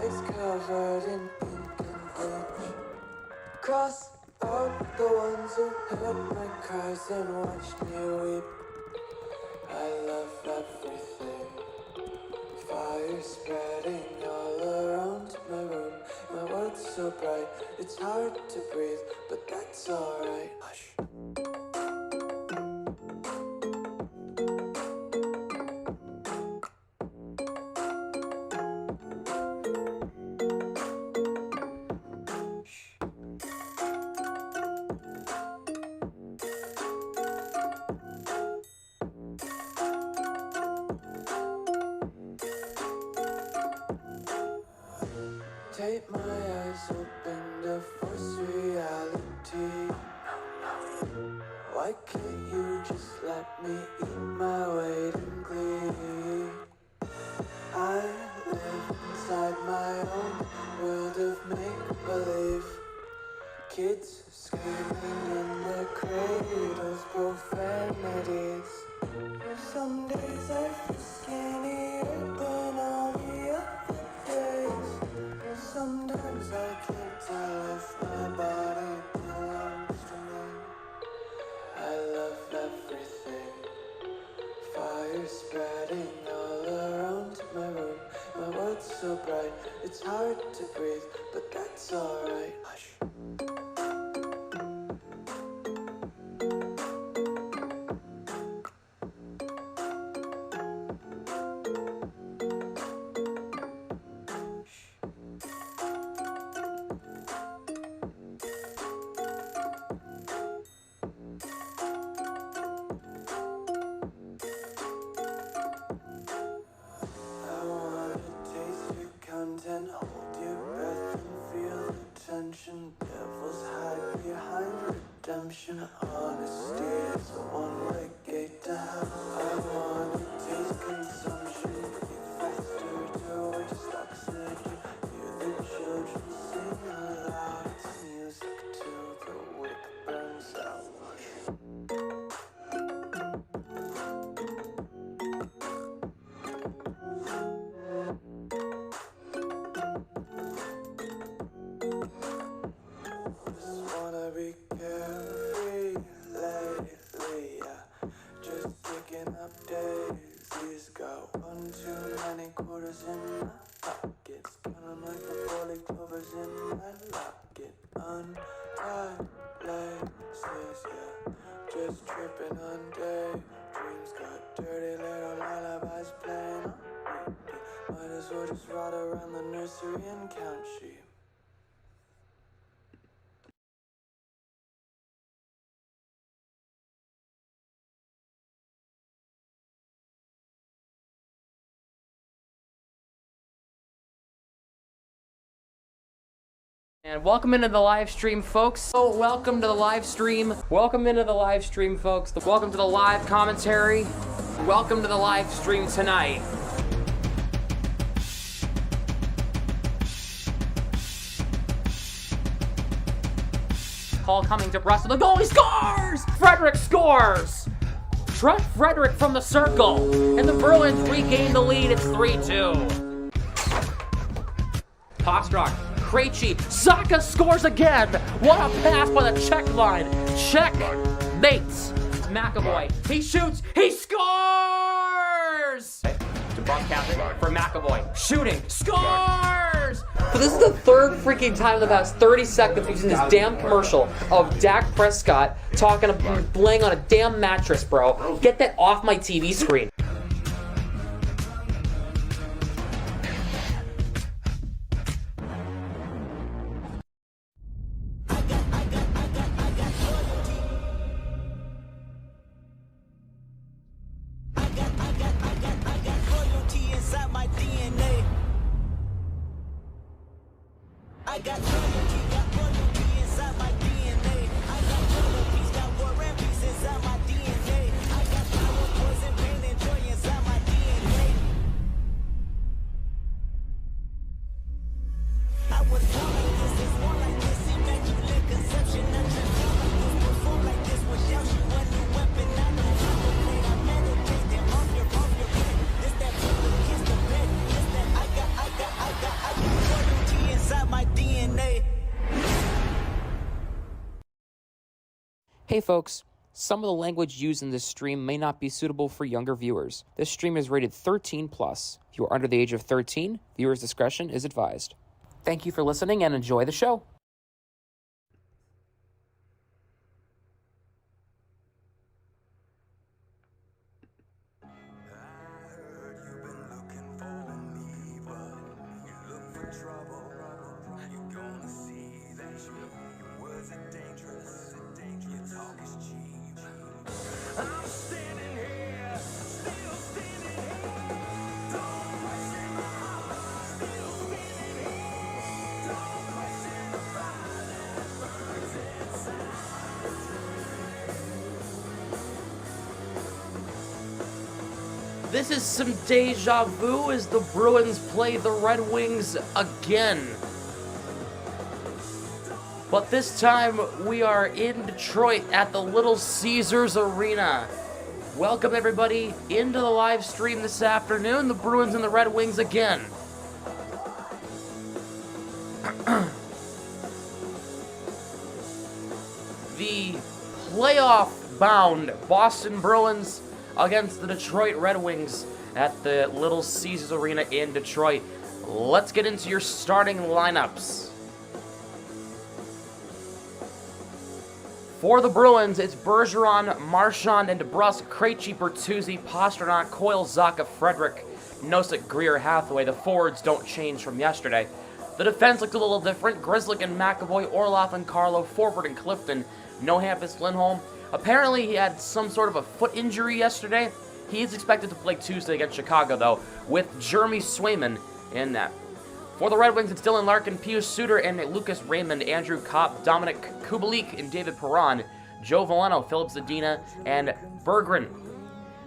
eyes covered in ink and bleach. Cross out the ones who heard my cries and watched me weep. I love everything. Fire spreading all around my room. My world's so bright, it's hard to breathe, but that's alright. Hush. Take my eyes open to force reality. Why can't you just let me eat my weight in glee? I live inside my own world of make-believe. Kids screaming in their cradles, profanities. Some days I feel skinnier than all the other days. Sometimes I can't tell if my body belongs to me. I love everything. Fire spreading all around my room. My world's so bright, it's hard to breathe, but that's alright. Hush. Hold your breath and feel the tension. Devils hide behind redemption. Honesty is a one-way gate to hell. I wanna taste consumption. Breathe faster to waste oxygen. Hear the children sing aloud. It's music till the wick burns out. Be carefree lately, yeah. Just picking up daisies. Got one too many quarters in my pockets. Count 'em like the 4 clovers in my locket. Untied laces, yeah. Just tripping on daydreams. Got dirty little lullabies playing on repeat. Might as well just ride around the nursery and count sheep. And welcome into the live stream, folks. So welcome to the live stream. Welcome into the live stream, folks. Welcome to the live commentary. Welcome to the live stream tonight. Call coming to Russell. The goalie scores! Frederick scores! Trent Frederick from the circle. And the Bruins regain the lead. It's 3-2. Posternok. Krejci, Saka scores again! What a pass by the check line! Check! Mates! McAvoy, he shoots, he scores! To broadcast for McAvoy, shooting, scores! But this is the third freaking time in the past 30 seconds we've seen this damn commercial of Dak Prescott laying on a damn mattress, bro. Get that off my TV screen. I got loyalty inside my DNA. I got peace, got war and peace inside my DNA. I got power, poison, pain, and Hey folks, some of the language used in this stream may not be suitable for younger viewers. This stream is rated 13+. If you are under the age of 13, viewer's discretion is advised. Thank you for listening and enjoy the show. This is some deja vu as the Bruins play the Red Wings again. But this time we are in Detroit at the Little Caesars Arena. Welcome everybody into the live stream this afternoon. The Bruins and the Red Wings again. The playoff-bound Boston Bruins against the Detroit Red Wings at the Little Caesars Arena in Detroit. Let's get into your starting lineups. For the Bruins, it's Bergeron, Marchand, and DeBrusk, Krejci, Bertuzzi, Posternok, Coyle, Zacha, Frederick, Nosek, Greer, Hathaway. The forwards don't change from yesterday. The defense looks a little different. Grizzlick and McAvoy, Orlov and Carlo, Forbort and Clifton, no Hampus Lindholm. Apparently, he had some sort of a foot injury yesterday. He is expected to play Tuesday against Chicago, though, with Jeremy Swayman in that. For the Red Wings, it's Dylan Larkin, Pius Suter, and Lucas Raymond, Andrew Kopp, Dominic Kubalik, and David Perron, Joe Veleno, Philip Zadina, and Berggren,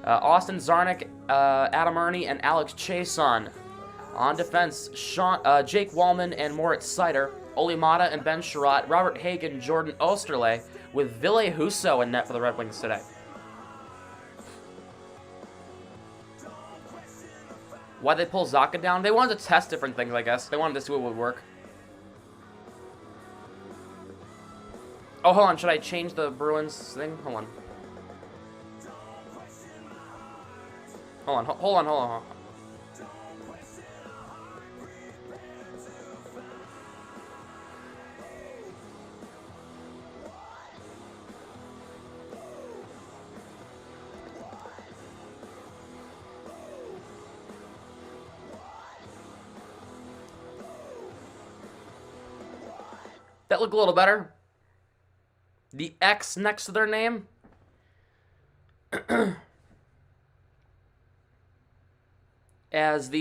Austin Zarnik, Adam Ernie, and Alex Chason. On defense, Jake Wallman and Moritz Seider, Oli Mata and Ben Sherratt, Robert Hagen, Jordan Osterley, with Ville Husso in net for the Red Wings today. Why'd they pull Zacha down? They wanted to test different things, I guess. They wanted to see what would work. Oh, hold on. Should I change the Bruins thing? Hold on. Hold on. That look a little better. The X next to their name. As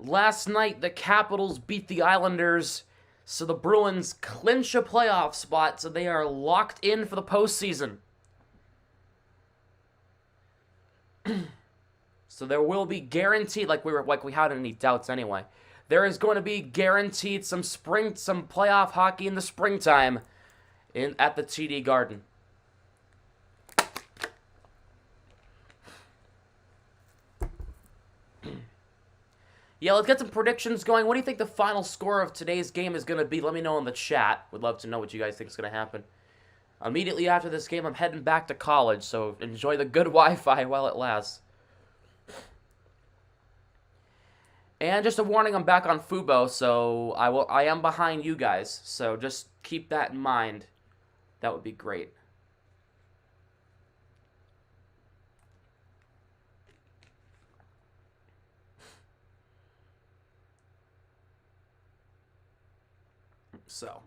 last night the Capitals beat the Islanders, so the Bruins clinch a playoff spot, so they are locked in for the postseason. So there will be guaranteed, like we had any doubts anyway. There is going to be guaranteed some playoff hockey in the springtime at the TD Garden. Yeah, let's get some predictions going. What do you think the final score of today's game is going to be? Let me know in the chat. Would love to know what you guys think is going to happen. Immediately after this game, I'm heading back to college, so enjoy the good Wi-Fi while it lasts. And just a warning, I'm back on Fubo, so I am behind you guys. So just keep that in mind. That would be great. So.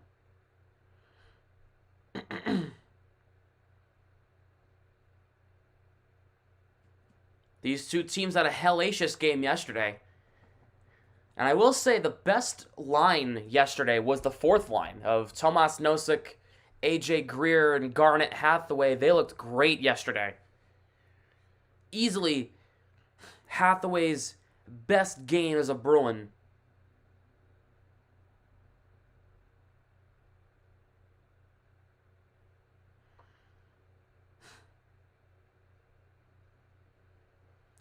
These two teams had a hellacious game yesterday. And I will say the best line yesterday was the fourth line of Tomas Nosek, AJ Greer, and Garnet Hathaway. They looked great yesterday. Easily Hathaway's best game as a Bruin.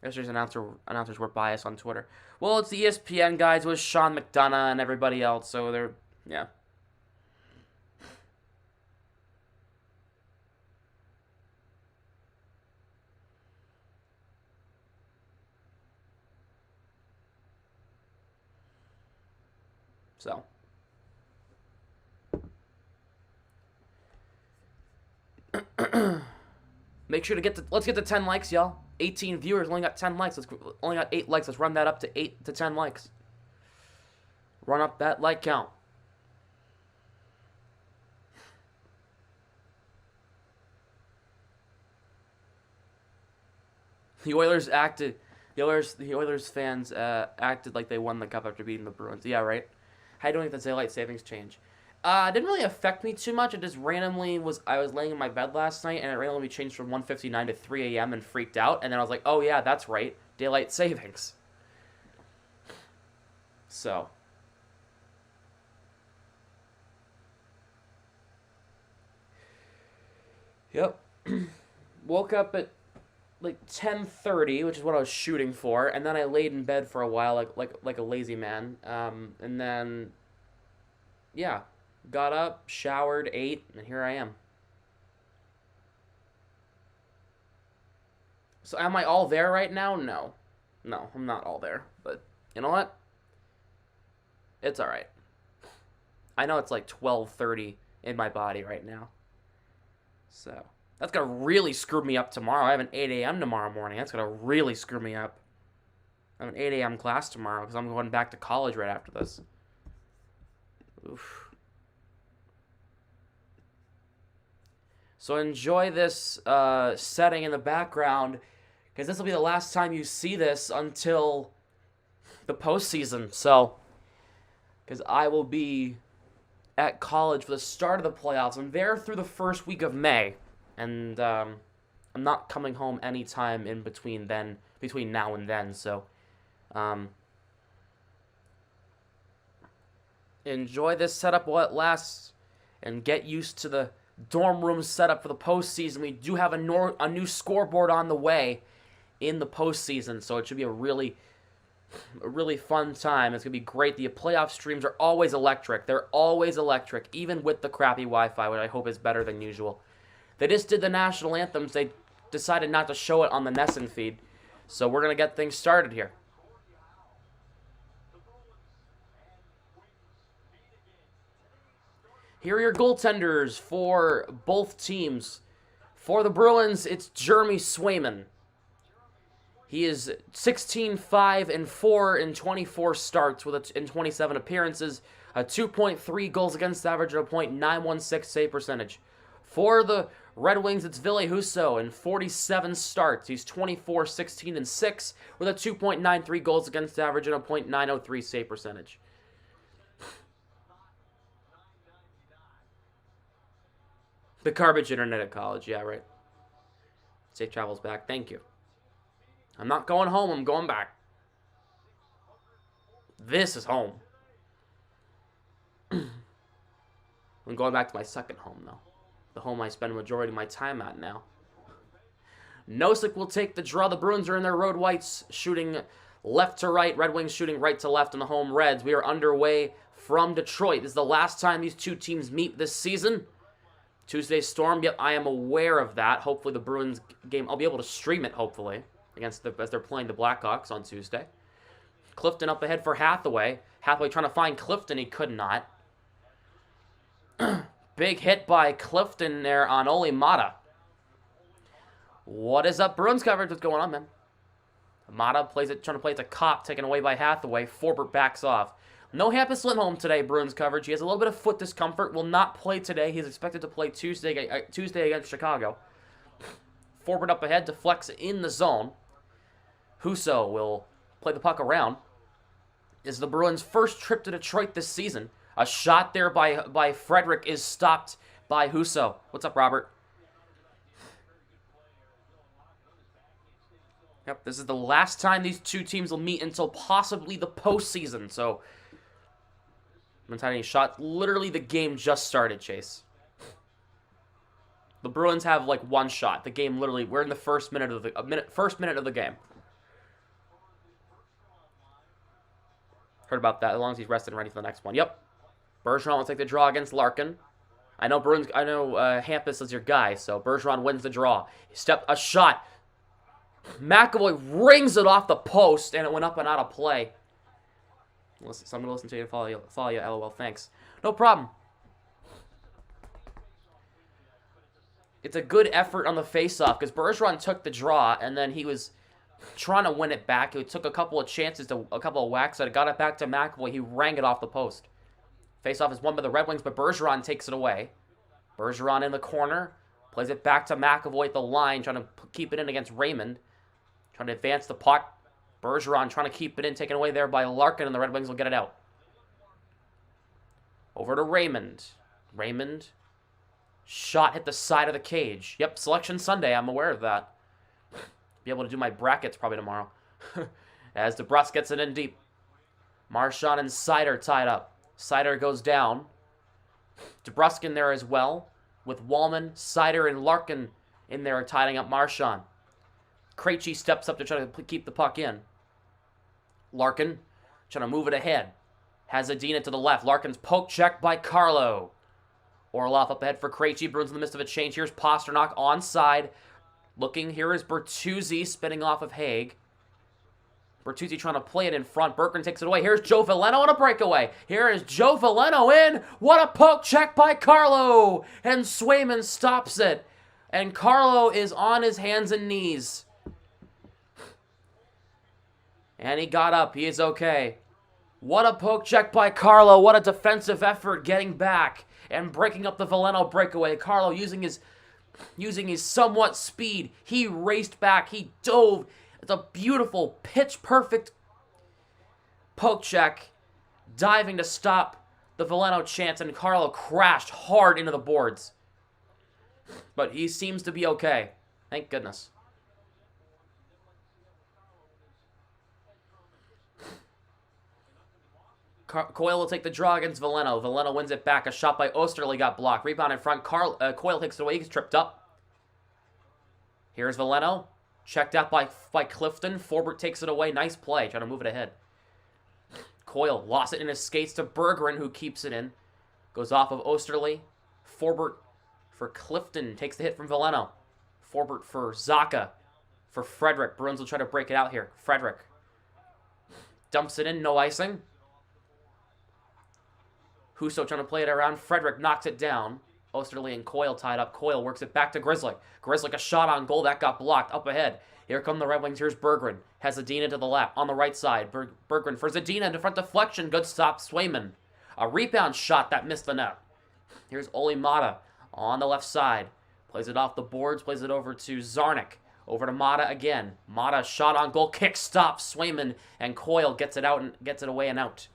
Yesterday's announcers were biased on Twitter. Well, it's the ESPN guys with Sean McDonough and everybody else, so they're, yeah. So. Make sure to let's get to 10 likes, y'all. 18 viewers, only got 10 likes. Only got 8 likes. Let's run that up to 8 to 10 likes. Run up that like count. The Oilers fans acted like they won the cup after beating the Bruins. Yeah, right. How do you think the daylight savings change? It didn't really affect me too much. It just randomly I was laying in my bed last night, and it randomly changed from 1:59 to 3 a.m. and freaked out. And then I was like, oh yeah, that's right, daylight savings. So. Yep. Woke up at like 10:30, which is what I was shooting for, and then I laid in bed for a while, like a lazy man. And then, yeah, got up, showered, ate, and here I am. So am I all there right now? No, I'm not all there. But you know what? It's all right. I know it's like 12:30 in my body right now. So. That's going to really screw me up tomorrow. I have an 8 a.m. tomorrow morning. That's going to really screw me up. I have an 8 a.m. class tomorrow because I'm going back to college right after this. Oof. So enjoy this setting in the background because this will be the last time you see this until the postseason. So, because I will be at college for the start of the playoffs. I'm there through the first week of May. And I'm not coming home anytime in between now and then. So, enjoy this setup while it lasts, and get used to the dorm room setup for the postseason. We do have a new scoreboard on the way in the postseason, so it should be a really fun time. It's gonna be great. The playoff streams are always electric. They're always electric, even with the crappy Wi-Fi, which I hope is better than usual. They just did the national anthems. They decided not to show it on the Nesson feed. So we're going to get things started here. Here are your goaltenders for both teams. For the Bruins, it's Jeremy Swayman. He is 16-5-4 in 24 starts in 27 appearances, a 2.3 goals against average, and a .916 save percentage. For the Red Wings, it's Ville Husso in 47 starts. He's 24-16-6 with a 2.93 goals against average and a .903 save percentage. The garbage internet at college, yeah, right. Safe travels back. Thank you. I'm not going home. I'm going back. This is home. I'm going back to my second home, though. The home I spend a majority of my time at now. Nosek will take the draw. The Bruins are in their road whites, shooting left to right. Red Wings shooting right to left in the home Reds. We are underway from Detroit. This is the last time these two teams meet this season. Tuesday's Storm. Yep, I am aware of that. Hopefully the Bruins game, I'll be able to stream it, hopefully, as they're playing the Blackhawks on Tuesday. Clifton up ahead for Hathaway. Hathaway trying to find Clifton. He could not. Big hit by Clifton there on Ole Mata. What is up, Bruins coverage? What's going on, man? Mata trying to play it to Kopp, taken away by Hathaway. Forbert backs off. No Hampus Lindholm today, Bruins coverage. He has a little bit of foot discomfort. Will not play today. He's expected to play Tuesday against Chicago. Forbert up ahead to flex in the zone. Husso will play the puck around. Is the Bruins' first trip to Detroit this season. A shot there by Frederick is stopped by Husso. What's up, Robert? Yep, this is the last time these two teams will meet until possibly the postseason. So, I'm not having any shots. Literally, the game just started, Chase. The Bruins have like one shot. The game literally, we're in the first minute of the game. Heard about that. As long as he's rested and ready for the next one. Yep. Bergeron will take the draw against Larkin. I know Hampus is your guy, so Bergeron wins the draw. A shot. McAvoy rings it off the post, and it went up and out of play. Listen, someone to listen to you and follow you, LOL. Thanks. No problem. It's a good effort on the face-off because Bergeron took the draw and then he was trying to win it back. He took a couple of chances, a couple of whacks at it, got it back to McAvoy. He rang it off the post. Face-off is won by the Red Wings, but Bergeron takes it away. Bergeron in the corner, plays it back to McAvoy at the line, trying to keep it in against Raymond. Trying to advance the puck. Bergeron trying to keep it in, taken away there by Larkin, and the Red Wings will get it out. Over to Raymond. Raymond. Shot hit the side of the cage. Yep, Selection Sunday. I'm aware of that. Be able to do my brackets probably tomorrow. As DeBrusk gets it in deep. Marchand and Seider tied up. Seider goes down. DeBrusk in there as well. With Wallman, Seider, and Larkin in there tying up Marchand. Krejci steps up to try to keep the puck in. Larkin trying to move it ahead. Has Adina to the left. Larkin's poke check by Carlo. Orlov up ahead for Krejci. Bruins in the midst of a change. Here's Posternok onside. Looking. Here is Bertuzzi spinning off of Haig. Bertuzzi trying to play it in front. Berggren takes it away. Here's Joe Veleno on a breakaway. Here is Joe Veleno in. What a poke check by Carlo. And Swayman stops it. And Carlo is on his hands and knees. And he got up. He is okay. What a poke check by Carlo. What a defensive effort getting back and breaking up the Veleno breakaway. Carlo using his somewhat speed. He raced back. He dove. It's a beautiful, pitch-perfect poke check. Diving to stop the Veleno chance, and Carlo crashed hard into the boards. But he seems to be okay. Thank goodness. Coyle will take the draw against Veleno. Veleno wins it back. A shot by Osterley got blocked. Rebound in front. Coyle takes it away. He's tripped up. Here's Veleno. Checked out by Clifton. Forbert takes it away. Nice play. Trying to move it ahead. Coyle lost it in his skates to Berggren, who keeps it in. Goes off of Osterley. Forbert for Clifton. Takes the hit from Veleno. Forbert for Zaka. For Frederick. Bruins will try to break it out here. Frederick. Dumps it in. No icing. Husso trying to play it around. Frederick knocks it down. Osterley and Coyle tied up. Coyle works it back to Grizzlick. Grizzlick a shot on goal. That got blocked. Up ahead. Here come the Red Wings. Here's Berggren. Has Zadina to the left. On the right side. Berggren for Zadina. Into front deflection. Good stop. Swayman. A rebound shot that missed the net. Here's Oli Mata on the left side. Plays it off the boards. Plays it over to Zarnik. Over to Mata again. Mata shot on goal. Kick stop. Swayman and Coyle gets it out and gets it away and out.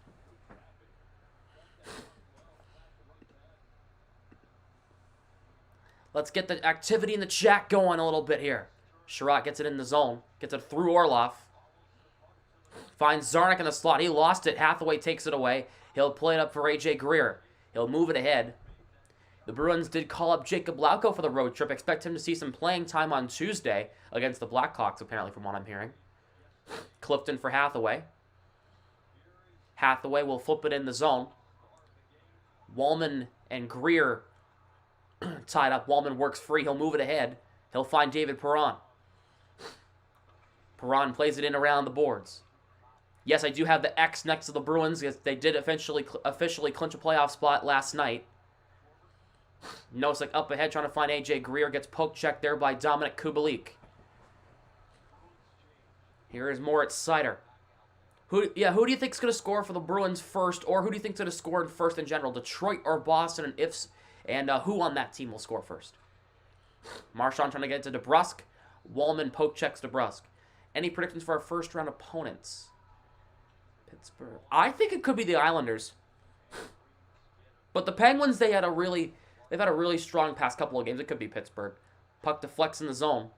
Let's get the activity in the chat going a little bit here. Sherratt gets it in the zone. Gets it through Orlov. Finds Zarnik in the slot. He lost it. Hathaway takes it away. He'll play it up for AJ Greer. He'll move it ahead. The Bruins did call up Jacob Lauko for the road trip. Expect him to see some playing time on Tuesday against the Blackhawks, apparently, from what I'm hearing. Clifton for Hathaway. Hathaway will flip it in the zone. Wallman and Greer tied up. Wallman works free. He'll move it ahead. He'll find David Perron. Perron plays it in around the boards. Yes, I do have the X next to the Bruins because they did officially clinch a playoff spot last night. Nosek up ahead trying to find AJ Greer. Gets poke checked there by Dominic Kubalik. Here is Moritz Seider. Who do you think is going to score for the Bruins first, or who do you think is going to score in first in general? Detroit or Boston, and who on that team will score first? Marchand trying to get to DeBrusk. Wallman poke checks DeBrusk. Any predictions for our first round opponents? Pittsburgh. I think it could be the Islanders. But the Penguins, they've had a really strong past couple of games. It could be Pittsburgh. Puck deflects in the zone.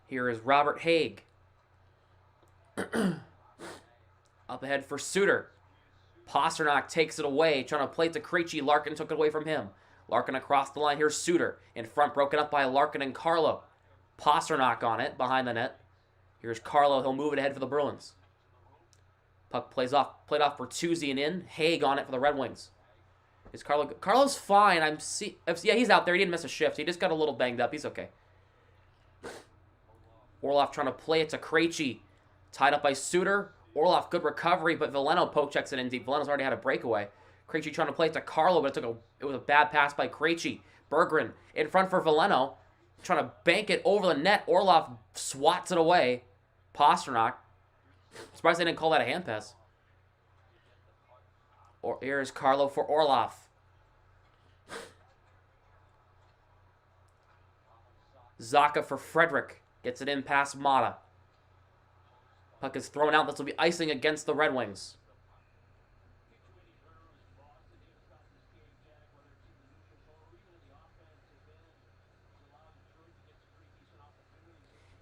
Here is Robert Haig. Up ahead for Suter. Posternok takes it away, trying to play it to Krejci. Larkin took it away from him. Larkin across the line. Here's Suter. In front, broken up by Larkin and Carlo. Posternok on it, behind the net. Here's Carlo. He'll move it ahead for the Bruins. Puck played off Bertuzzi and in. Haig on it for the Red Wings. Is Carlo? Carlo's fine. Yeah, he's out there. He didn't miss a shift. He just got a little banged up. He's okay. Orlov trying to play it to Krejci. Tied up by Suter. Orlov, good recovery, but Veleno poke checks it in deep. Veleno's already had a breakaway. Krejci trying to play it to Carlo, but it was a bad pass by Krejci. Berggren in front for Veleno, trying to bank it over the net. Orlov swats it away. Posternok. Surprised they didn't call that a hand pass. Here's Carlo for Orlov. Zacha for Frederick. Gets it in past Mata. Puck is thrown out. This will be icing against the Red Wings.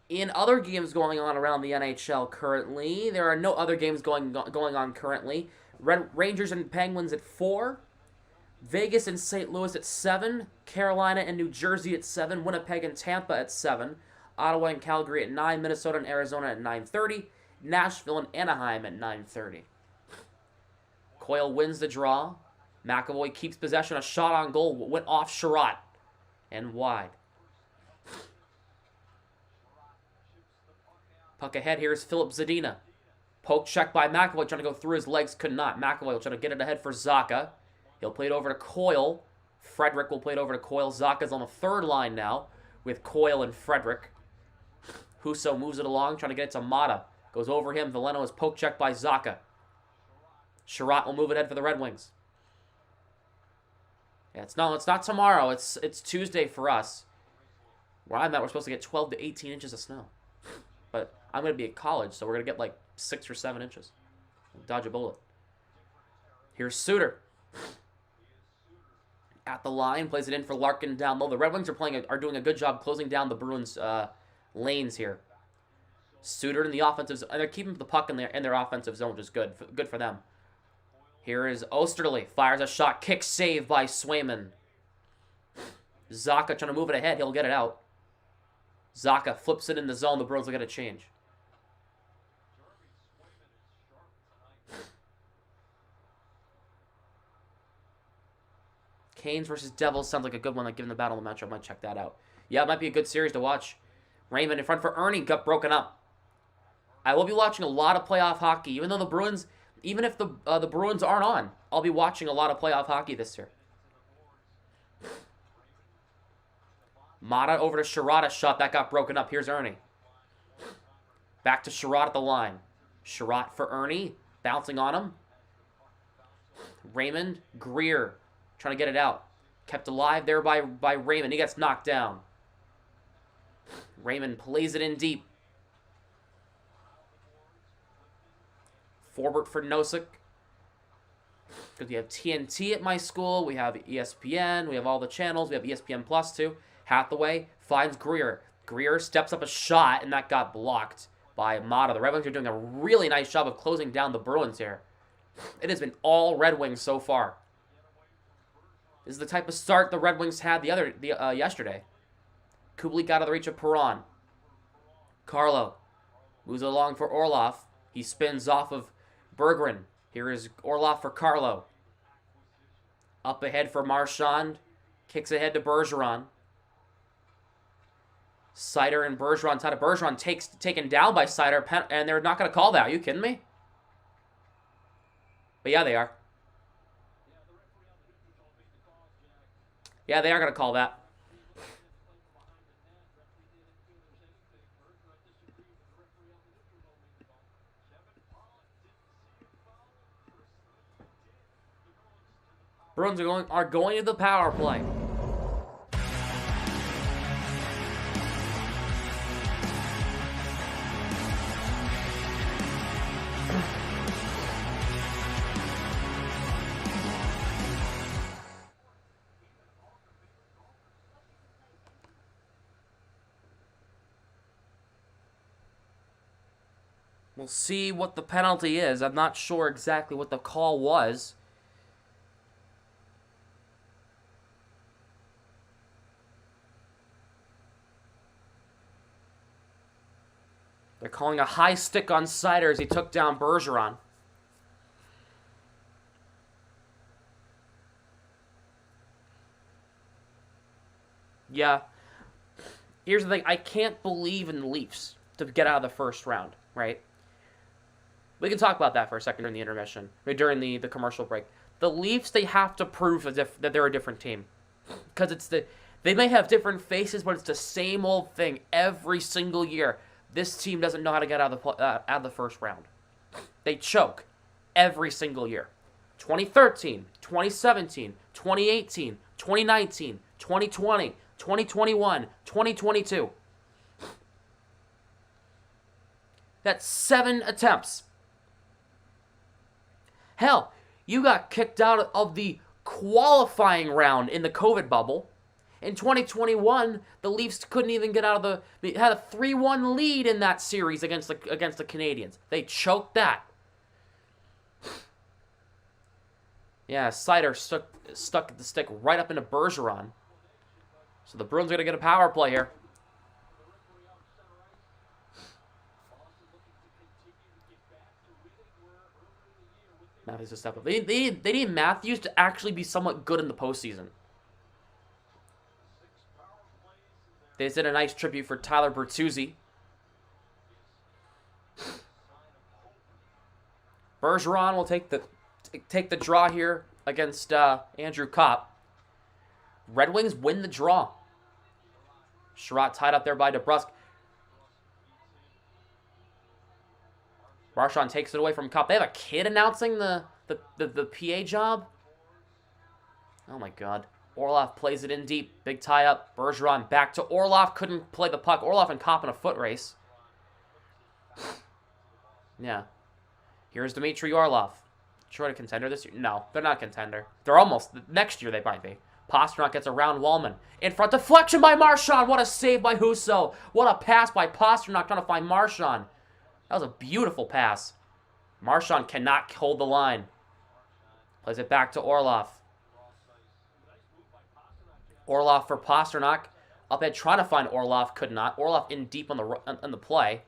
In other games going on around the NHL currently, there are no other games going on currently. Rangers and Penguins at 4. Vegas and St. Louis at 7. Carolina and New Jersey at 7. Winnipeg and Tampa at 7. Ottawa and Calgary at 9. Minnesota and Arizona at 9:30. Nashville and Anaheim at 9:30. Coyle wins the draw. McAvoy keeps possession. A shot on goal went off Sherratt and wide. Puck ahead. Here's Philip Zadina. Poke check by McAvoy, trying to go through his legs, could not. McAvoy will try to get it ahead for Zacha. He'll play it over to Coyle. Frederick will play it over to Coyle. Zacha's on the third line now with Coyle and Frederick. Husso moves it along, trying to get it to Mata. Goes over him. Veleno is poke checked by Zacha. Sherratt will move it ahead for the Red Wings. Yeah, it's not tomorrow. It's Tuesday for us. Where I'm at, we're supposed to get 12 to 18 inches of snow. But I'm going to be at college, so we're going to get like 6 or 7 inches. Dodge a bullet. Here's Suter. At the line, plays it in for Larkin down low. The Red Wings are doing a good job closing down the Bruins' lanes here. Suter in the offensive zone, and they're keeping the puck in their offensive zone, which is good for them. Here is Osterley, fires a shot, kick save by Swayman. Zacha trying to move it ahead, he'll get it out. Zacha flips it in the zone, the Bruins will get a change. Canes versus Devils sounds like a good one. Like given the battle of the matchup, I might check that out. Yeah, it might be a good series to watch. Raymond in front for Ernie, got broken up. I will be watching a lot of playoff hockey, even though the Bruins, even if the Bruins aren't on, I'll be watching a lot of playoff hockey this year. Mata over to Sherratt, a shot that got broken up. Here's Ernie. Back to Sherratt at the line. Sherratt for Ernie, bouncing on him. Raymond, Greer, trying to get it out. Kept alive there by Raymond. He gets knocked down. Raymond plays it in deep. Forbert for Nosek. Because we have TNT at my school. We have ESPN. We have all the channels. We have ESPN Plus too. Hathaway finds Greer. Greer steps up a shot, and that got blocked by Mata. The Red Wings are doing a really nice job of closing down the Bruins here. It has been all Red Wings so far. This is the type of start the Red Wings had yesterday. Kubalik out of the reach of Perron. Carlo moves it along for Orlov. He spins off of Berggren. Here is Orlov for Carlo. Up ahead for Marchand. Kicks ahead to Bergeron. Seider and Bergeron. Bergeron taken down by Seider, and they're not going to call that. Are you kidding me? But yeah, they are. Yeah, they are going to call that. Bruins are going to the power play. We'll see what the penalty is. I'm not sure exactly what the call was. They're calling a high stick on Seider as he took down Bergeron. Yeah. Here's the thing. I can't believe in the Leafs to get out of the first round, right? We can talk about that for a second during the intermission, or during the commercial break. The Leafs, they have to prove that they're a different team. Because they may have different faces, but it's the same old thing every single year. This team doesn't know how to get out of the first round. They choke every single year. 2013, 2017, 2018, 2019, 2020, 2021, 2022. That's 7 attempts. Hell, you got kicked out of the qualifying round in the COVID bubble. In 2021, the Leafs couldn't even get out of they had a 3-1 lead in that series against the Canadiens. They choked that. Yeah, Sider stuck the stick right up into Bergeron. So the Bruins are going to get a power play here. Matthews to step up. They need Matthews to actually be somewhat good in the postseason. They did a nice tribute for Tyler Bertuzzi. Bergeron will take the draw here against Andrew Kopp. Red Wings win the draw. Sherratt tied up there by DeBrusk. Marchand takes it away from Kopp. They have a kid announcing the PA job. Oh my God. Orlov plays it in deep. Big tie up. Bergeron back to Orlov. Couldn't play the puck. Orlov and Kopp in a foot race. Yeah. Here's Dmitry Orlov. Detroit a contender this year? No, they're not a contender. They're almost. Next year they might be. Posternok gets around Wallman. In front. Deflection by Marchand. What a save by Husso. What a pass by Posternok trying to find Marchand. That was a beautiful pass. Marchand cannot hold the line. Plays it back to Orlov. Orlov for Posternok. Up ahead trying to find Orlov. Could not. Orlov in deep on the play.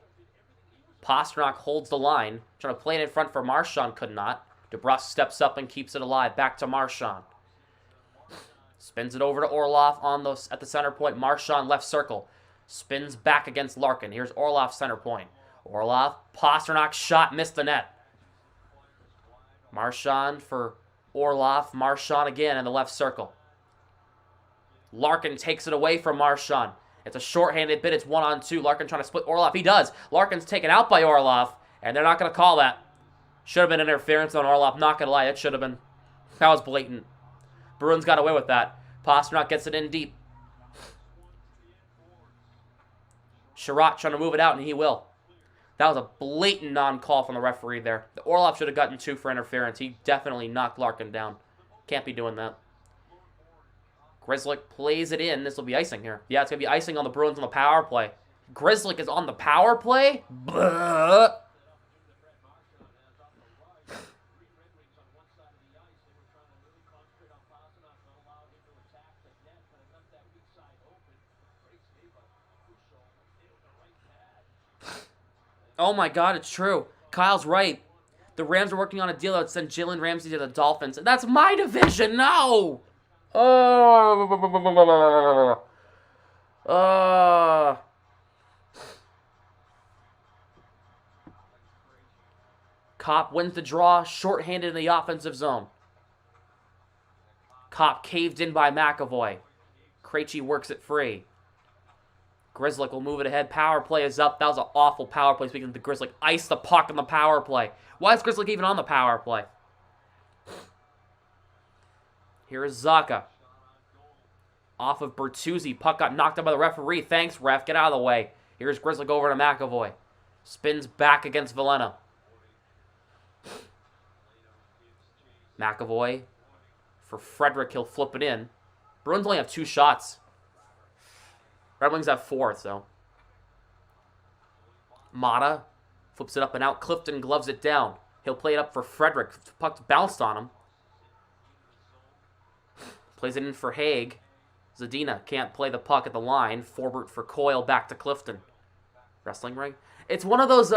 Posternok holds the line. Trying to play it in front for Marchand. Could not. DeBrusk steps up and keeps it alive. Back to Marchand. Spins it over to Orlov at the center point. Marchand left circle. Spins back against Larkin. Here's Orlov center point. Orlov. Posternok shot. Missed the net. Marchand for Orlov. Marchand again in the left circle. Larkin takes it away from Marchand. It's a shorthanded bit. It's 1-on-2. Larkin trying to split Orlov. He does. Larkin's taken out by Orlov, and they're not going to call that. Should have been interference on Orlov. Not going to lie, it should have been. That was blatant. Bruins got away with that. Posternok gets it in deep. Sherratt trying to move it out, and he will. That was a blatant non-call from the referee there. The Orlov should have gotten 2 for interference. He definitely knocked Larkin down. Can't be doing that. Grizzlick plays it in. This will be icing here. Yeah, it's going to be icing on the Bruins on the power play. Grizzlick is on the power play? Blah. Oh my God, it's true. Kyle's right. The Rams are working on a deal that would send Jalen Ramsey to the Dolphins. That's my division. No. Kopp wins the draw, shorthanded in the offensive zone. Kopp caved in by McAvoy. Krejci works it free. Grizzlick will move it ahead. Power play is up. That was an awful power play. Speaking of the Grizzlick, ice the puck on the power play. Why is Grizzlick even on the power play? Here is Zacha. Off of Bertuzzi. Puck got knocked out by the referee. Thanks, ref. Get out of the way. Here's Grizzlick over to McAvoy. Spins back against Veleno. McAvoy for Frederick. He'll flip it in. Bruins only have 2 shots. Red Wings have 4, so. Mata flips it up and out. Clifton gloves it down. He'll play it up for Frederick. Puck bounced on him. Plays it in for Haig. Zadina can't play the puck at the line. Forbert for Coyle. Back to Clifton. Wrestling ring. It's one of those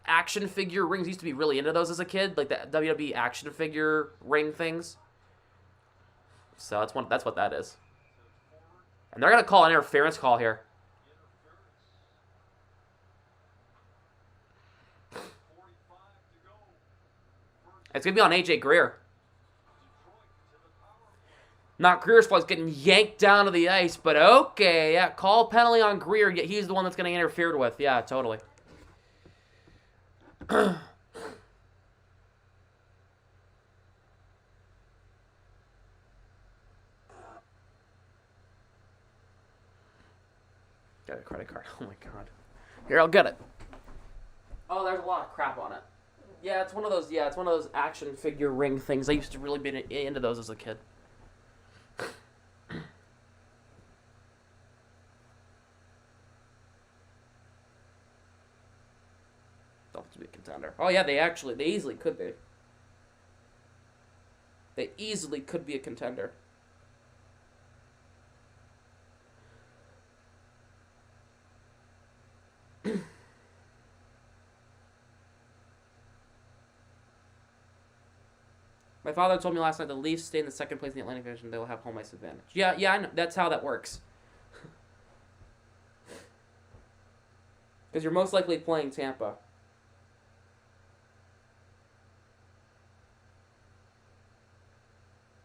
action figure rings. Used to be really into those as a kid, like the WWE action figure ring things. So that's what that is. And they're going to call an interference call here. It's going to be on A.J. Greer. Not Greer's fault. He's getting yanked down to the ice, but okay. Yeah, call penalty on Greer. Yet he's the one that's going to get interfered with. Yeah, totally. Gotta a credit card. Oh my god. Here, I'll get it. Oh, there's a lot of crap on it. Yeah, it's one of those. Yeah, it's one of those action figure ring things. I used to really be into those as a kid. Dolphins be a contender. Oh yeah, they easily could be. They easily could be a contender. My father told me last night the Leafs stay in the second place in the Atlantic Division. They will have home ice advantage. Yeah, I know. That's how that works. Because you're most likely playing Tampa.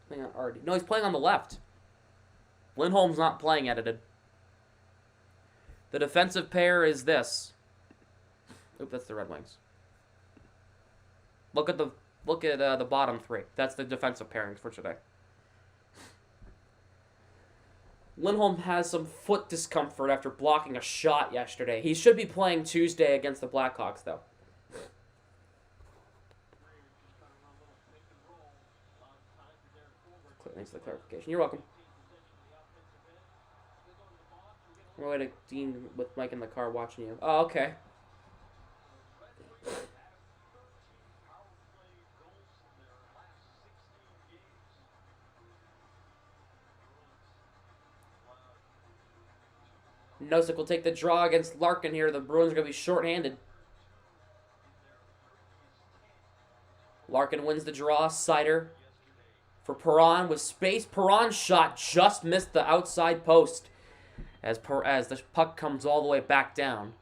Playing on Artie. No, he's playing on the left. Lindholm's not playing edited. The defensive pair is this. Oop, that's the Red Wings. Look at the bottom three. That's the defensive pairings for today. Lindholm has some foot discomfort after blocking a shot yesterday. He should be playing Tuesday against the Blackhawks, though. Thanks for the clarification. You're welcome. We're going to Dean with Mike in the car watching you. Oh, okay. Nosek will take the draw against Larkin here. The Bruins are going to be shorthanded. Larkin wins the draw. Sider for Perron with space. Perron's shot just missed the outside post as the puck comes all the way back down.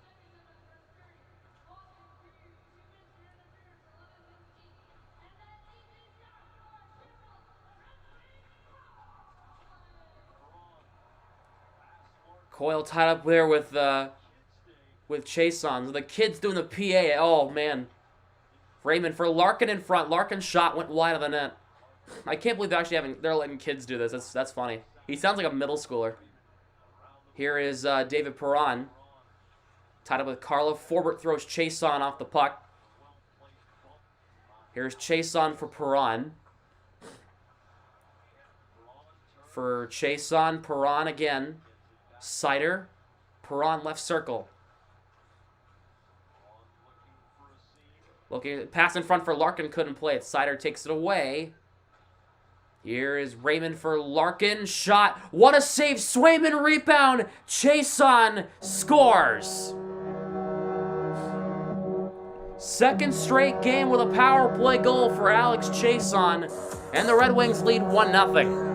Coyle tied up there with Chason. The kid's doing the PA. Oh, man. Raymond for Larkin in front. Larkin's shot went wide of the net. I can't believe they're letting kids do this. That's funny. He sounds like a middle schooler. Here is David Perron. Tied up with Carlo. Forbert throws Chason off the puck. Here's Chason for Perron. For Chason, Perron again. Sider, Perron left circle. Looking, pass in front for Larkin, couldn't play it. Sider takes it away. Here is Raymond for Larkin. Shot. What a save. Swayman rebound. Chason scores. Second straight game with a power play goal for Alex Chason. And the Red Wings lead 1-0.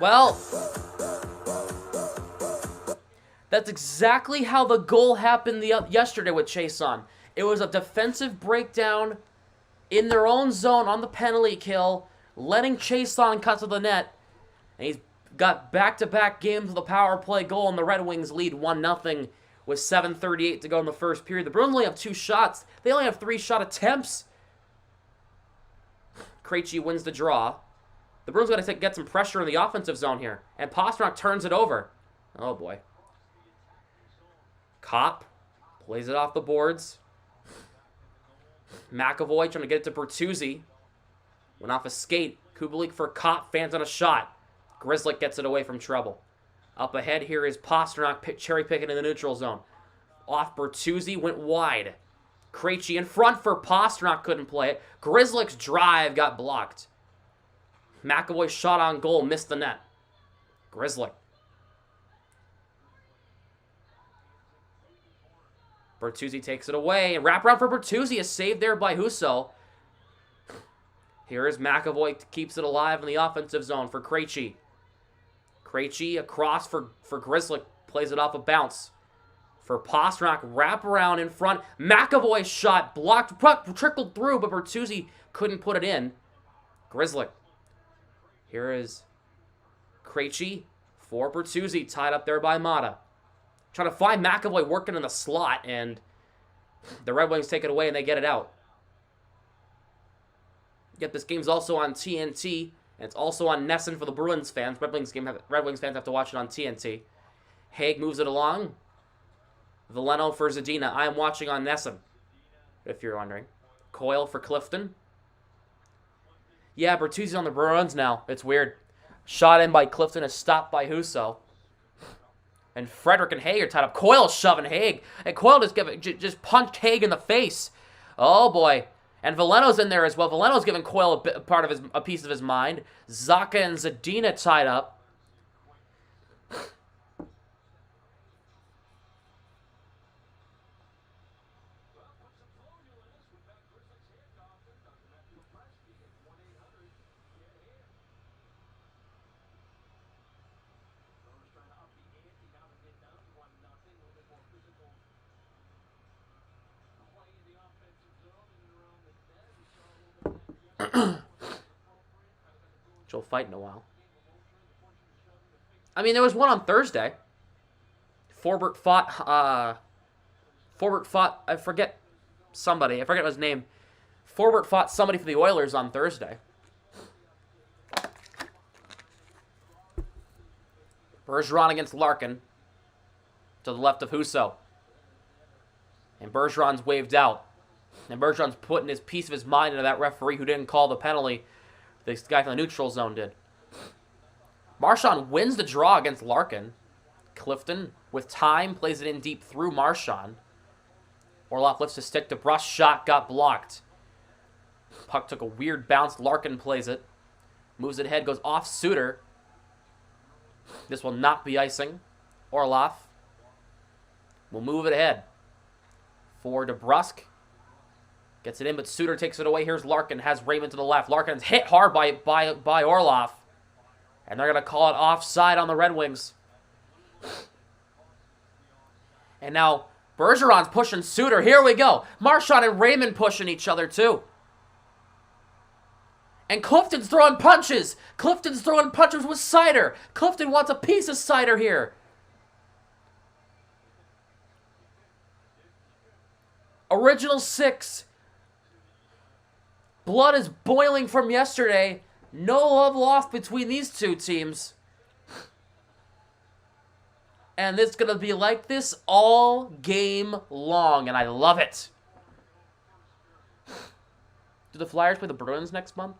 Well, that's exactly how the goal happened yesterday with Chason. It was a defensive breakdown in their own zone on the penalty kill, letting Chason cut to the net, and he's got back-to-back games with a power play goal, and the Red Wings lead 1-0 with 7:38 to go in the first period. The Bruins only have 2 shots. They only have 3 shot attempts. Krejci wins the draw. The Bruins got to get some pressure in the offensive zone here. And Posternok turns it over. Oh, boy. Kopp plays it off the boards. McAvoy trying to get it to Bertuzzi. Went off a skate. Kubalik for Kopp. Fans on a shot. Grizzlick gets it away from trouble. Up ahead here is Posternok cherry picking in the neutral zone. Off Bertuzzi. Went wide. Krejci in front for Posternok. Couldn't play it. Grizzlick's drive got blocked. McAvoy shot on goal, missed the net. Grizzlick. Bertuzzi takes it away. And wraparound for Bertuzzi is saved there by Husso. Here is McAvoy, keeps it alive in the offensive zone for Krejci. Krejci across for Grizzlick, plays it off a bounce. For Posternok, wraparound in front. McAvoy's shot blocked, trickled through, but Bertuzzi couldn't put it in. Grizzlick. Here is Krejci for Bertuzzi, tied up there by Mata. Trying to find McAvoy working in the slot, and the Red Wings take it away and they get it out. Yet this game's also on TNT, and it's also on Nesson for the Bruins fans. Red Wings fans have to watch it on TNT. Haig moves it along. Veleno for Zadina. I am watching on Nesson, if you're wondering. Coyle for Clifton. Yeah, Bertuzzi's on the Bruins now. It's weird. Shot in by Clifton is stopped by Husso. And Frederick and Haig are tied up. Coyle shoving Haig. And Coyle just punched Haig in the face. Oh, boy. And Veleno's in there as well. Veleno's giving Coyle a piece of his mind. Zacha and Zadina tied up. She'll fight in a while. I mean, there was one on Thursday. Forbert fought, I forget somebody. I forget his name. Forbert fought somebody for the Oilers on Thursday. Bergeron against Larkin. To the left of Husso. And Bergeron's waved out. And Bergeron's putting his piece of his mind into that referee who didn't call the penalty. This guy from the neutral zone did. Marchand wins the draw against Larkin. Clifton, with time, plays it in deep through Marchand. Orlov lifts his stick. DeBrusk shot got blocked. Puck took a weird bounce. Larkin plays it. Moves it ahead, goes off Suter. This will not be icing. Orlov will move it ahead. For DeBrusk. Gets it in, but Suter takes it away. Here's Larkin, has Raymond to the left. Larkin's hit hard by Orlov. And they're going to call it offside on the Red Wings. And now Bergeron's pushing Suter. Here we go. Marchand and Raymond pushing each other too. And Clifton's throwing punches. Clifton's throwing punches with Seider. Clifton wants a piece of Seider here. Original six. Blood is boiling from yesterday. No love lost between these two teams. And it's going to be like this all game long, and I love it. Do the Flyers play the Bruins next month?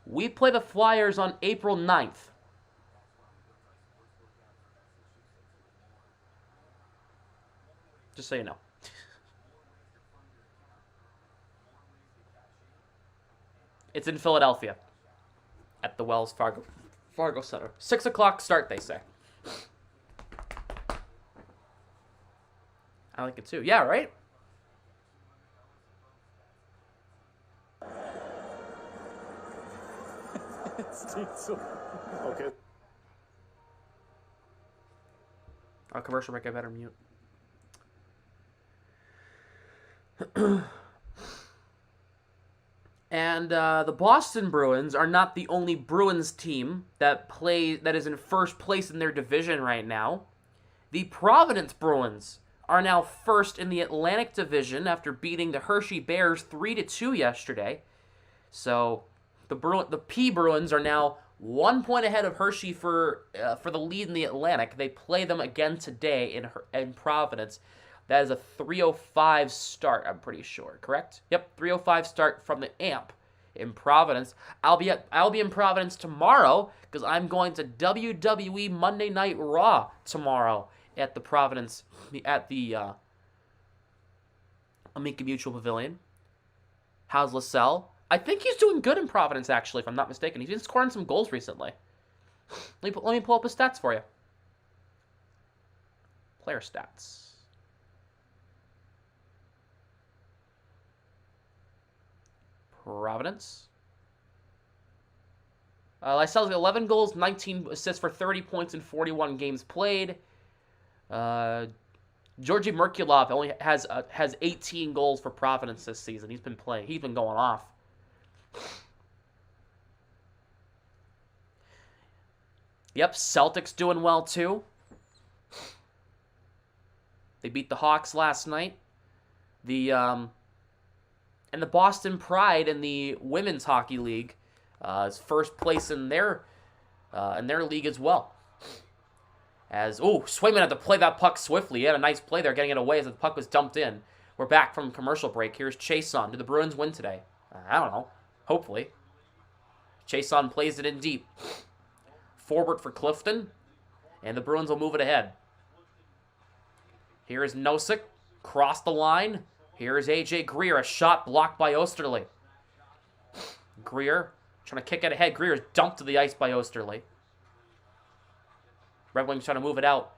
We play the Flyers on April 9th. Just so you know. It's in Philadelphia at the Wells Fargo Center. 6 o'clock start, they say. I like it too. Yeah, right? Okay. Our commercial break, I better mute. And the Boston Bruins are not the only Bruins team that is in first place in their division right now. The Providence Bruins are now first in the Atlantic Division after beating the Hershey Bears 3-2 yesterday. So the P Bruins are now 1 point ahead of Hershey for the lead in the Atlantic. They play them again today in Providence. That is a 3:05 start, I'm pretty sure. Correct? Yep, 3:05 start from the AMP in Providence. I'll be in Providence tomorrow because I'm going to WWE Monday Night Raw tomorrow at the Providence at the Amica Mutual Pavilion. How's LaSalle? I think he's doing good in Providence, actually, if I'm not mistaken. He's been scoring some goals recently. Let me pull up his stats for you. Player stats. Providence. Licell's 11 goals, 19 assists for 30 points in 41 games played. Georgi Merkulov only has 18 goals for Providence this season. He's been playing. He's been going off. Yep, Celtics doing well too. They beat the Hawks last night. And the Boston Pride in the Women's Hockey League is first place in their league as well. Swayman had to play that puck swiftly. He had a nice play there, getting it away as the puck was dumped in. We're back from commercial break. Here's Chason. Did the Bruins win today? I don't know. Hopefully. Chason plays it in deep. Forward for Clifton, and the Bruins will move it ahead. Here is Nosek, cross the line. Here is A.J. Greer, a shot blocked by Osterley. Greer trying to kick it ahead. Greer is dumped to the ice by Osterley. Red Wings trying to move it out.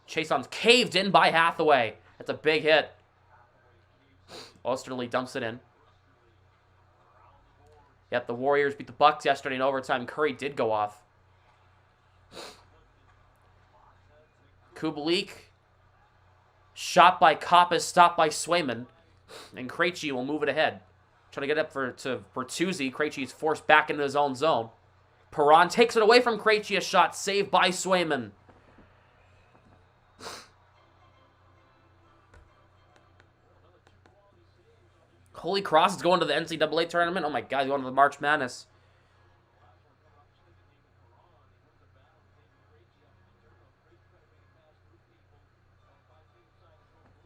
Chason's caved in by Hathaway. That's a big hit. Osterley dumps it in. Yep, the Warriors beat the Bucks yesterday in overtime. Curry did go off. Kubalik. Shot by Koppas, stopped by Swayman. And Krejci will move it ahead. Trying to get up to Bertuzzi. Krejci is forced back into his own zone. Perron takes it away from Krejci. A shot saved by Swayman. Holy Cross is going to the NCAA tournament. Oh my God, he's going to the March Madness.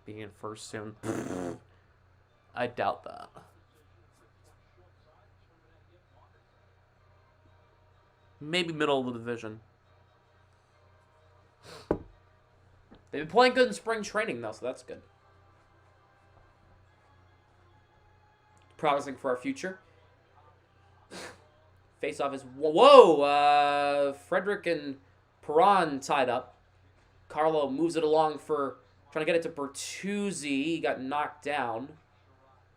Being in first soon. I doubt that. Maybe middle of the division. They've been playing good in spring training, though, so that's good. Promising for our future. Face-off is... Whoa! Frederick and Perron tied up. Carlo moves it along for... Trying to get it to Bertuzzi. He got knocked down.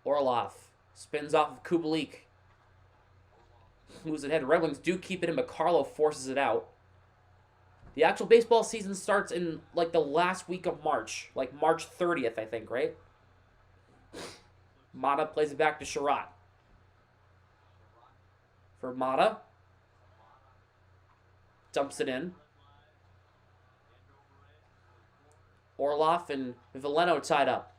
Orlov spins off of Kubalik. Moves it ahead. Red Wings do keep it in, but Carlo forces it out. The actual baseball season starts in, like, the last week of March. Like, March 30th, I think, right? Mata plays it back to Sherratt. For Mata. Dumps it in. Orlov and Veleno tied up.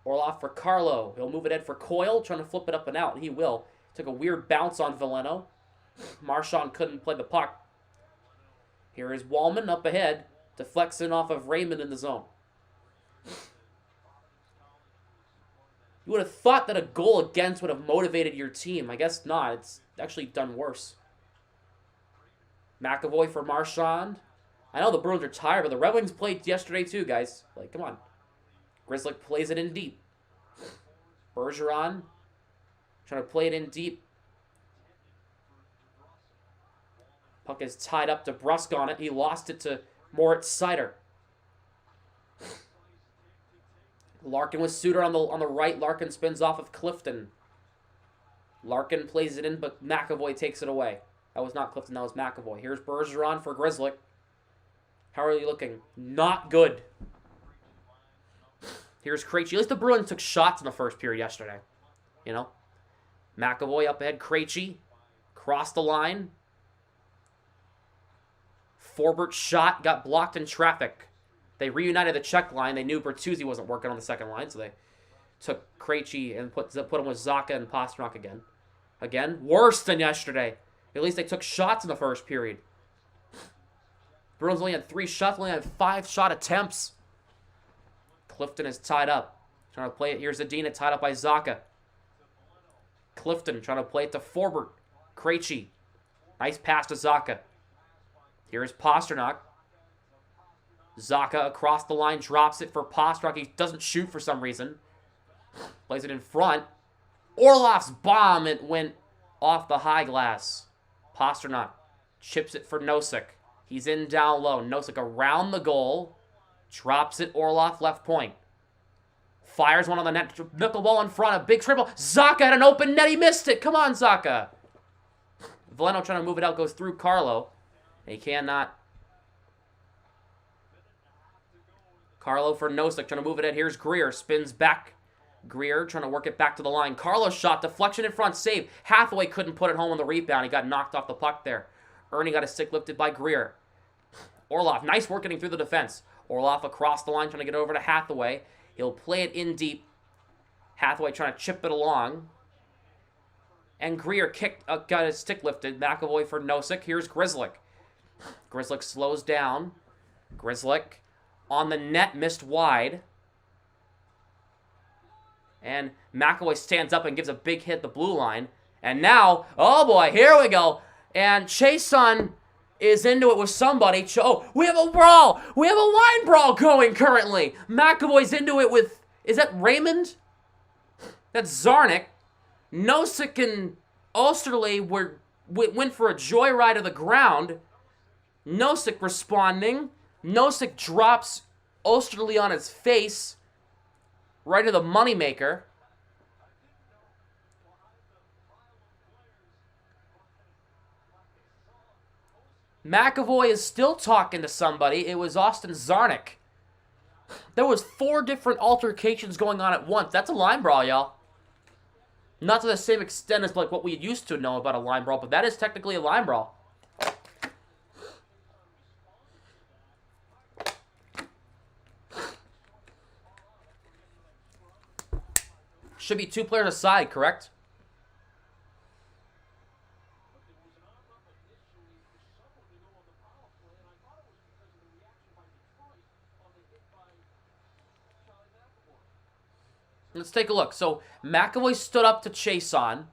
Orlov for Carlo. He'll move it in for Coyle, trying to flip it up and out. He will. Took a weird bounce on Veleno. Marchand couldn't play the puck. Here is Wallman up ahead. Deflects in off of Raymond in the zone. You would have thought that a goal against would have motivated your team. I guess not. It's actually done worse. McAvoy for Marchand. I know the Bruins are tired, but the Red Wings played yesterday too, guys. Like, come on. Grizzlick plays it in deep. Bergeron trying to play it in deep. Puck is tied up to Brusque on it. He lost it to Moritz Seider. Larkin with Suter on the right. Larkin spins off of Clifton. Larkin plays it in, but McAvoy takes it away. That was not Clifton, that was McAvoy. Here's Bergeron for Grizzlick. How are you looking? Not good. Here's Krejci. At least the Bruins took shots in the first period yesterday. You know? McAvoy up ahead. Krejci. Crossed the line. Forbert's shot got blocked in traffic. They reunited the check line. They knew Bertuzzi wasn't working on the second line, so they took Krejci and put him with Zacha and Posternok again. Again, worse than yesterday. At least they took shots in the first period. Bruins only had 3 shots, only had 5 shot attempts. Clifton is tied up. Trying to play it. Here's Zadina tied up by Zacha. Clifton trying to play it to Forbert. Krejci. Nice pass to Zacha. Here's Posternok. Zacha across the line, drops it for Posternok. He doesn't shoot for some reason. Plays it in front. Orlov's bomb, it went off the high glass. Posternok chips it for Nosek. He's in down low. Nosek around the goal. Drops it. Orlov left point. Fires one on the net. Nickel ball in front. A big triple. Zacha had an open net. He missed it. Come on, Zacha. Valeno trying to move it out. Goes through Carlo. He cannot. Carlo for Nosek. Trying to move it in. Here's Greer. Spins back. Greer trying to work it back to the line. Carlo's shot. Deflection in front. Save. Hathaway couldn't put it home on the rebound. He got knocked off the puck there. Ernie got a stick lifted by Greer. Orlov. Nice work getting through the defense. Orlov across the line trying to get over to Hathaway. He'll play it in deep. Hathaway trying to chip it along. And Greer got his stick lifted. McAvoy for Nosek. Here's Grizzlick. Grizzlick slows down. Grizzlick on the net, missed wide. And McAvoy stands up and gives a big hit at the blue line. And now, oh boy, here we go. And Chason is into it with somebody. Oh, we have a brawl. We have a line brawl going currently. McAvoy's into it with, is that Raymond? That's Zarnik. Nosek and Osterley went for a joyride of the ground. Nosek responding. Nosek drops Osterley on his face. Right to the moneymaker. McAvoy is still talking to somebody. It was Austin Zarnik. There was 4 different altercations going on at once. That's a line brawl, y'all. Not to the same extent as like what we used to know about a line brawl, but that is technically a line brawl. Should be 2 players aside, correct? Let's take a look. So, McAvoy stood up to Chason.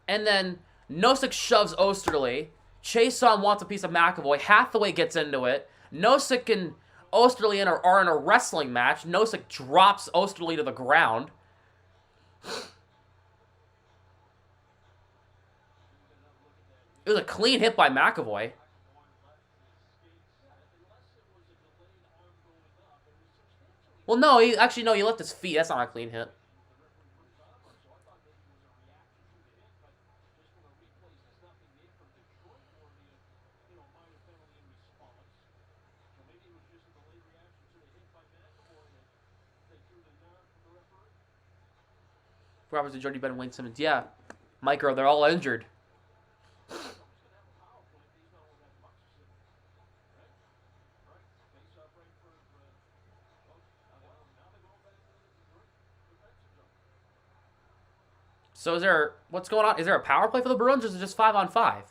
And then Nosek shoves Osterley. Chason wants a piece of McAvoy. Hathaway gets into it. Nosek and Osterley are in a wrestling match. Nosek drops Osterley to the ground. It was a clean hit by McAvoy. Well, no, he left his feet. That's not a clean hit. Roberts and Jordy Ben and Wayne Simmons. Yeah, Micro, they're all injured. So is there, what's going on? Is there a power play for the Bruins, or is it just 5-on-5?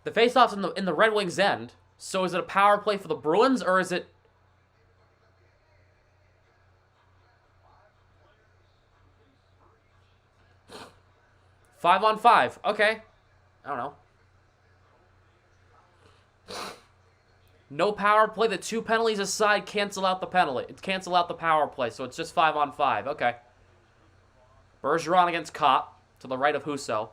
The faceoff's in the Red Wings' end. So is it a power play for the Bruins, or is it... Five on 5. Okay. I don't know. No power play. The 2 penalties aside cancel out the penalty. Cancel out the power play. So it's just 5-on-5. Okay. Bergeron against Kopp to the right of Husso.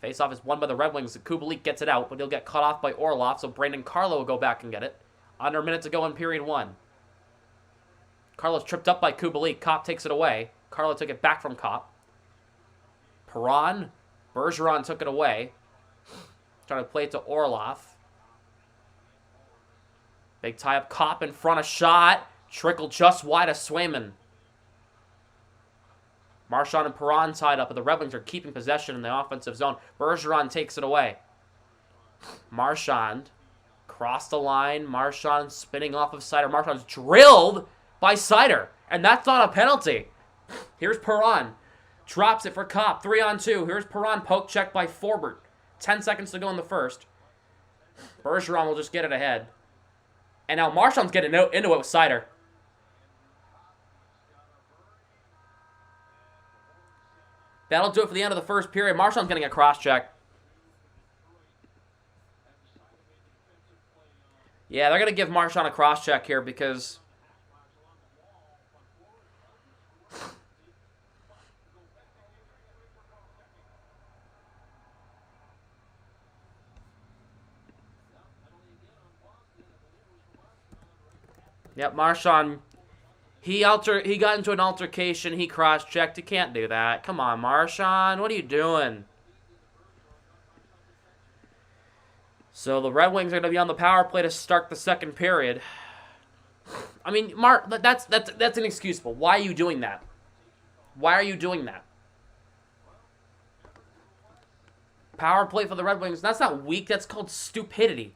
Faceoff is won by the Red Wings. Kubalik gets it out, but he'll get cut off by Orlov, so Brandon Carlo will go back and get it. Under a minute to go in period 1. Carlo's tripped up by Kubalik. Kopp takes it away. Carlo took it back from Kopp. Perron. Bergeron took it away. Trying to play it to Orlov. Big tie-up. Kopp in front of shot. Trickle just wide of Swayman. Marchand and Perron tied up, but the Red Wings are keeping possession in the offensive zone. Bergeron takes it away. Marchand. Cross the line. Marchand spinning off of Seider. Marchand's drilled by Seider. And that's not a penalty. Here's Perron. Drops it for Kopp. 3-on-2. Here's Perron. Poke check by Forbert. 10 seconds to go in the first. Bergeron will just get it ahead. And now Marchand's getting into it with Seider. That'll do it for the end of the first period. Marchand's getting a cross-check. Yeah, they're going to give Marchand a cross-check here because... Yep, Marchand, he got into an altercation, he cross-checked. You can't do that. Come on, Marchand, what are you doing? So the Red Wings are going to be on the power play to start the second period. I mean, that's inexcusable. Why are you doing that? Why are you doing that? Power play for the Red Wings, that's not weak, that's called stupidity.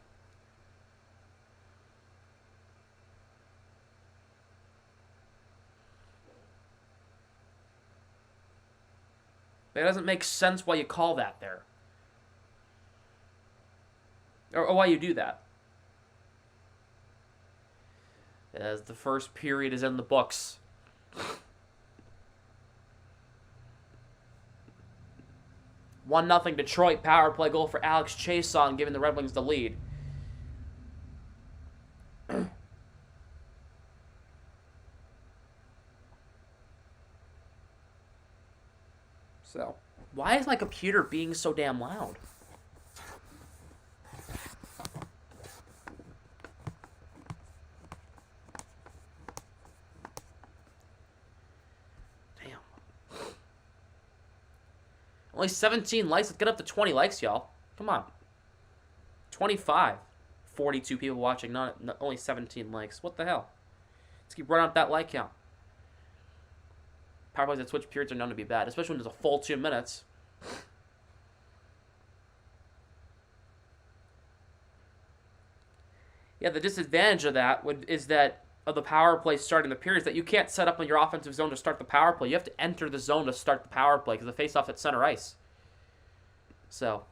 It doesn't make sense why you call that there. Or why you do that. As the first period is in the books. 1-0 Detroit, power play goal for Alex Chason, giving the Red Wings the lead. So, why is my computer being so damn loud? Damn. Only 17 likes. Let's get up to 20 likes, y'all. Come on. 25. 42 people watching, not only 17 likes. What the hell? Let's keep running up that like count. Power plays at switch periods are known to be bad, especially when there's a full 2 minutes. Yeah, the disadvantage of that is that of the power play starting the periods that you can't set up in your offensive zone to start the power play. You have to enter the zone to start the power play because the face-off's at center ice. So.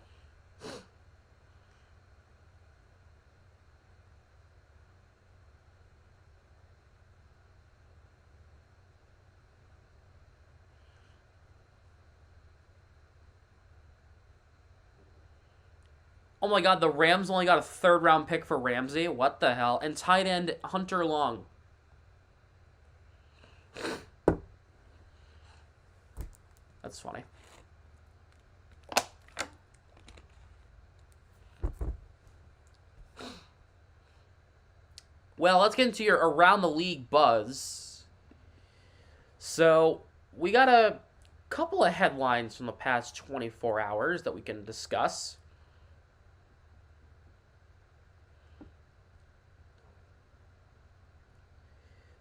Oh my god, the Rams only got a third-round pick for Ramsey? What the hell? And tight end Hunter Long. That's funny. Well, let's get into your around the league buzz. So, we got a couple of headlines from the past 24 hours that we can discuss.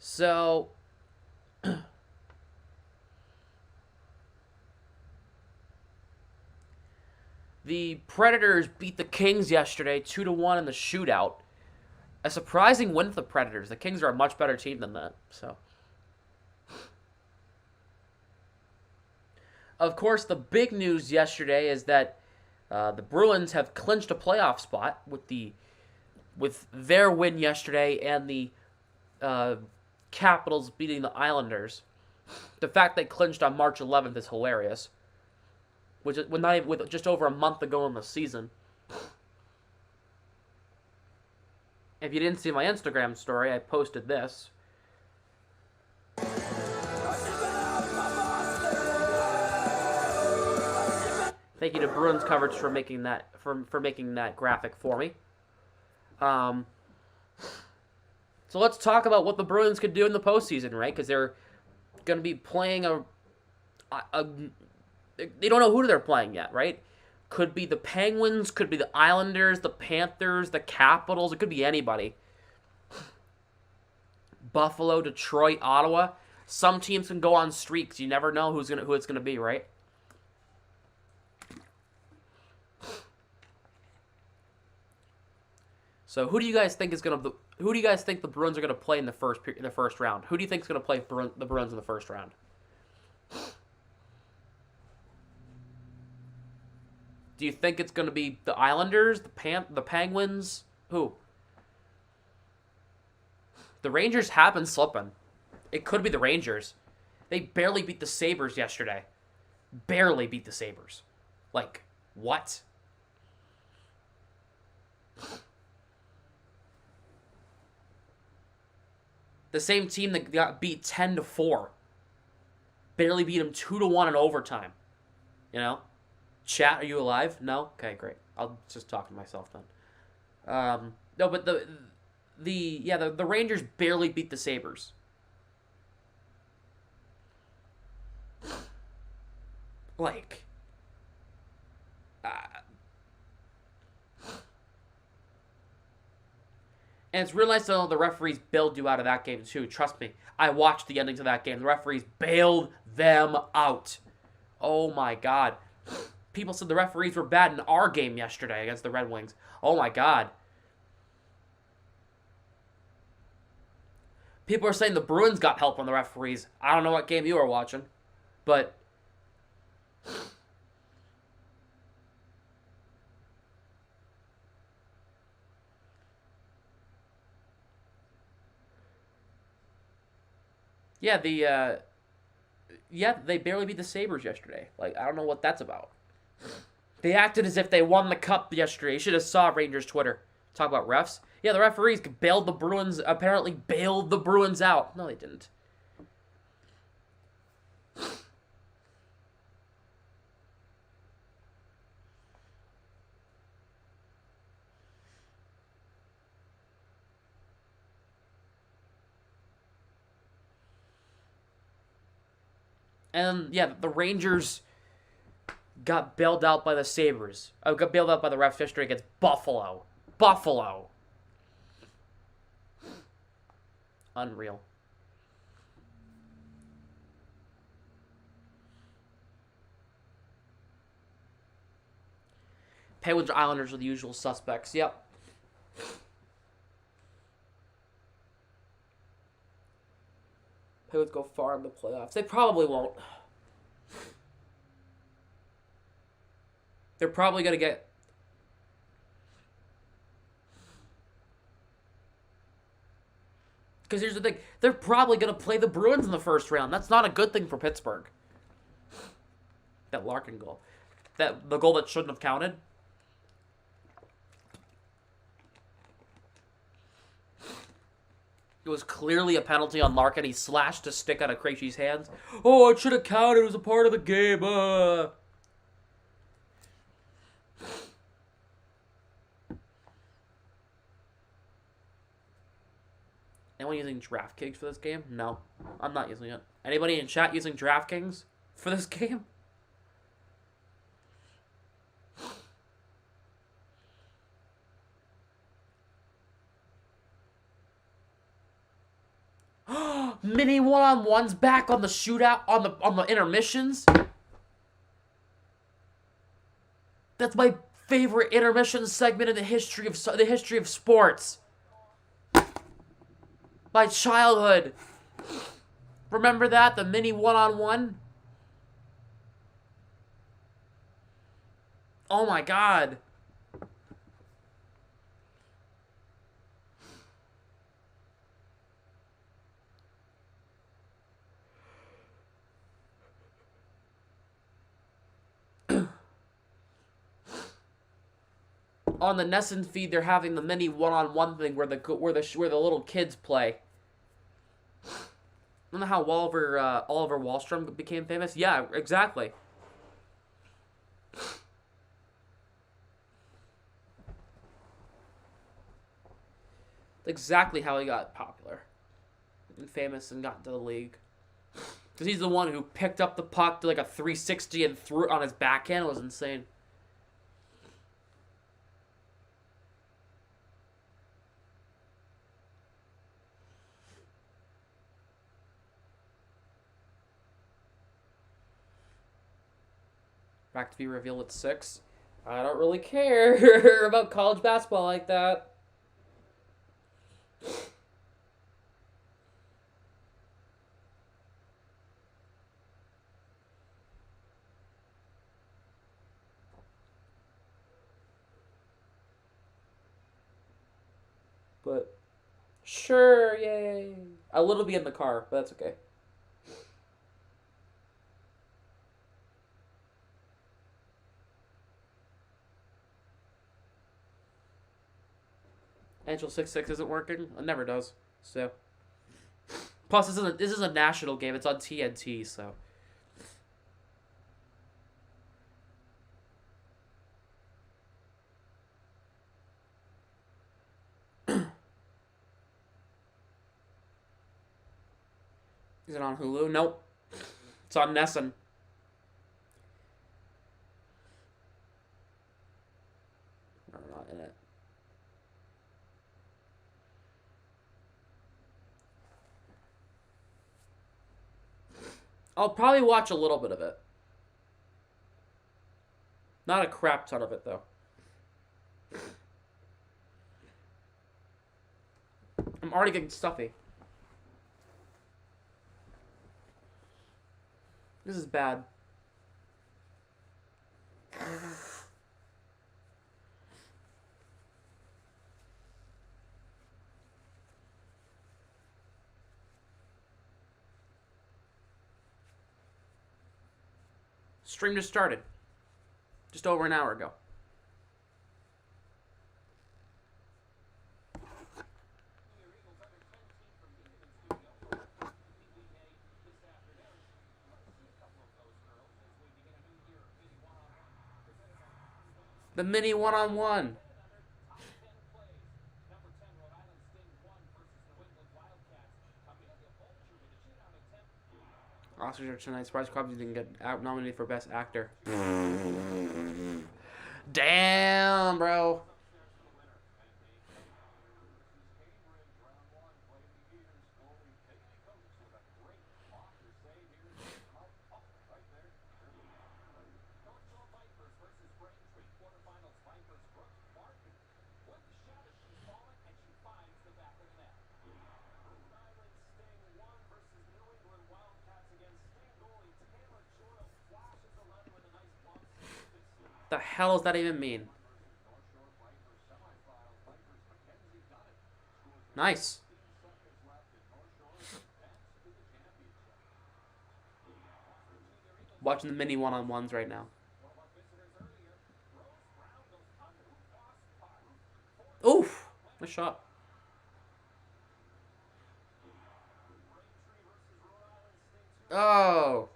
So, the Predators beat the Kings yesterday 2-1 in the shootout. A surprising win for the Predators. The Kings are a much better team than that. So, of course, the big news yesterday is that the Bruins have clinched a playoff spot with their win yesterday and the Capitals beating the Islanders. The fact they clinched on March 11th is hilarious, with just over a month ago in the season. If you didn't see my Instagram story, I posted this. Thank you to Bruins coverage for making that making that graphic for me. So let's talk about what the Bruins could do in the postseason, right? Because they're going to be playing they don't know who they're playing yet, right? Could be the Penguins, could be the Islanders, the Panthers, the Capitals. It could be anybody. Buffalo, Detroit, Ottawa. Some teams can go on streaks. You never know who it's gonna be, right? So who do you guys think the Bruins are gonna play in the first round? Who do you think is gonna play the Bruins in the first round? Do you think it's gonna be the Islanders, the Penguins? Who? The Rangers have been slipping. It could be the Rangers. They barely beat the Sabres yesterday. Barely beat the Sabres. Like, what? The same team that got beat 10-4. Barely beat them 2-1 in overtime. You know? Chat, are you alive? No? Okay, great. I'll just talk to myself then. No, but the Rangers barely beat the Sabres. Like, and it's real nice to know the referees bailed you out of that game too. Trust me, I watched the ending to that game. The referees bailed them out. Oh my God. People said the referees were bad in our game yesterday against the Red Wings. Oh my God. People are saying the Bruins got help from the referees. I don't know what game you were watching, but yeah, they barely beat the Sabres yesterday. Like, I don't know what that's about. They acted as if they won the cup yesterday. You should have saw Rangers Twitter. Talk about refs. Yeah, the referees apparently bailed the Bruins out. No, they didn't. And, yeah, the Rangers got bailed out by the Sabres. Got bailed out by the refs yesterday against Buffalo. Buffalo. Unreal. Penguins or Islanders are the usual suspects. Yep. Penguins go far in the playoffs. They probably won't. They're probably going to get... Because here's the thing. They're probably going to play the Bruins in the first round. That's not a good thing for Pittsburgh. That Larkin goal. The goal that shouldn't have counted. It was clearly a penalty on Larkin. He slashed a stick out of Krejci's hands. Oh, it should have counted. It was a part of the game. Anyone using DraftKings for this game? No, I'm not using it. Anybody in chat using DraftKings for this game? Mini one-on-ones back on the shootout on the intermissions. That's my favorite intermission segment in the history of sports. My childhood. Remember that? The mini one-on-one? Oh my God. On the Nesson feed, they're having the mini one-on-one thing where the little kids play. Remember how Oliver Wahlstrom became famous? Yeah, exactly. Exactly how he got popular and famous and got into the league. Because he's the one who picked up the puck to like a 360 and threw it on his backhand. It was insane. Back to be revealed at 6. I don't really care about college basketball like that. But sure, yay. A little bit in the car, but that's okay. NHL 6-6 isn't working. It never does. So, plus this is a national game. It's on TNT. So, Is it on Hulu? Nope. It's on Nessun. No, not in it. I'll probably watch a little bit of it. Not a crap ton of it, though. I'm already getting stuffy. This is bad. Stream just started. Just over an hour ago. The mini one-on-one. Oscars are tonight. Surprise Cobbs didn't get out nominated for Best Actor. Damn, bro. The hell does that even mean? Nice. Watching the mini one-on-ones right now. Oof. Nice shot. Oh.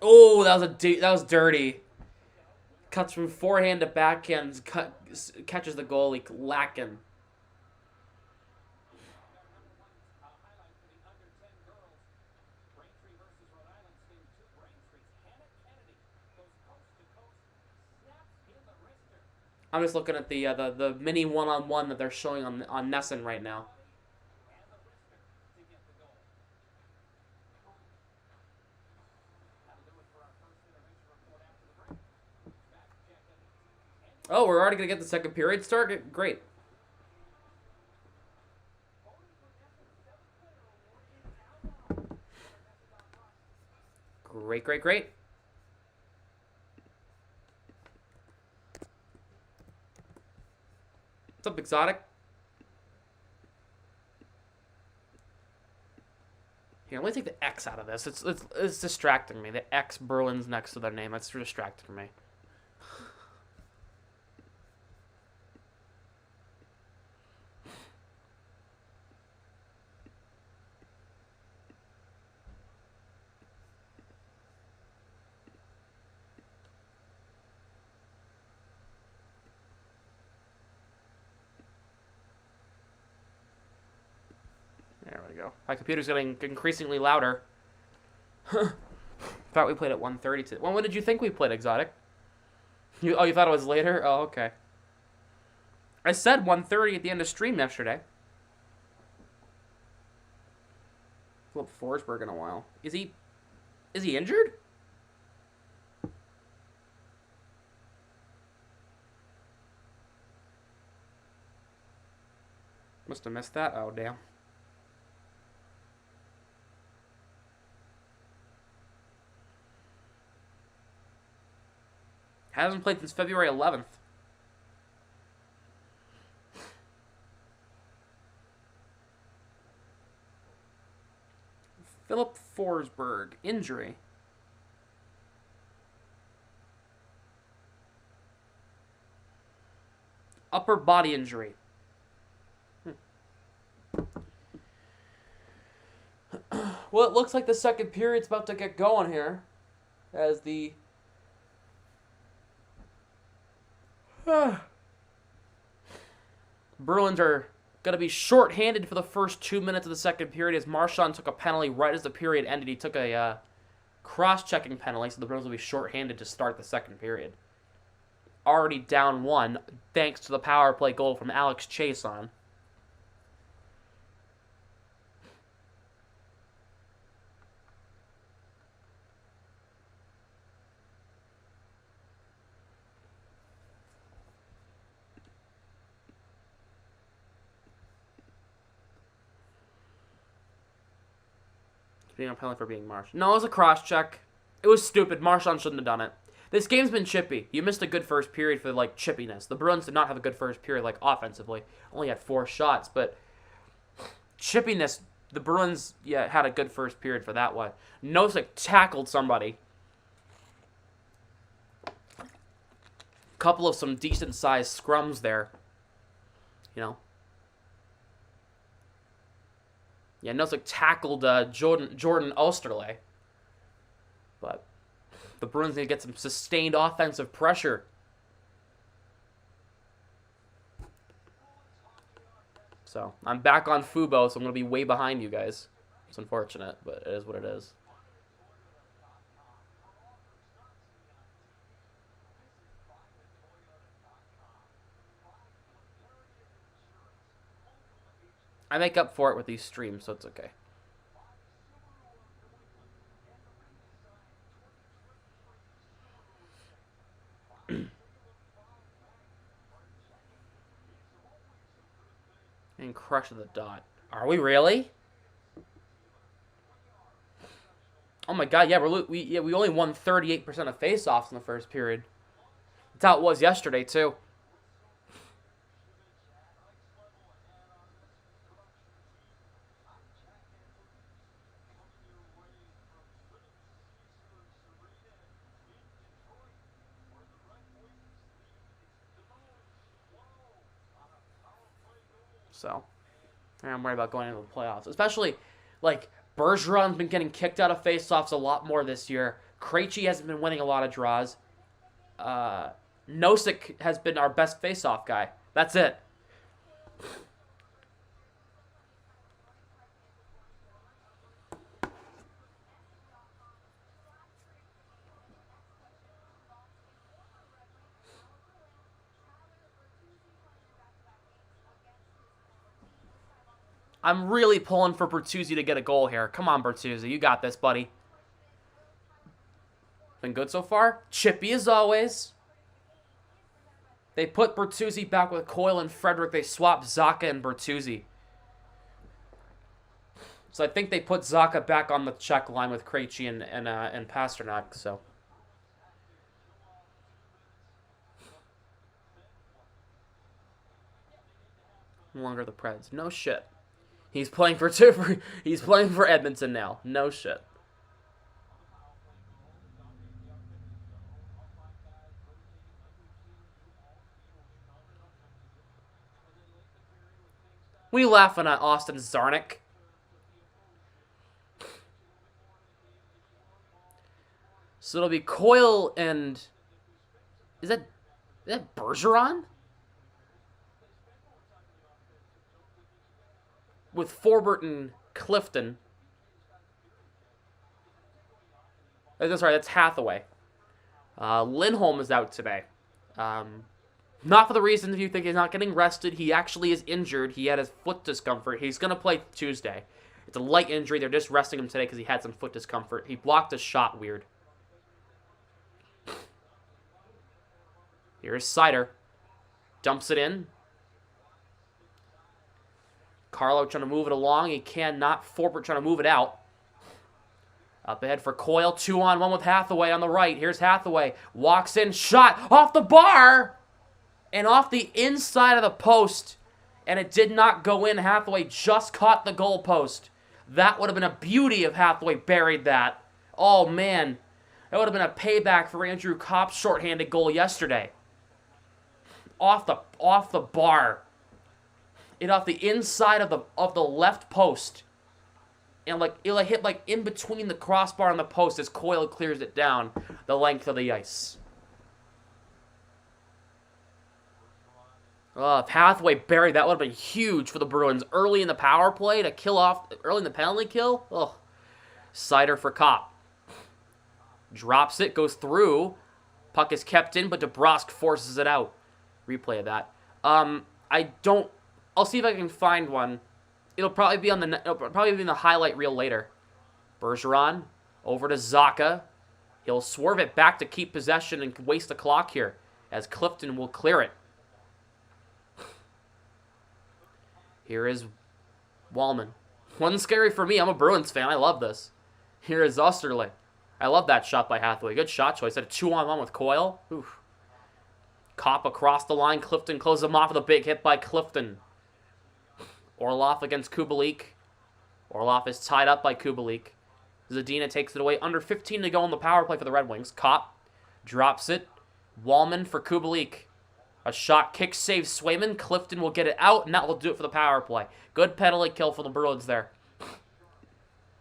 Oh, that was dirty. Cuts from forehand to backhand, catches the goalie lacking. I'm just looking at the mini one-on-one that they're showing on Nessun right now. Oh, we're already going to get the second period start? Great. Great, great, great. What's up, Exotic? Here, let me take the X out of this. It's distracting me. The X Bruins next to their name. That's distracting me. There we go. My computer's getting increasingly louder. Thought we played at 1:30. When did you think we played, Exotic? You thought it was later? Oh, okay. I said 1:30 at the end of stream yesterday. Philip Forsberg in a while. Is he injured? Must have missed that. Oh, damn. Hasn't played since February 11th. Philip Forsberg, injury. Upper body injury. Well, it looks like the second period's about to get going here. As the Bruins are going to be shorthanded for the first 2 minutes of the second period as Marchand took a penalty right as the period ended. He took a cross-checking penalty, so the Bruins will be shorthanded to start the second period. Already down 1, thanks to the power play goal from Alex Chason. Being a penalty for being Marchand. No, it was a cross-check. It was stupid. Marchand shouldn't have done it. This game's been chippy. You missed a good first period for, like, chippiness. The Bruins did not have a good first period, like, offensively. Only had 4 shots, but chippiness, the Bruins, yeah, had a good first period for that one. Nosek tackled somebody. Couple of some decent-sized scrums there. You know. Yeah, Nosek tackled Jordan Osterley. But the Bruins need to get some sustained offensive pressure. So, I'm back on Fubo, so I'm going to be way behind you guys. It's unfortunate, but it is what it is. I make up for it with these streams, so it's okay. And crush the dot. Are we really? Oh my god, yeah, we only won 38% of face-offs in the first period. That's how it was yesterday, too. So, I'm worried about going into the playoffs. Especially, like, Bergeron's been getting kicked out of faceoffs a lot more this year. Krejci hasn't been winning a lot of draws. Nosek has been our best faceoff guy. That's it. I'm really pulling for Bertuzzi to get a goal here. Come on, Bertuzzi. You got this, buddy. Been good so far. Chippy as always. They put Bertuzzi back with Coyle and Frederick. They swapped Zacha and Bertuzzi. So I think they put Zacha back on the check line with Krejci and Posternok. So. No longer the Preds. No shit. He's playing for Edmonton now. No shit. We laughing at Austin Czarnik. So it'll be Coyle and is that Bergeron? With Forbert and Clifton. Sorry, that's Hathaway. Lindholm is out today. Not for the reason if you think he's not getting rested. He actually is injured. He had his foot discomfort. He's going to play Tuesday. It's a light injury. They're just resting him today because he had some foot discomfort. He blocked a shot weird. Here's Sider. Dumps it in. Carlo trying to move it along. He cannot. Forbert trying to move it out. Up ahead for Coyle. 2-on-1 with Hathaway on the right. Here's Hathaway. Walks in. Shot off the bar. And off the inside of the post. And it did not go in. Hathaway just caught the goal post. That would have been a beauty if Hathaway buried that. Oh, man. That would have been a payback for Andrew Kopp's shorthanded goal yesterday. Off the bar. It off the inside of the left post. And it hit in between the crossbar and the post as Coyle clears it down the length of the ice. If Hathaway buried, that would have been huge for the Bruins early in the power play to kill off, early in the penalty kill. Ugh. Cider for Kopp. Drops it, goes through. Puck is kept in, but DeBrusk forces it out. Replay of that. I'll see if I can find one. It'll probably be in the highlight reel later. Bergeron over to Zacha. He'll swerve it back to keep possession and waste the clock here, as Clifton will clear it. Here is Wallman. Wasn't scary for me. I'm a Bruins fan. I love this. Here is Osterley. I love that shot by Hathaway. Good shot choice. Had a 2-on-1 with Coyle. Oof. Kopp across the line. Clifton closes him off with a big hit by Clifton. Orlov against Kubalik. Orlov is tied up by Kubalik. Zadina takes it away. Under 15 to go on the power play for the Red Wings. Kopp drops it. Wallman for Kubalik. A shot, kick, save Swayman. Clifton will get it out, and that will do it for the power play. Good penalty kill for the Bruins there.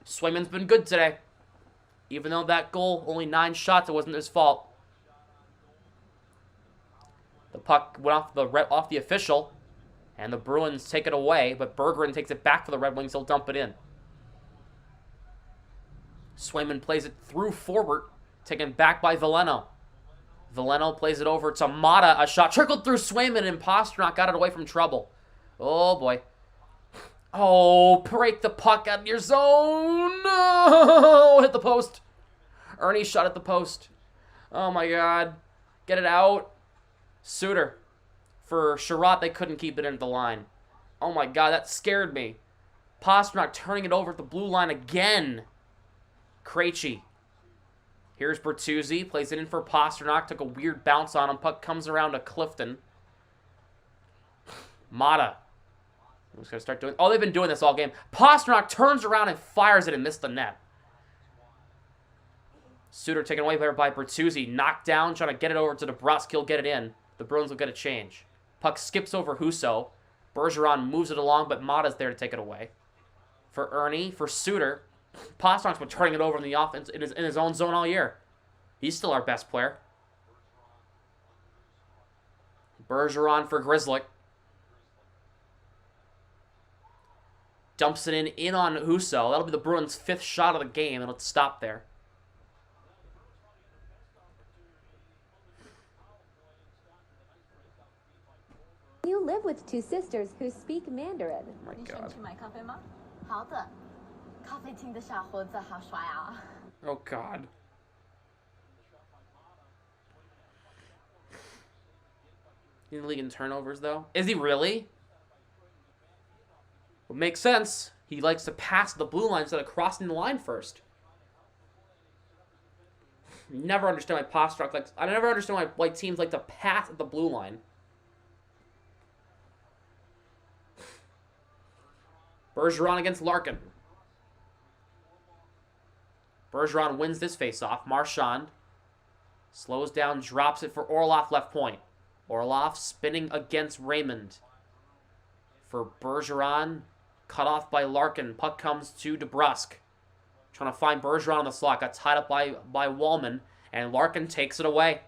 Swayman's been good today. Even though that goal, only 9 shots, it wasn't his fault. The puck went off the official, and the Bruins take it away, but Bergeron takes it back for the Red Wings. He'll dump it in. Swayman plays it through forward, taken back by Veleno. Veleno plays it over to Mata. A shot trickled through Swayman, and Posternok got it away from trouble. Oh, boy. Oh, break the puck out of your zone. No! Hit the post. Ernie shot at the post. Oh, my God. Get it out. Suter. For Sherratt, they couldn't keep it into the line. Oh, my God. That scared me. Posternok turning it over at the blue line again. Krejci. Here's Bertuzzi. Plays it in for Posternok. Took a weird bounce on him. Puck comes around to Clifton. Mata. Who's going to start doing... Oh, they've been doing this all game. Posternok turns around and fires it and missed the net. Suter taken away by Bertuzzi. Knocked down, trying to get it over to DeBrusk. He'll get it in. The Bruins will get a change. Puck skips over Husso. Bergeron moves it along, but Mata's there to take it away. For Ernie, for Suter. Posternok's been turning it over in the offense in his own zone all year. He's still our best player. Bergeron for Grizzlick. Dumps it in on Husso. That'll be the Bruins' 5th shot of the game, and it'll stop there. You live with 2 sisters who speak Mandarin. Oh my God. Oh, God. In the league in turnovers, though? Is he really? Well, makes sense. He likes to pass the blue line instead of crossing the line first. Never understand why Posternok likes... I never understand why teams like to pass at the blue line. Bergeron against Larkin. Bergeron wins this faceoff. Marchand slows down, drops it for Orlov left point. Orlov spinning against Raymond. For Bergeron, cut off by Larkin. Puck comes to DeBrusk. Trying to find Bergeron on the slot. Got tied up by Wallman, and Larkin takes it away.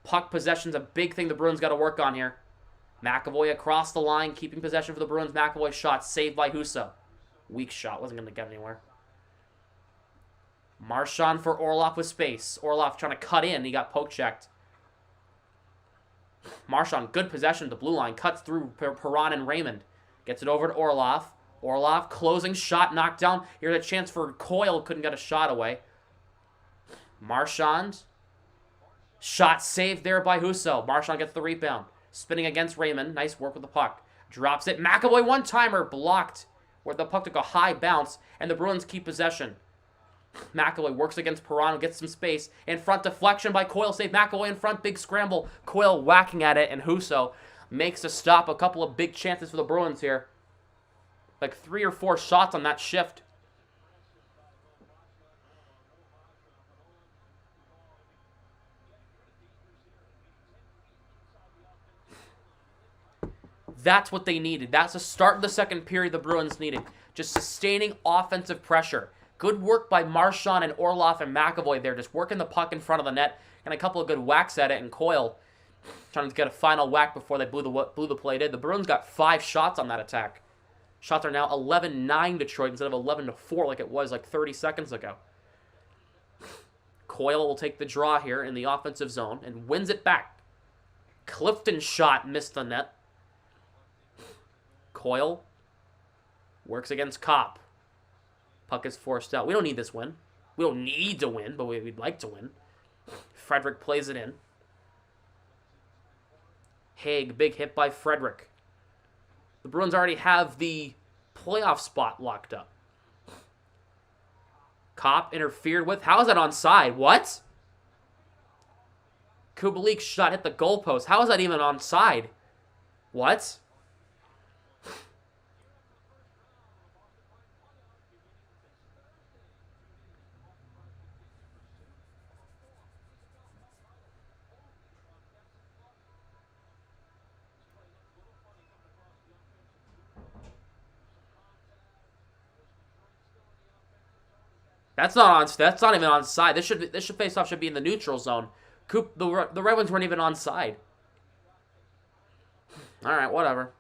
Puck possession's a big thing the Bruins got to work on here. McAvoy across the line, keeping possession for the Bruins. McAvoy shot saved by Husso. Weak shot, wasn't going to get anywhere. Marchand for Orlov with space. Orlov trying to cut in. He got poke checked. Marchand, good possession at the blue line. Cuts through Perron and Raymond. Gets it over to Orlov. Orlov closing shot, knocked down. Here's a chance for Coyle. Couldn't get a shot away. Marchand. Shot saved there by Husso. Marchand gets the rebound. Spinning against Raymond. Nice work with the puck. Drops it. McAvoy one-timer. Blocked. Where the puck took a high bounce. And the Bruins keep possession. McAvoy works against Perron, gets some space. In front, deflection by Coyle. Save McAvoy in front, big scramble. Coyle whacking at it, and Husso makes a stop. A couple of big chances for the Bruins here. Like 3 or 4 shots on that shift. That's what they needed. That's the start of the second period the Bruins needed. Just sustaining offensive pressure. Good work by Marchand and Orlov and McAvoy there, just working the puck in front of the net, and a couple of good whacks at it, and Coyle Trying to get a final whack before they blew the play dead. The Bruins got 5 shots on that attack. Shots are now 11-9 Detroit instead of 11-4 like it was like 30 seconds ago. Coyle will take the draw here in the offensive zone and wins it back. Clifton's shot missed the net. Coyle works against Kopp. Puck is forced out. We don't need this win. We don't need to win, but we'd like to win. Frederick plays it in. Haig, big hit by Frederick. The Bruins already have the playoff spot locked up. Kopp interfered with. How is that onside? What? Kubalik's shot hit the goalpost. How is that even onside? What? That's not even onside. This face-off should be in the neutral zone. The Red Wings weren't even onside. All right, whatever.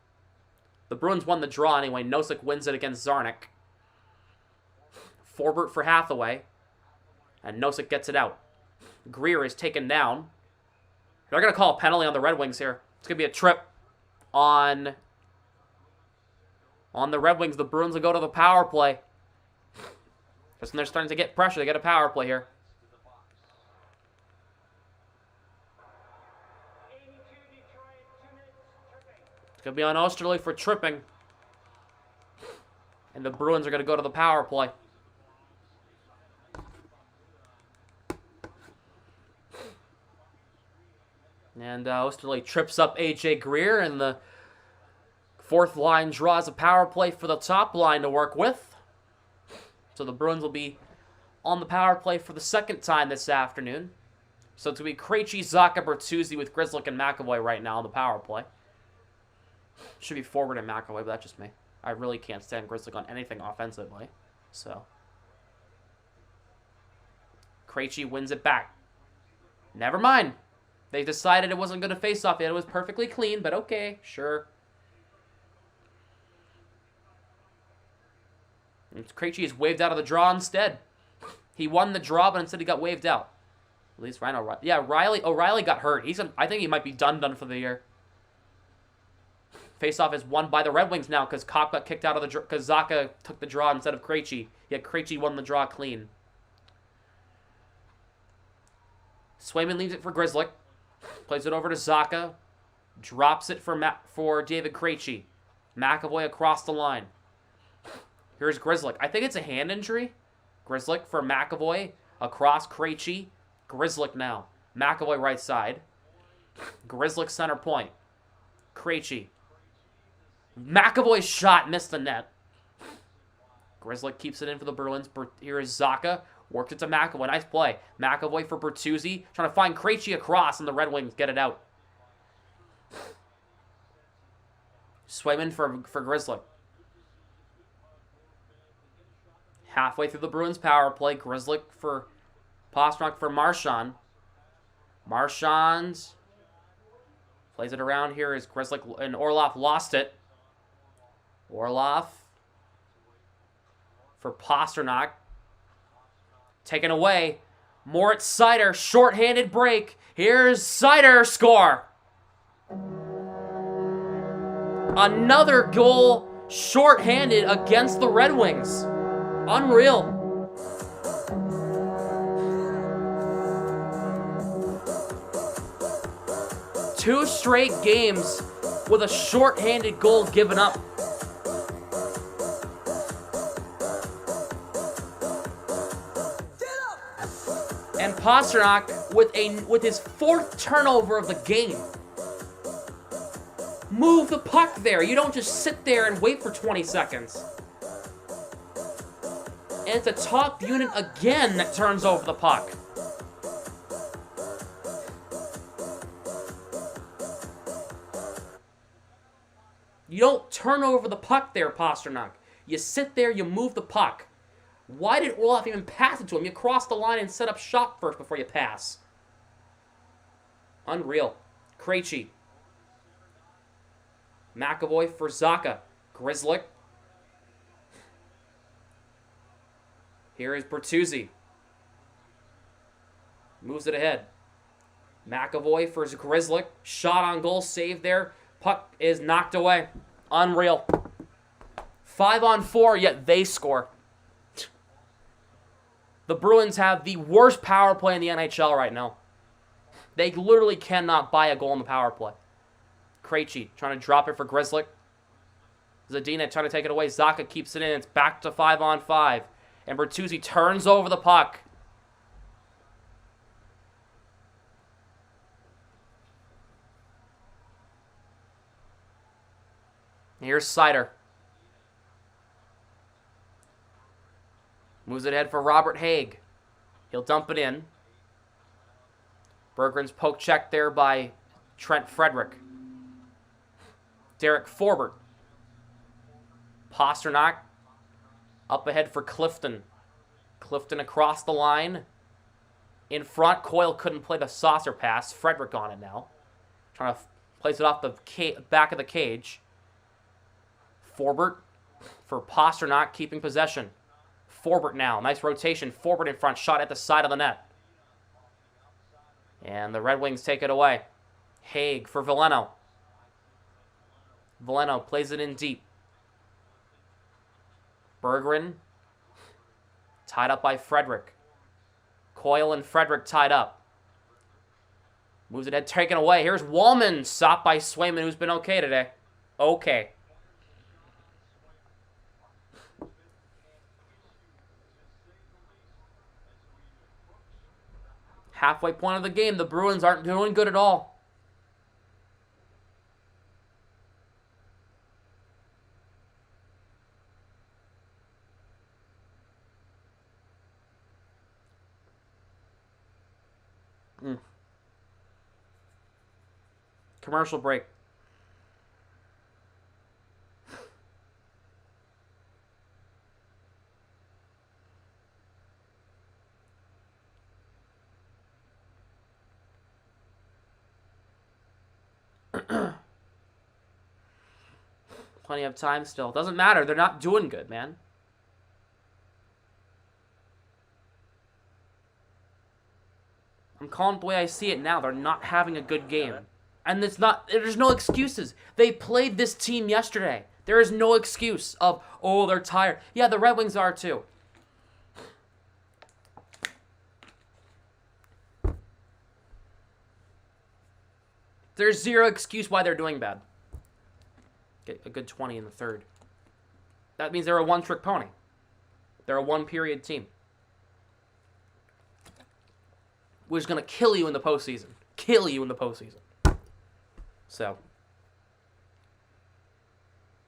The Bruins won the draw anyway. Nosek wins it against Zarnik. Forbert for Hathaway. And Nosek gets it out. Greer is taken down. They're going to call a penalty on the Red Wings here. It's going to be a trip on the Red Wings. The Bruins will go to the power play. Just when they're starting to get pressure, they get a power play here. It's going to be on Osterley for tripping. And the Bruins are going to go to the power play. And Osterley trips up A.J. Greer, and the fourth line draws a power play for the top line to work with. So the Bruins will be on the power play for the second time this afternoon. So it's going to be Krejci, Zacha, Bertuzzi with Grizzlick and McAvoy right now on the power play. Should be Forward and McAvoy, but that's just me. I really can't stand Grizzlick on anything offensively. So Krejci wins it back. Never mind. They decided it wasn't going to face off yet. It was perfectly clean, but okay, sure. Krejci is waved out of the draw instead. He won the draw, but instead he got waved out. At least Ryan O'Reilly. Yeah, O'Reilly got hurt. I think he might be done for the year. Faceoff is won by the Red Wings now because Kopp got kicked out of the draw because Zacha took the draw instead of Krejci. Yet Krejci won the draw clean. Swayman leaves it for Grizzlick. Plays it over to Zacha. Drops it for David Krejci. McAvoy across the line. Here's Grizzlick. I think it's a hand injury. Grizzlick for McAvoy. Across Krejci. Grizzlick now. McAvoy right side. Grizzlick center point. Krejci. McAvoy's shot missed the net. Grizzlick keeps it in for the Bruins. Here is Zacha. Worked it to McAvoy. Nice play. McAvoy for Bertuzzi. Trying to find Krejci across, and the Red Wings get it out. Swayman for Grizzlick. Halfway through the Bruins power play, Grizzlick for Posternok for Marchand. Marchand plays it around here as Grizzlick and Orlov lost it. Orlov for Posternok. Taken away. Moritz Seider, shorthanded break. Here's Seider, score. Another goal shorthanded against the Red Wings. Unreal. Two straight games with a shorthanded goal given up. And Posternok with his fourth turnover of the game. Move the puck there. You don't just sit there and wait for 20 seconds. And it's a top unit again that turns over the puck. You don't turn over the puck there, Posternok. You sit there, you move the puck. Why did Orlov even pass it to him? You cross the line and set up shot first before you pass. Unreal. Krejci. McAvoy for Zacha. Grizzlick. Here is Bertuzzi. Moves it ahead. McAvoy for Grizzlick. Shot on goal. Save there. Puck is knocked away. Unreal. 5-on-4, yet they score. The Bruins have the worst power play in the NHL right now. They literally cannot buy a goal in the power play. Krejci trying to drop it for Grizzlick. Zadina trying to take it away. Zacha keeps it in. It's back to 5-on-5. And Bertuzzi turns over the puck. Here's Sider. Moves it ahead for Robert Haig. He'll dump it in. Berggren's poke check there by Trent Frederick. Derek Forbert. Posternok up ahead for Clifton. Clifton across the line. In front, Coyle couldn't play the saucer pass. Frederick on it now. Trying to place it off the back of the cage. Forbert for Posternok keeping possession. Forbert now. Nice rotation. Forbert in front. Shot at the side of the net. And the Red Wings take it away. Haig for Veleno. Veleno plays it in deep. Berggren tied up by Frederick. Coyle and Frederick tied up. Moves it ahead, taken away. Here's Wallman, stopped by Swayman, who's been okay today. Okay. Halfway point of the game, the Bruins aren't doing good at all. Commercial break. Plenty of time still. Doesn't matter. They're not doing good, man. I'm calling it the way I see it now. They're not having a good game. And there's no excuses. They played this team yesterday. There is no excuse of, oh, they're tired. Yeah, the Red Wings are too. There's zero excuse why they're doing bad. Get a good 20 in the third. That means they're a one-trick pony. They're a one-period team. Which is going to kill you in the postseason. Kill you in the postseason. So,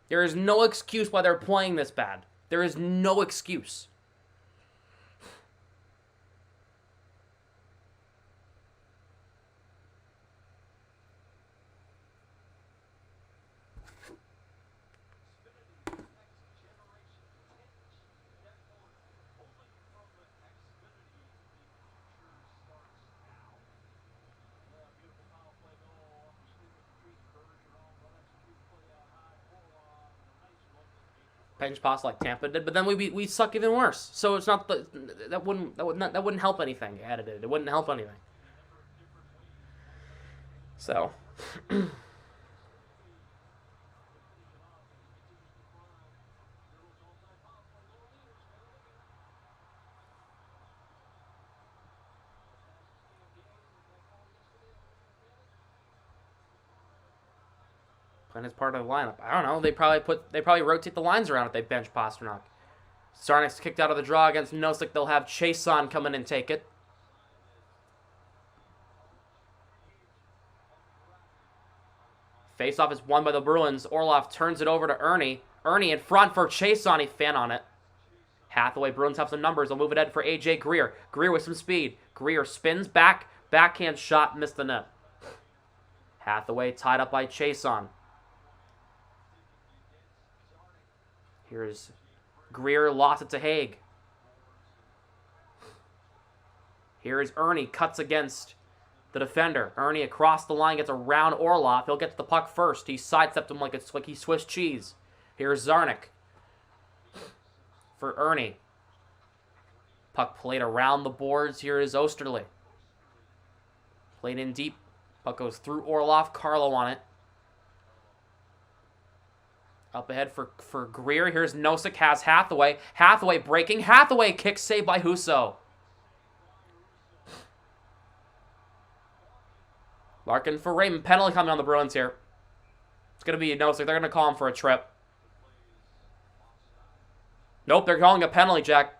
there is no excuse why they're playing this bad. There is no excuse. Bench pass like Tampa did, but then we suck even worse. So it's not that wouldn't help anything. Added it wouldn't help anything. So playing as part of the lineup. I don't know. They probably rotate the lines around if they bench Posternok. Sarnik's kicked out of the draw against Nosek. They'll have Chason come in and take it. Faceoff is won by the Bruins. Orlov turns it over to Ernie. Ernie in front for Chason. He fan on it. Hathaway, Bruins have some numbers. They'll move it ahead for AJ Greer. Greer with some speed. Greer spins back. Backhand shot. Missed the net. Hathaway tied up by Chason. Here's Greer, lost it to Haig. Here is Ernie, cuts against The defender, Ernie, across the line, gets around Orlov. He'll get to the puck first. He sidestepped him like he's Swiss cheese. Here's Zarnik for Ernie. Puck played around the boards. Here is Osterley. Played in deep. Puck goes through Orlov. Carlo on it. Up ahead for Greer. Here's Nosek. Has Hathaway. Hathaway breaking. Hathaway kick saved by Husso. Larkin for Raymond. Penalty coming on the Bruins here. It's going to be a Nosek. They're going to call him for a trip. Nope, they're calling a penalty, Jack.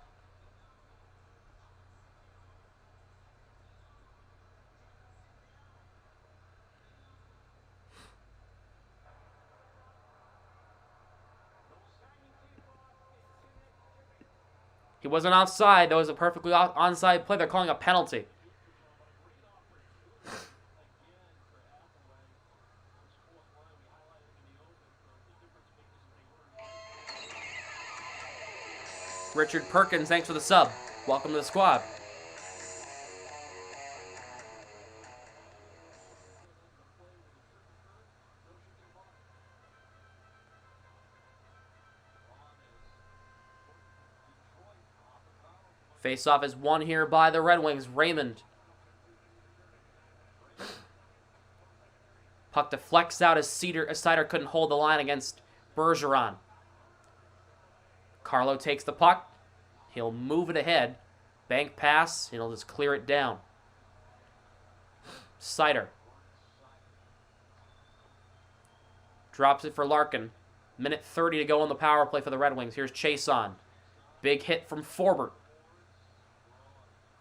He wasn't offside. That was a perfectly onside play. They're calling a penalty. Richard Perkins, thanks for the sub. Welcome to the squad. Face-off is won here by the Red Wings. Raymond. Puck deflects out as Seider couldn't hold the line against Bergeron. Carlo takes the puck. He'll move it ahead. Bank pass. He'll just clear it down. Seider. Drops it for Larkin. Minute 30 to go on the power play for the Red Wings. Here's Chason. Big hit from Forbert.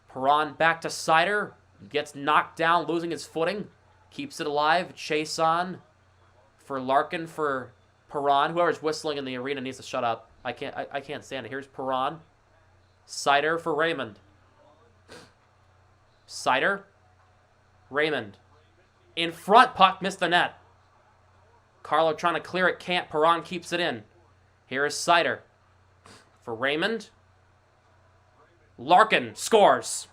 Perron back to Seider. Gets knocked down, losing his footing. Keeps it alive. Chason for Larkin for Perron. Whoever's whistling in the arena needs to shut up. I can't stand it. Here's Perron. Seider for Raymond. Seider. Raymond. In front, puck missed the net. Carlo trying to clear it, can't. Perron keeps it in. Here is Seider. For Raymond. Larkin scores.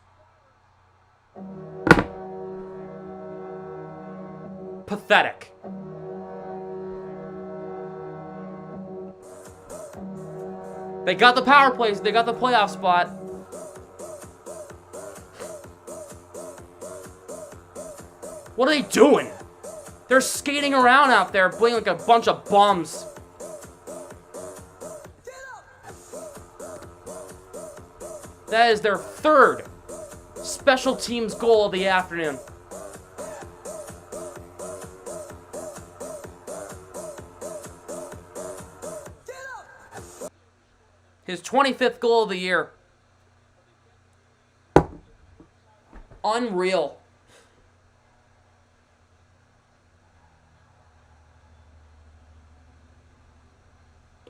Pathetic. They got the power plays. They got the playoff spot. What are they doing? They're skating around out there playing like a bunch of bums. That is their third special teams goal of the afternoon. His 25th goal of the year. Unreal.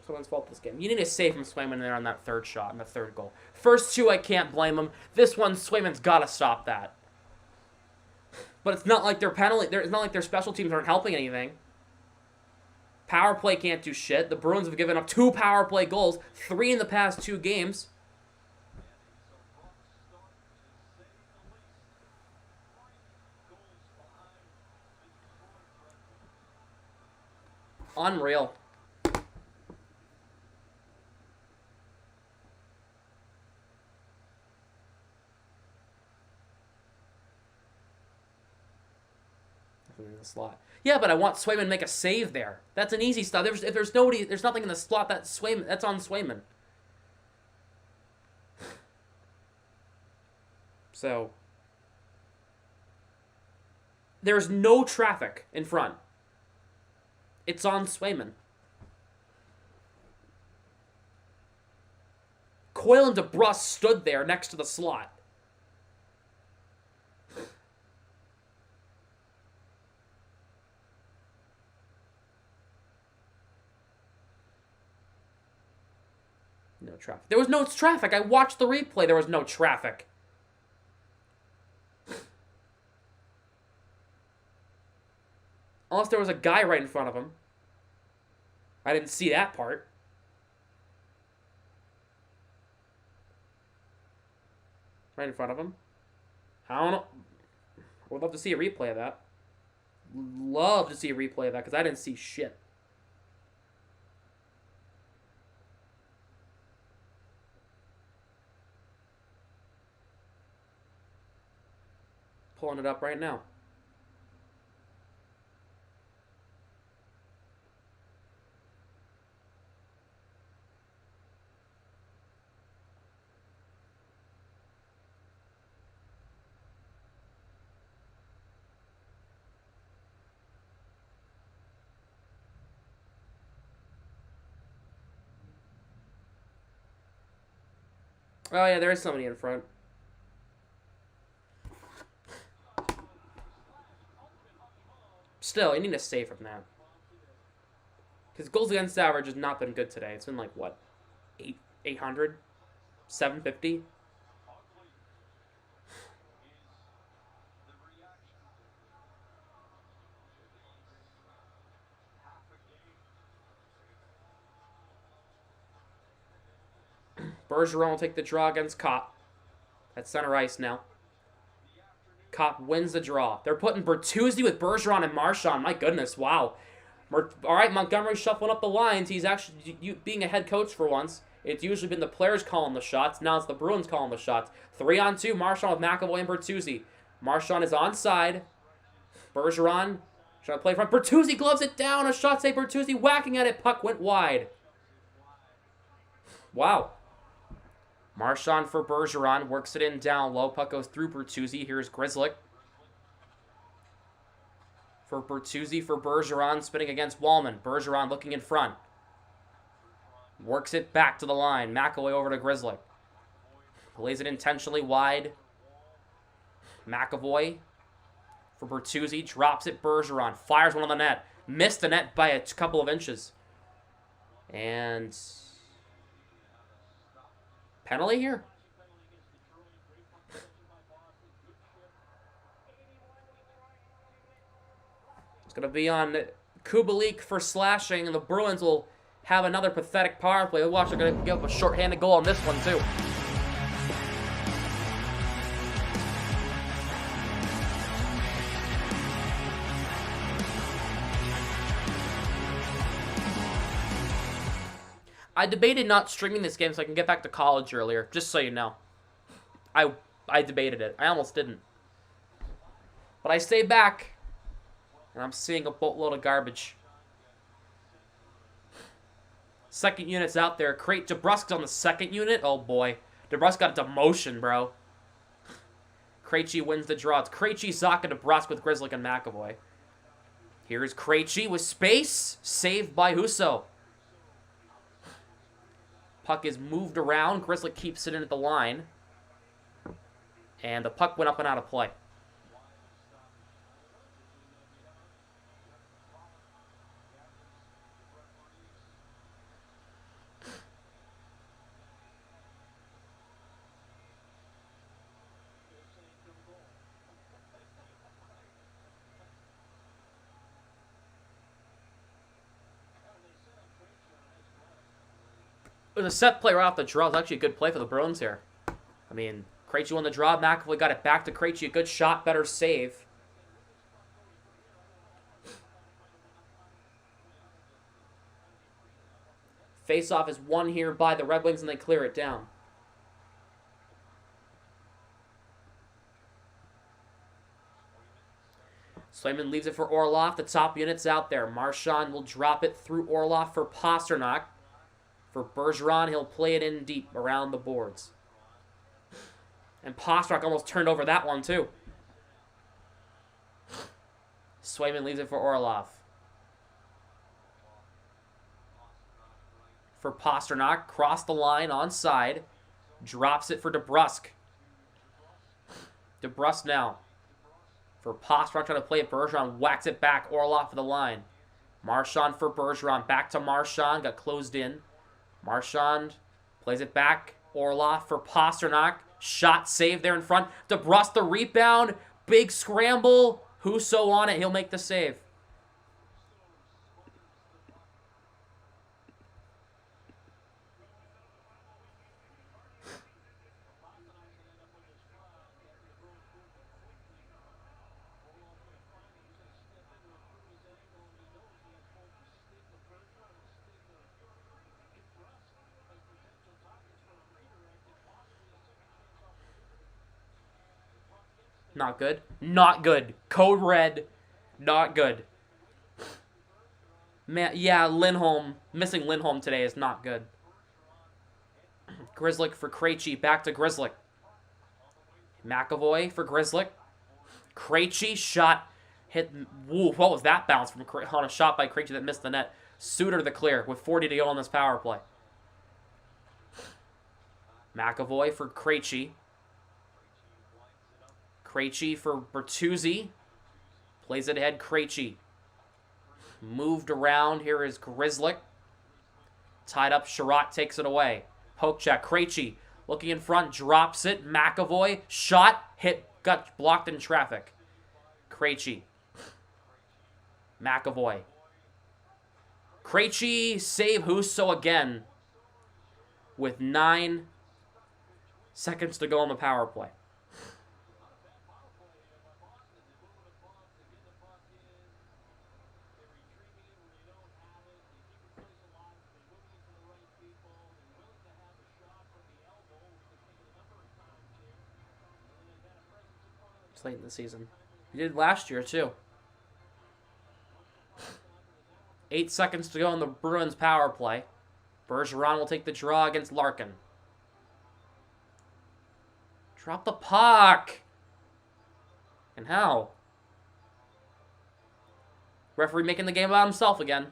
Someone's fault this game. You need to save from Swayman there on that third shot and the third goal. First two, I can't blame him. This one, Swayman's got to stop that. But it's not like their penalty. It's not like their special teams aren't helping anything. Power play can't do shit. The Bruins have given up 2 power play goals, 3 in the past 2 games. Unreal. In the slot. Yeah, but I want Swayman to make a save there. That's an easy stuff. If there's nobody, there's nothing in the slot. That's on Swayman. So there's no traffic in front. It's on Swayman. Coyle and DeBrusk stood there next to the slot. No traffic. There was no traffic. I watched the replay. There was no traffic. Unless there was a guy right in front of him. I didn't see that part. Right in front of him. I don't know. Would love to see a replay of that. Love to see a replay of that because I didn't see shit. Pulling it up right now. Oh yeah, there is somebody in front. Still, you need to save from that. Because goals against average has not been good today. It's been like, what? 800? 750? Bergeron will take the draw against Kopp. At center ice now. Kopp wins the draw. They're putting Bertuzzi with Bergeron and Marchand. My goodness, wow. All right, Montgomery shuffling up the lines. He's actually being a head coach for once. It's usually been the players calling the shots. Now it's the Bruins calling the shots. 3-on-2, Marchand with McAvoy and Bertuzzi. Marchand is onside. Bergeron trying to play front. Bertuzzi gloves it down. A shot save. Bertuzzi whacking at it. Puck went wide. Wow. Marchand for Bergeron. Works it in down low. Puck goes through Bertuzzi. Here's Grizzlick. For Bertuzzi for Bergeron. Spinning against Wallman. Bergeron looking in front. Works it back to the line. McAvoy over to Grizzlick. Plays it intentionally wide. McAvoy for Bertuzzi. Drops it. Bergeron. Fires one on the net. Missed the net by a couple of inches. And penalty here? It's going to be on Kubalik for slashing, and the Bruins will have another pathetic power play. Watch, they're going to give up a shorthanded goal on this one, too. I debated not streaming this game so I can get back to college earlier, just so you know. I debated it. I almost didn't. But I stayed back, and I'm seeing a boatload of garbage. Second unit's out there. Crate DeBrusk's on the second unit. Oh, boy. DeBrusk got a demotion, bro. Krejci wins the draw. It's Krejci, Zacha, DeBrusk with Grizzlick and McAvoy. Here's Krejci with space. Saved by Husso. Puck is moved around. Grizzlick keeps it in at the line. And the puck went up and out of play. It was a set play right off the draw. It was actually a good play for the Bruins here. I mean, Krejci won the draw. McAvoy got it back to Krejci. A good shot, better save. Face-off is won here by the Red Wings, and they clear it down. Swayman leaves it for Orlov. The top unit's out there. Marchand will drop it through Orlov for Posternok. For Bergeron, he'll play it in deep around the boards. And Posternok almost turned over that one, too. Swayman leaves it for Orlov. For Posternok, cross the line onside. Drops it for DeBrusk. DeBrusk now. For Posternok trying to play it. Bergeron whacks it back. Orlov for the line. Marchand for Bergeron. Back to Marchand. Got closed in. Marchand plays it back. Orlov for Posternok. Shot saved there in front. DeBrusk the rebound. Big scramble. Husso on it. He'll make the save. Not good. Not good. Code red. Not good. Man, yeah, Lindholm. Missing Lindholm today is not good. Grizzlick for Krejci. Back to Grizzlick. McAvoy for Grizzlick. Krejci shot. Hit. Woo, what was that bounce from on a shot by Krejci that missed the net? Suter the clear with 40 to go on this power play. McAvoy for Krejci. Krejci for Bertuzzi. Plays it ahead, Krejci. Moved around. Here is Grizzlick. Tied up. Sherratt takes it away. Poke check. Krejci looking in front. Drops it. McAvoy. Shot. Hit. Got blocked in traffic. Krejci. McAvoy. Krejci save Husso again. With 9 seconds to go on the power play. It's late in the season. He did last year, too. 8 seconds to go on the Bruins power play. Bergeron will take the draw against Larkin. Drop the puck. And how? Referee making the game about himself again.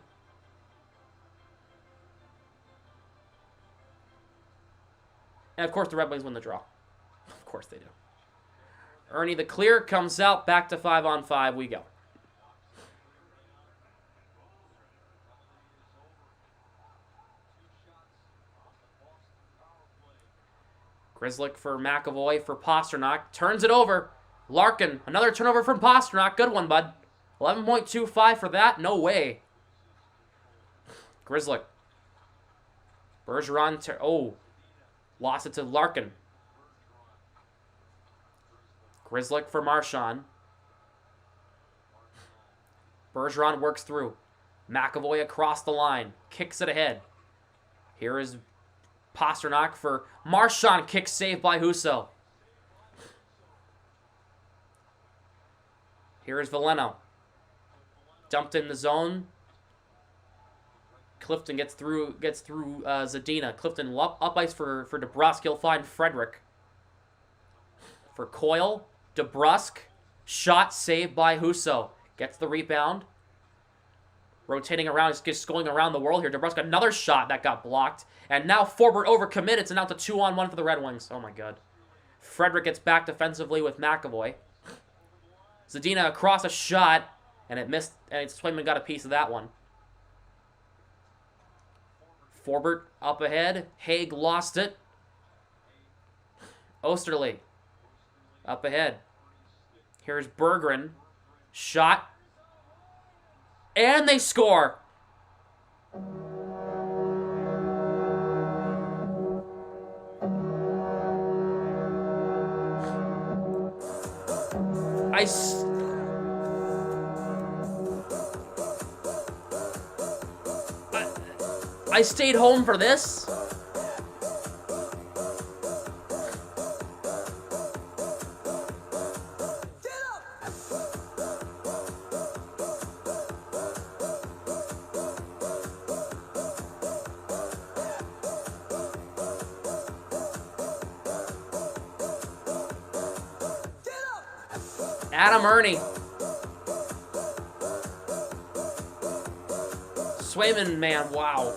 And of course the Red Wings win the draw. Of course they do. Ernie the clear comes out. Back to 5-on-5 we go. Grizzlick for McAvoy for Posternok. Turns it over. Larkin. Another turnover from Posternok. Good one, bud. 11.25 for that? No way. Grizzlick. Bergeron. Lost it to Larkin. Grizzlick for Marchand. Bergeron works through. McAvoy across the line. Kicks it ahead. Here is Posternok for Marchand. Kick saved by Husso. Here is Veleno. Dumped in the zone. Clifton gets through Zadina. Clifton up ice for DeBrusk. He'll find Frederick. For Coyle. DeBrusk. Shot saved by Husso. Gets the rebound. Rotating around, just going around the world here. DeBrusk, another shot that got blocked. And now Forbert overcommitted. It's now to 2-on-1 for the Red Wings. Oh my god. Frederick gets back defensively with McAvoy. Zadina across a shot. And it missed. And Swayman got a piece of that one. Forbert up ahead. Haig lost it. Osterley up ahead. Here's Berggren. Shot. And they score. I stayed home for this. Adam Ernie. Swayman, man, wow.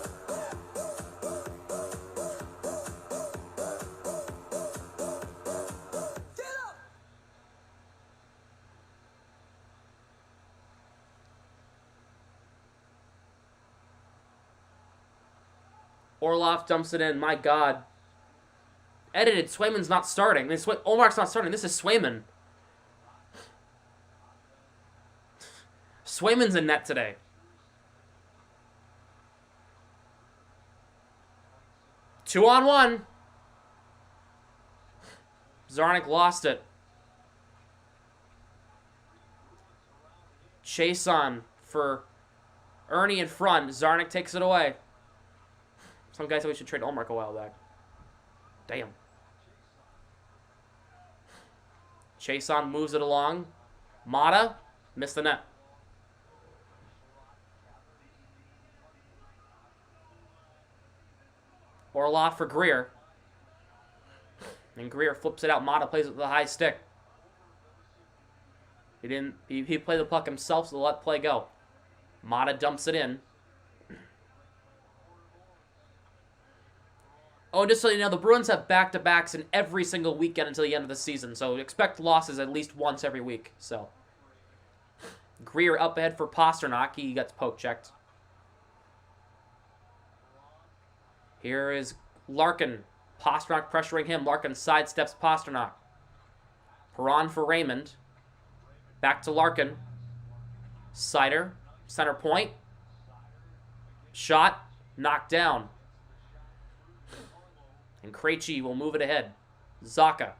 Orlov dumps it in. My God. Edited. Swayman's not starting. Olmark's not starting. This is Swayman. Swayman's in net today. Two on one. Zarnik lost it. Chase on for Ernie in front. Zarnik takes it away. Some guys said we should trade Olmark a while back. Damn. Chason moves it along. Mata missed the net. Orlov for Greer. And Greer flips it out. Mata plays it with the high stick. He played the puck himself, so let play go. Mata dumps it in. Oh, and just so you know, the Bruins have back-to-backs in every single weekend until the end of the season, so expect losses at least once every week. So, Greer up ahead for Posternok. He gets poke-checked. Here is Larkin. Posternok pressuring him. Larkin sidesteps Posternok. Perron for Raymond. Back to Larkin. Sider. Center point. Shot. Knocked down. And Krejci will move it ahead. Zacha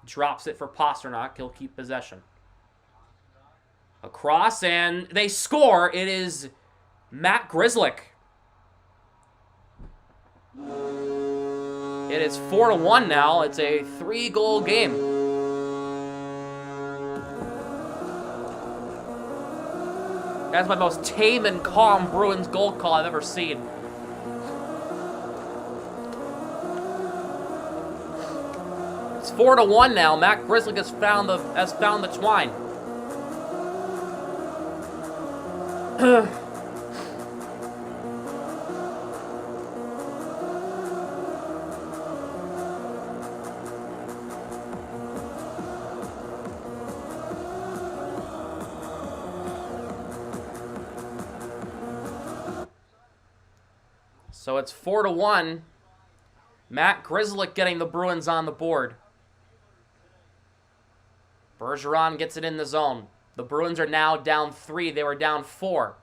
drops it for Posternok. He'll keep possession. Across, and they score. It is Matt Grizzlick. It is 4-1 now. It's a 3-goal game. That's my most tame and calm Bruins goal call I've ever seen. It's 4-1 now. Matt Grizzlick has found the twine. So it's 4-1. Matt Grizzlick getting the Bruins on the board. Bergeron gets it in the zone. The Bruins are now down 3. They were down 4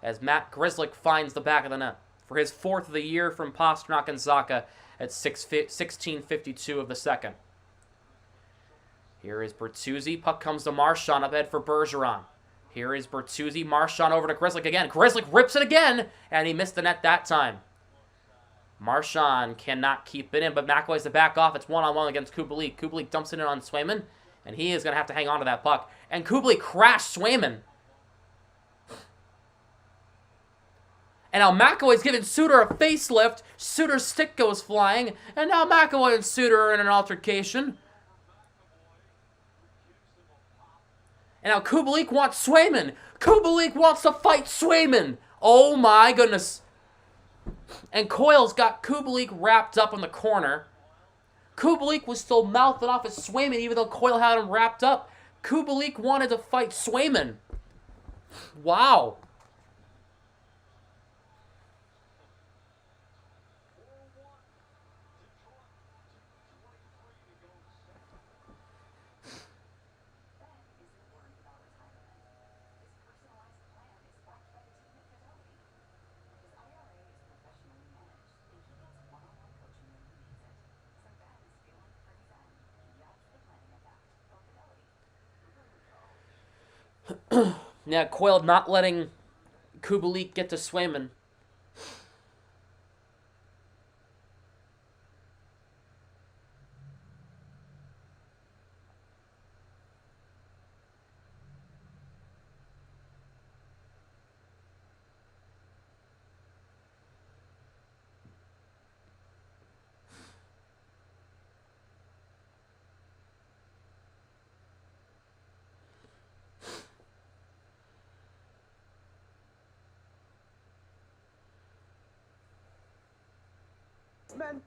as Matt Grizzlick finds the back of the net for his 4th of the year from Posternok and Zacha at 16:52 of the second. Here is Bertuzzi. Puck comes to Marchand up ahead for Bergeron. Here is Bertuzzi. Marchand over to Grizzlick again. Grizzlick rips it again, and he missed the net that time. Marchand cannot keep it in, but McAvoy has to back off. It's one-on-one against Kubalik. Kubalik dumps it in on Swayman, and he is going to have to hang on to that puck. And Kubalik crashed Swayman. And now McAvoy's giving Suter a facelift. Suter's stick goes flying, and now McAvoy and Suter are in an altercation. And now Kubalik wants Swayman. Kubalik wants to fight Swayman. Oh my goodness. And Coyle's got Kubalik wrapped up in the corner. Kubalik was still mouthing off at Swayman even though Coyle had him wrapped up. Kubalik wanted to fight Swayman. Wow. Yeah, Coyle not letting Kubalik get to Swayman. Men.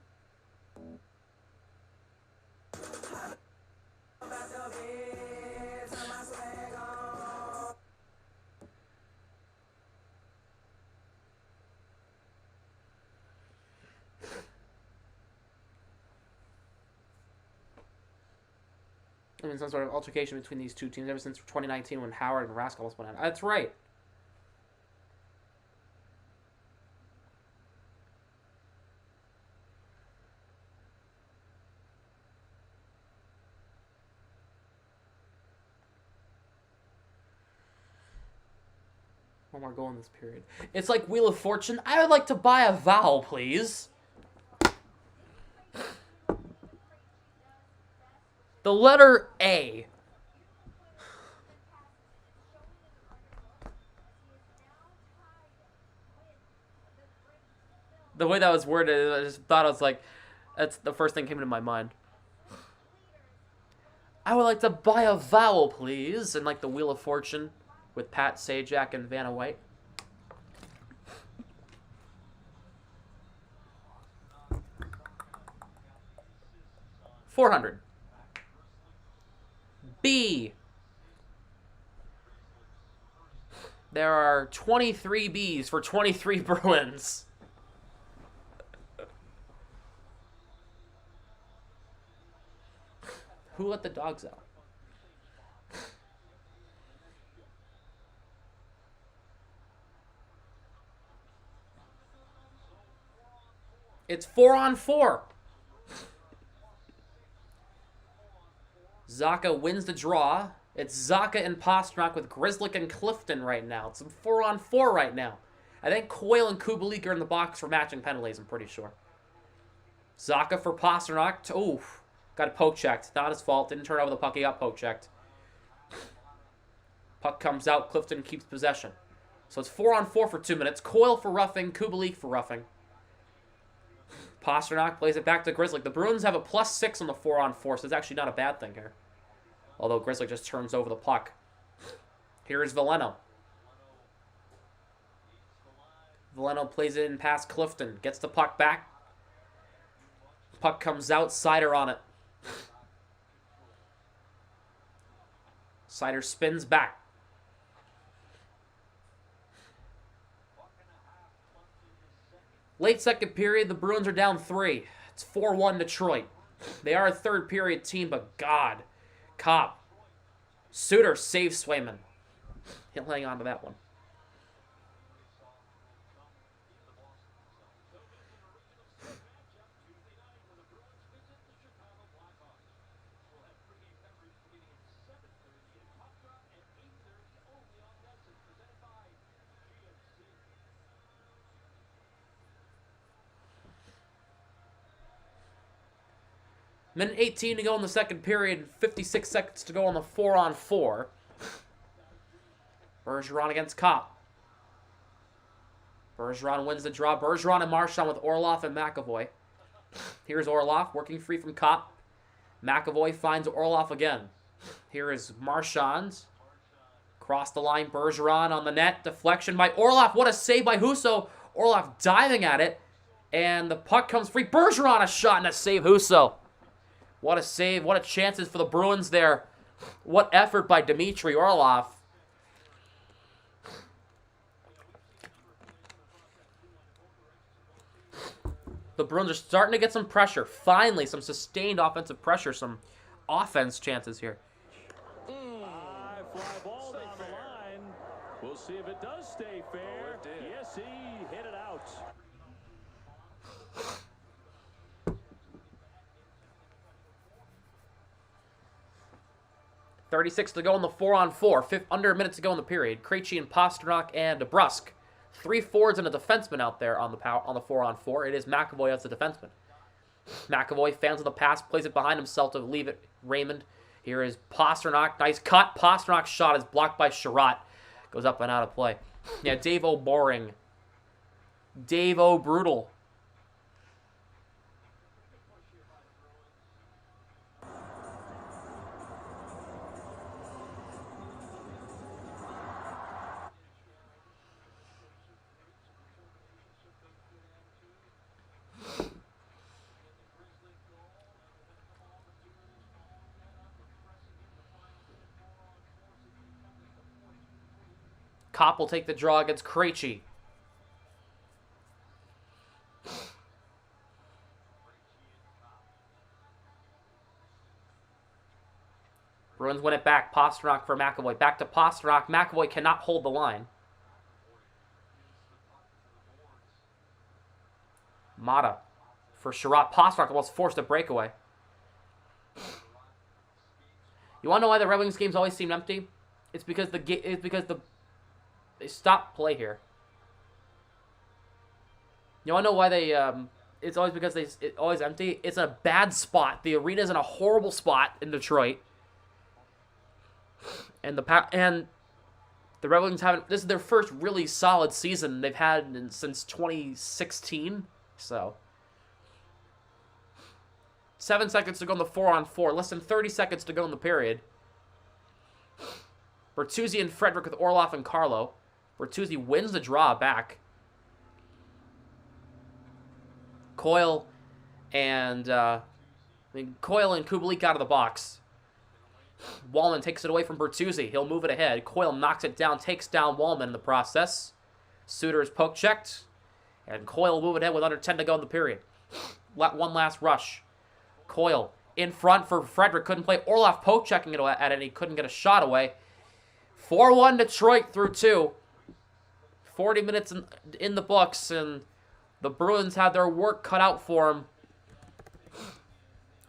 I mean, some sort of altercation between these two teams ever since 2019 when Howard and Rask almost went out. That's right. One more goal in this period. It's like Wheel of Fortune. I would like to buy a vowel, please. The letter A. The way that was worded, I just thought, I was like, that's the first thing that came into my mind. I would like to buy a vowel, please. And like the Wheel of Fortune with Pat Sajak and Vanna White. $400. B. There are 23 Bs for 23 Bruins. Who let the dogs out? It's 4-on-4. Zaka wins the draw. It's Zaka and Posternok with Grizzlick and Clifton right now. It's 4-on-4 right now. I think Coyle and Kubalik are in the box for matching penalties, I'm pretty sure. Zaka for Posternok. Oof. Got poke checked. Not his fault. Didn't turn over the puck. He got poke checked. Puck comes out. Clifton keeps possession. So it's 4-on-4 for 2 minutes. Coyle for roughing. Kubalik for roughing. Posternok plays it back to Grizzlick. The Bruins have a +6 on the 4-on-4, so it's actually not a bad thing here. Although Grizzlick just turns over the puck. Here is Veleno. Veleno plays it in past Clifton. Gets the puck back. Puck comes out. Sider on it. Sider spins back. Late second period, the Bruins are down 3. It's 4-1 Detroit. They are a third period team, but God. Cobb. Suter saves Swayman. He'll hang on to that one. Minute 18 to go in the second period. 56 seconds to go on the 4-on-4. Bergeron against Kopp. Bergeron wins the draw. Bergeron and Marchand with Orlov and McAvoy. Here's Orlov working free from Kopp. McAvoy finds Orlov again. Here is Marchand. Cross the line. Bergeron on the net. Deflection by Orlov. What a save by Husso. Orlov diving at it. And the puck comes free. Bergeron a shot and a save. Husso. What a save. What a chances for the Bruins there. What effort by Dmitry Orlov. The Bruins are starting to get some pressure. Finally, some sustained offensive pressure. Some offense chances here. High fly ball down the line. We'll see if it does stay fair. Yes, he hit it out. .36 to go in the 4-on-4. Under a minute to go in the period. Krejci and Posternok and DeBrusk. 3 forwards and a defenseman out there on the 4-on-4. It is McAvoy as the defenseman. McAvoy fans of the pass, plays it behind himself to leave it. Raymond. Here is Posternok. Nice cut. Posternok's shot is blocked by Sherratt. Goes up and out of play. Yeah, Dave O. Boring. Dave O. Brutal. Kopp will take the draw against Krejci. Bruins win it back. Posternok for McAvoy. Back to Posternok. McAvoy cannot hold the line. Mata for Sherratt. Posternok almost forced a breakaway. You want to know why the Red Wings games always seem empty? It's because they stopped play here. You want to know why they it's always because it's always empty. It's a bad spot. The arena's in a horrible spot in Detroit. And the Red Wings haven't. This is their first really solid season they've had since 2016. So 7 seconds to go in the 4-on-4. Less than 30 seconds to go in the period. Bertuzzi and Frederick with Orlov and Carlo. Bertuzzi wins the draw back. Coyle and Kubalik out of the box. Wallman takes it away from Bertuzzi. He'll move it ahead. Coyle knocks it down, takes down Wallman in the process. Suter is poke checked. And Coyle will move it ahead with under 10 to go in the period. One last rush. Coyle in front for Frederick. Couldn't play. Orlov poke checking it at it. He couldn't get a shot away. 4-1 Detroit through 2. 40 minutes in the books, and the Bruins had their work cut out for them.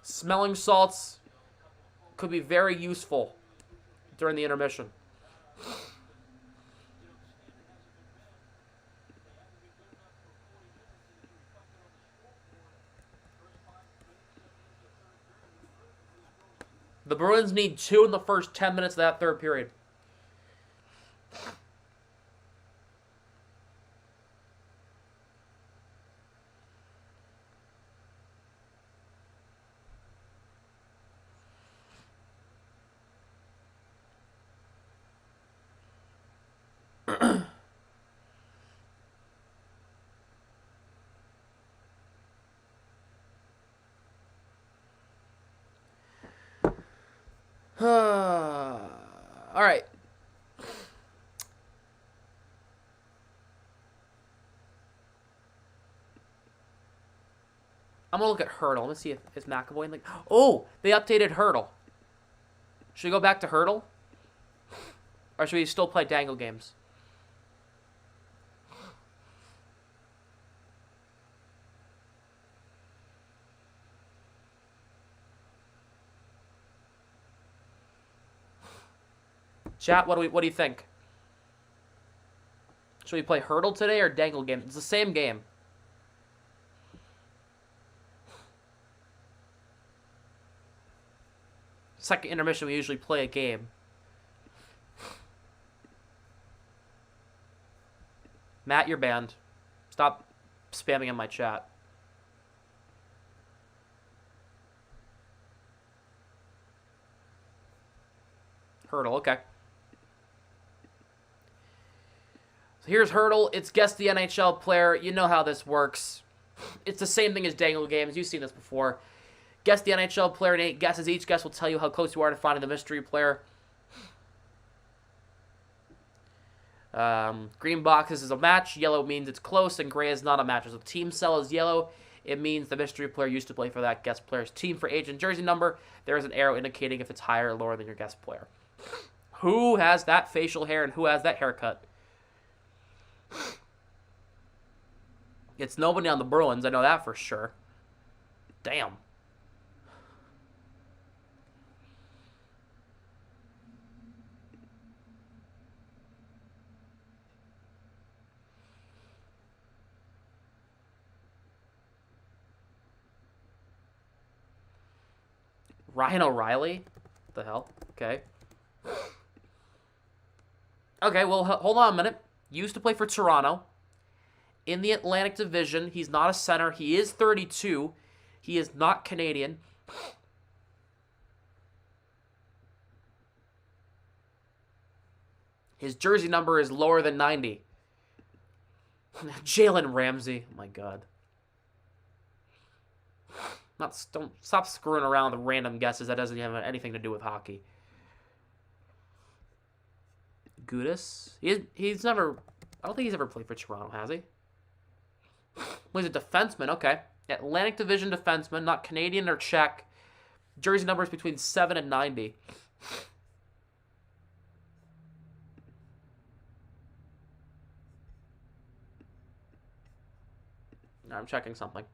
Smelling salts could be very useful during the intermission. The Bruins need 2 in the first 10 minutes of that third period. All right. I'm gonna look at Hurdle. Let's see if is McAvoy like. Oh, they updated Hurdle. Should we go back to Hurdle, or should we still play Dangle games? Chat, what do you think? Should we play Hurdle today or Dangle game? It's the same game. Second intermission, we usually play a game. Matt, you're banned. Stop spamming in my chat. Hurdle, okay. So here's Hurdle. It's guess the NHL player. You know how this works. It's the same thing as Dangle games. You've seen this before. Guess the NHL player and 8 guesses. Each guess will tell you how close you are to finding the mystery player. Green boxes is a match. Yellow means it's close, and gray is not a match. So team cell is yellow. It means the mystery player used to play for that guest player's team. For age and jersey number, there is an arrow indicating if it's higher or lower than your guest player. Who has that facial hair and who has that haircut? It's nobody on the Bruins. I know that for sure. Damn. Ryan O'Reilly? What the hell? Okay. Okay, well, hold on a minute. Used to play for Toronto. In the Atlantic Division. He's not a center. He is 32. He is not Canadian. His jersey number is lower than 90. Jalen Ramsey. Oh, my God. Don't stop screwing around with random guesses that doesn't have anything to do with hockey. Gudis. He's never. I don't think he's ever played for Toronto, has he? Well, he's a defenseman. Okay, Atlantic Division defenseman, not Canadian or Czech. Jersey number is between 7 and 90. I'm checking something.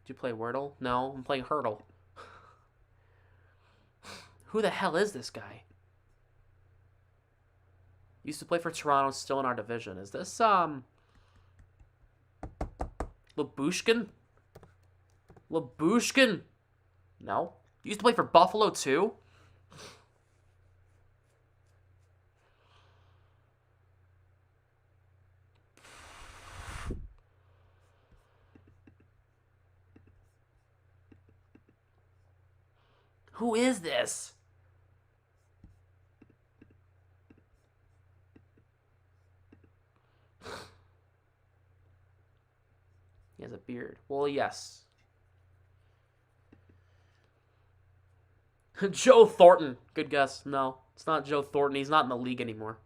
you play Wordle? No, I'm playing Hurdle. Who the hell is this guy? Used to play for Toronto, still in our division. Is this, Labushkin? Labushkin? No. Used to play for Buffalo, too? Who is this? He has a beard. Well, yes. Joe Thornton. Good guess. No, it's not Joe Thornton. He's not in the league anymore.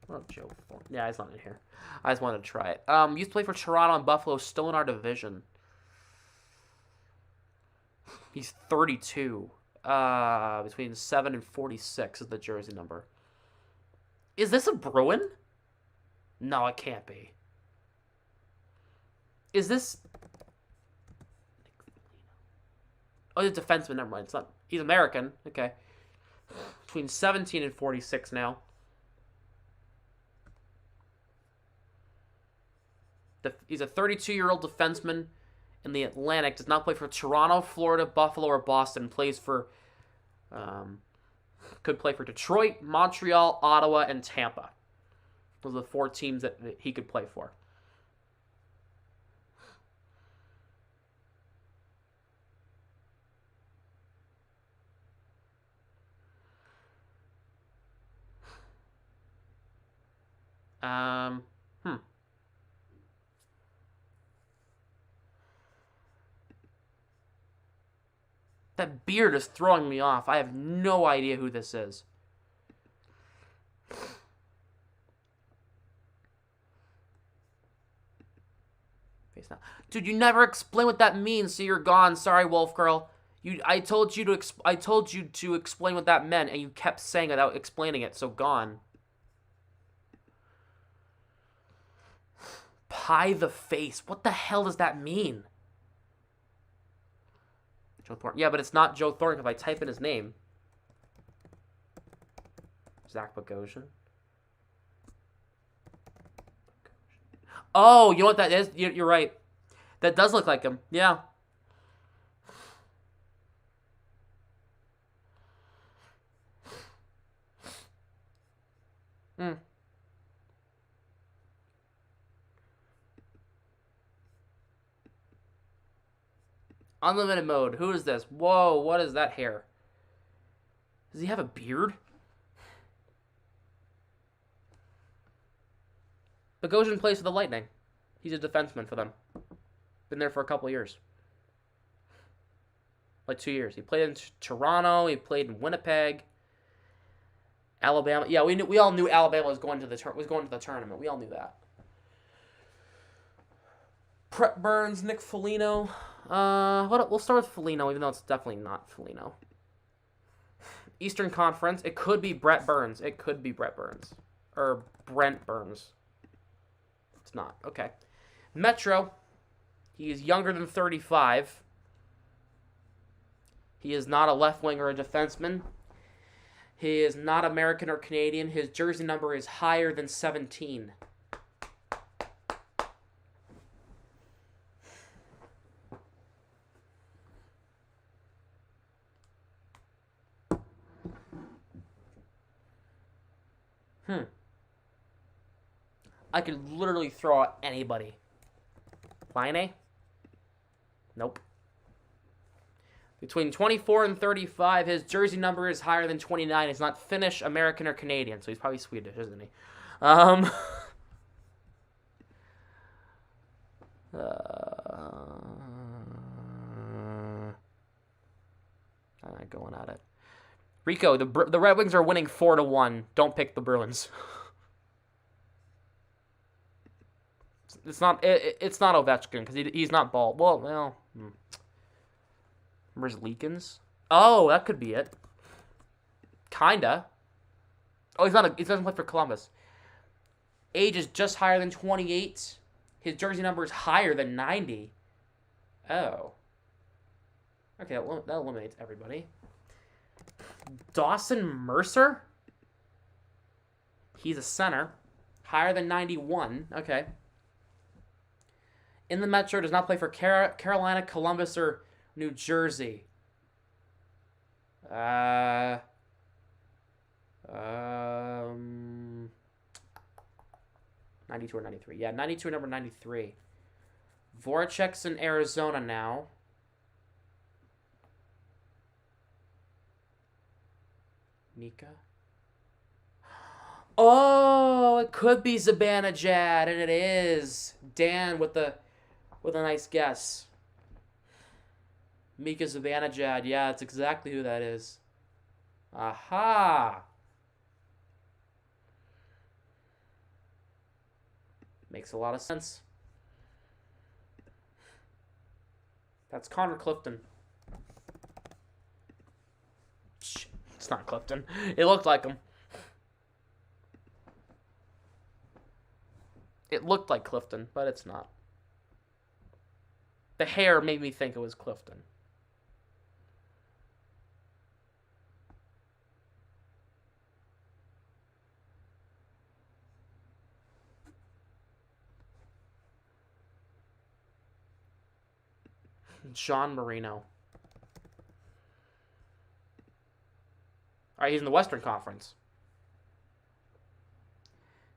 Oh, Joe Thornton. Yeah, he's not in here. I just wanted to try it. Used to play for Toronto and Buffalo, still in our division. He's 32. Between 7 and 46 is the jersey number. Is this a Bruin? No, it can't be. Is this... Oh, he's a defenseman. Never mind. It's not... He's American. Okay. Between 17 and 46 now. He's a 32-year-old defenseman in the Atlantic. Does not play for Toronto, Florida, Buffalo, or Boston. Plays for... could play for Detroit, Montreal, Ottawa, and Tampa. Those are the 4 teams that he could play for. That beard is throwing me off. I have no idea who this is. Dude, you never explain what that means, so you're gone. Sorry, Wolf Girl. I told you to explain what that meant, and you kept saying it without explaining it, so gone. Pie the face. What the hell does that mean? Joe Thornton. Yeah, but it's not Joe Thornton if I type in his name. Zach Bogosian. Oh, you know what that is? You're right. That does look like him. Yeah. Unlimited mode. Who is this? Whoa, what is that hair? Does he have a beard? Bogosian plays for the Lightning. He's a defenseman for them. Been there for a couple years. Like 2 years. He played in Toronto. He played in Winnipeg. Alabama. Yeah, we all knew Alabama was going to the tournament. We all knew that. Brett Burns, Nick Foligno. We'll start with Foligno, even though it's definitely not Foligno. Eastern Conference. It could be Brett Burns. It could be Brett Burns. Or Brent Burns. It's not. Okay. Metro. He is younger than 35. He is not a left wing or a defenseman. He is not American or Canadian. His jersey number is higher than 17. I could literally throw out anybody. Line? Nope. Between 24 and 35, his jersey number is higher than 29. He's not Finnish, American, or Canadian, so he's probably Swedish, isn't he? I'm not going at it. Rico, the Red Wings are winning 4-1. Don't pick the Bruins. It's not Ovechkin because he's not bald. Well. Where's Leakins? Oh, that could be it. Kinda. Oh, he doesn't play for Columbus. Age is just higher than 28. His jersey number is higher than 90. Oh. Okay, that eliminates everybody. Dawson Mercer? He's a center. Higher than 91. Okay. In the Metro, does not play for Carolina, Columbus, or New Jersey. 92 or 93. Yeah, 92 number 93. Voracek's in Arizona now. Nika. Oh, it could be Zibanejad, and it is. Dan with a nice guess. Mika Zibanejad. Yeah, that's exactly who that is. Aha. Makes a lot of sense. That's Connor Clifton. It's not Clifton. It looked like him. It looked like Clifton, but it's not. The hair made me think it was Clifton. Sean Marino. All right, he's in the Western Conference.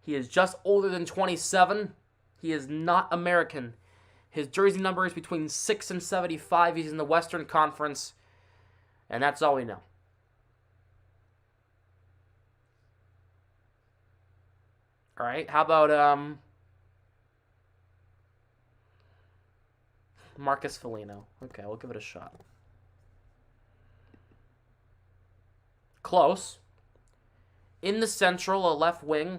He is just older than 27. He is not American. His jersey number is between 6 and 75. He's in the Western Conference. And that's all we know. All right, how about Marcus Foligno? Okay, we'll give it a shot. Close. In the Central, a left wing.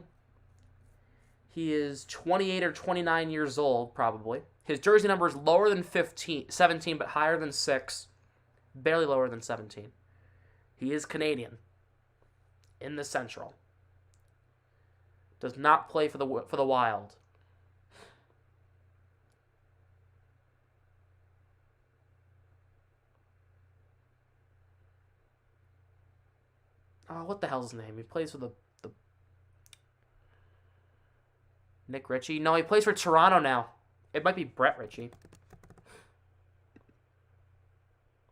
He is 28 or 29 years old, probably. His jersey number is lower than 17, but higher than 6. Barely lower than 17. He is Canadian. In the Central. Does not play for the Wild. Oh, what the hell's his name? He plays for the Nick Ritchie? No, he plays for Toronto now. It might be Brett Ritchie.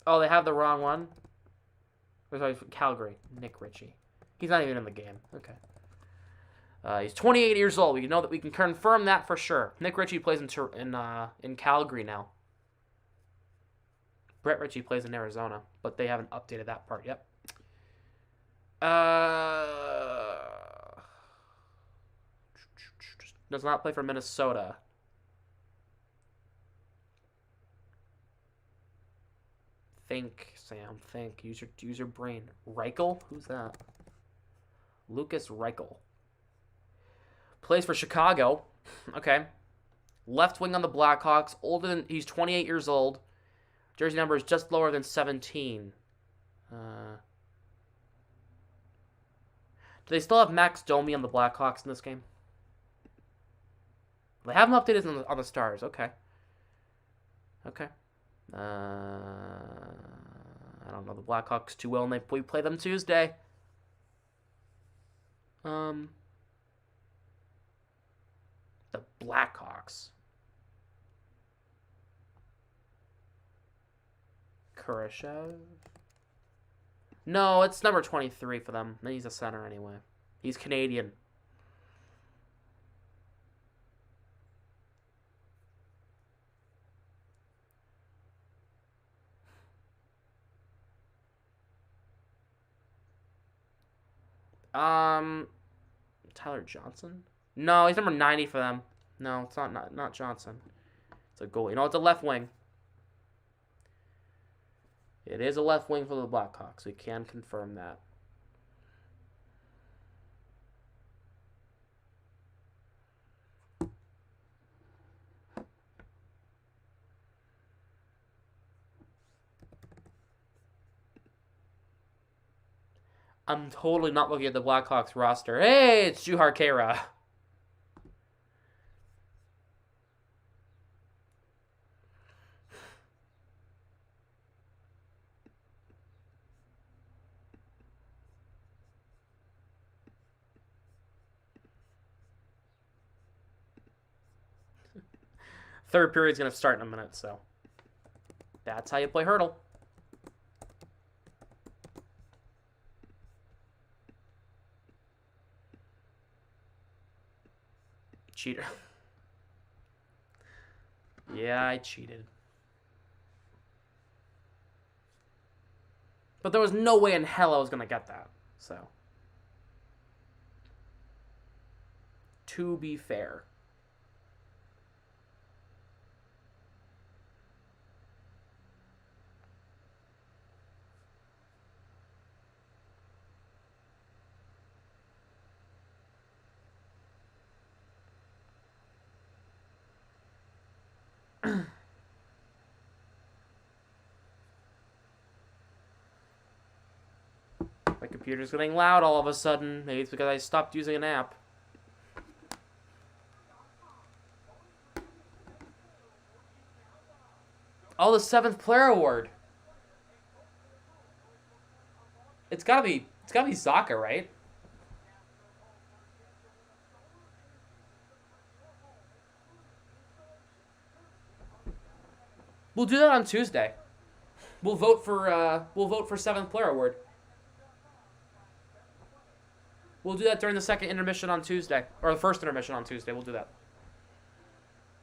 Oh, they have the wrong one? Or sorry, Calgary. Nick Ritchie. He's not even in the game. Okay. He's 28 years old. We know that we can confirm that for sure. Nick Ritchie plays in Calgary now. Brett Ritchie plays in Arizona, but they haven't updated that part yet. Does not play for Minnesota. Think, Sam. Think. Use your brain. Reichel? Who's that? Lucas Reichel. Plays for Chicago. Okay. Left wing on the Blackhawks. He's 28 years old. Jersey number is just lower than 17. Do they still have Max Domi on the Blackhawks in this game? They haven't updated on the Stars. Okay. Okay. I don't know the Blackhawks too well, and we play them Tuesday. The Blackhawks. Kurashev. No, it's number 23 for them. He's a center anyway. He's Canadian. Tyler Johnson? No, he's number 90 for them. No, it's not Johnson. It's a goalie. No, it's a left wing. It is a left wing for the Blackhawks. We can confirm that. I'm totally not looking at the Blackhawks roster. Hey, it's Juhar Kara. Third period's going to start in a minute, so that's how you play Hurdle. Cheater. Yeah, I cheated. But there was no way in hell I was going to get that, so. To be fair. My computer's getting loud all of a sudden. Maybe it's because I stopped using an app. Oh, the 7th player award. It's gotta be Zaka, right? We'll do that on Tuesday. We'll vote for 7th player award. We'll do that during the second intermission on Tuesday, or the first intermission on Tuesday. We'll do that.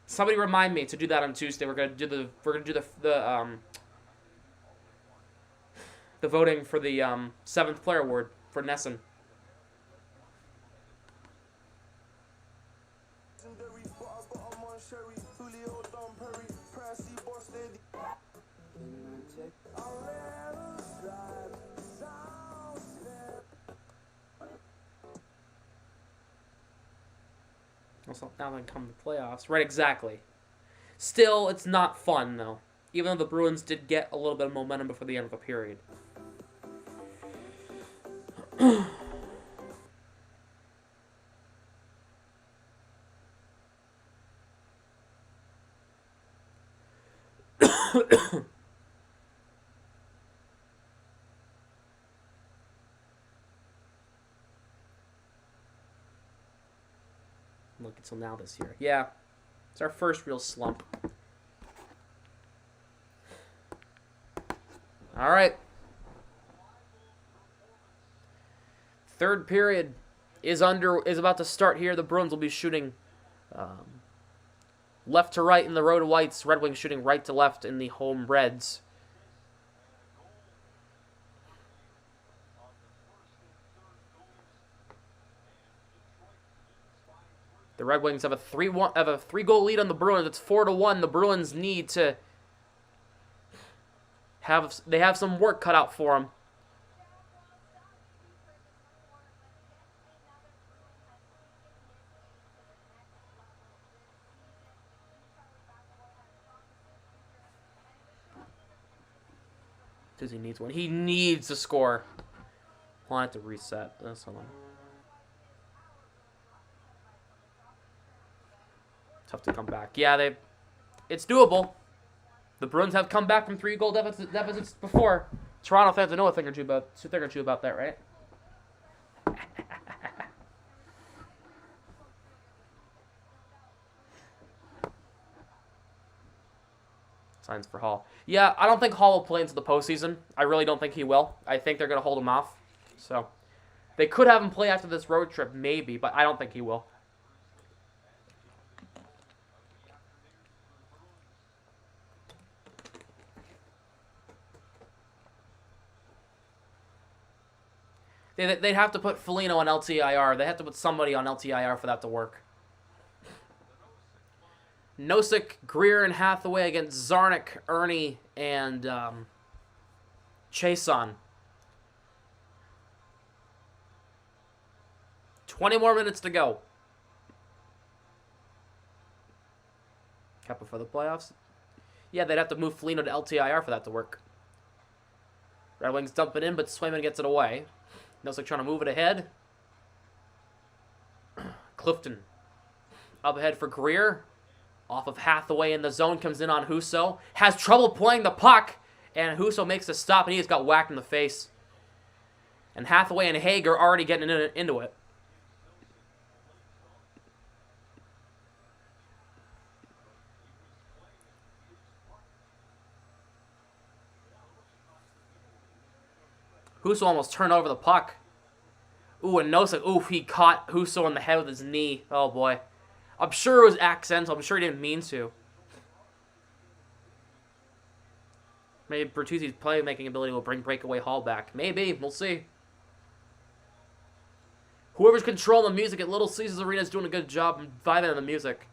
Somebody remind me to do that on Tuesday. We're gonna do the voting for the 7th player award for Nesson. Also, now then come the playoffs. Right, exactly. Still, it's not fun, though. Even though the Bruins did get a little bit of momentum before the end of the period. Look, until now this year. Yeah, it's our first real slump. All right. Third period is about to start here. The Bruins will be shooting left to right in the road Whites. Red Wings shooting right to left in the home Reds. The Red Wings have a 3-goal lead on the Bruins. It's 4-1. The Bruins need to have some work cut out for them. Because he needs one. He needs to score. I'll have to reset this one. Tough to come back. Yeah, it's doable. The Bruins have come back from 3-goal deficits before. Toronto fans know a thing or two about that, right? Signs for Hall. Yeah, I don't think Hall will play into the postseason. I really don't think he will. I think they're going to hold him off. So, they could have him play after this road trip, maybe, but I don't think he will. They'd have to put Foligno on LTIR. They have to put somebody on LTIR for that to work. Nosek, Greer, and Hathaway against Zarnik, Ernie, and Chason. 20 more minutes to go. Kappa for the playoffs? Yeah, they'd have to move Foligno to LTIR for that to work. Red Wings dump it in, but Swayman gets it away. Nosek trying to move it ahead. Clifton up ahead for Greer. Off of Hathaway in the zone, comes in on Husso. Has trouble playing the puck, and Husso makes a stop, and he just got whacked in the face. And Hathaway and Haig are already getting into it. Husso almost turned over the puck. Ooh, and Nosek, ooh, he caught Husso in the head with his knee. Oh, boy. I'm sure it was accidental. I'm sure he didn't mean to. Maybe Bertuzzi's playmaking ability will bring Breakaway Hall back. Maybe. We'll see. Whoever's controlling the music at Little Caesars Arena is doing a good job vibing on the music.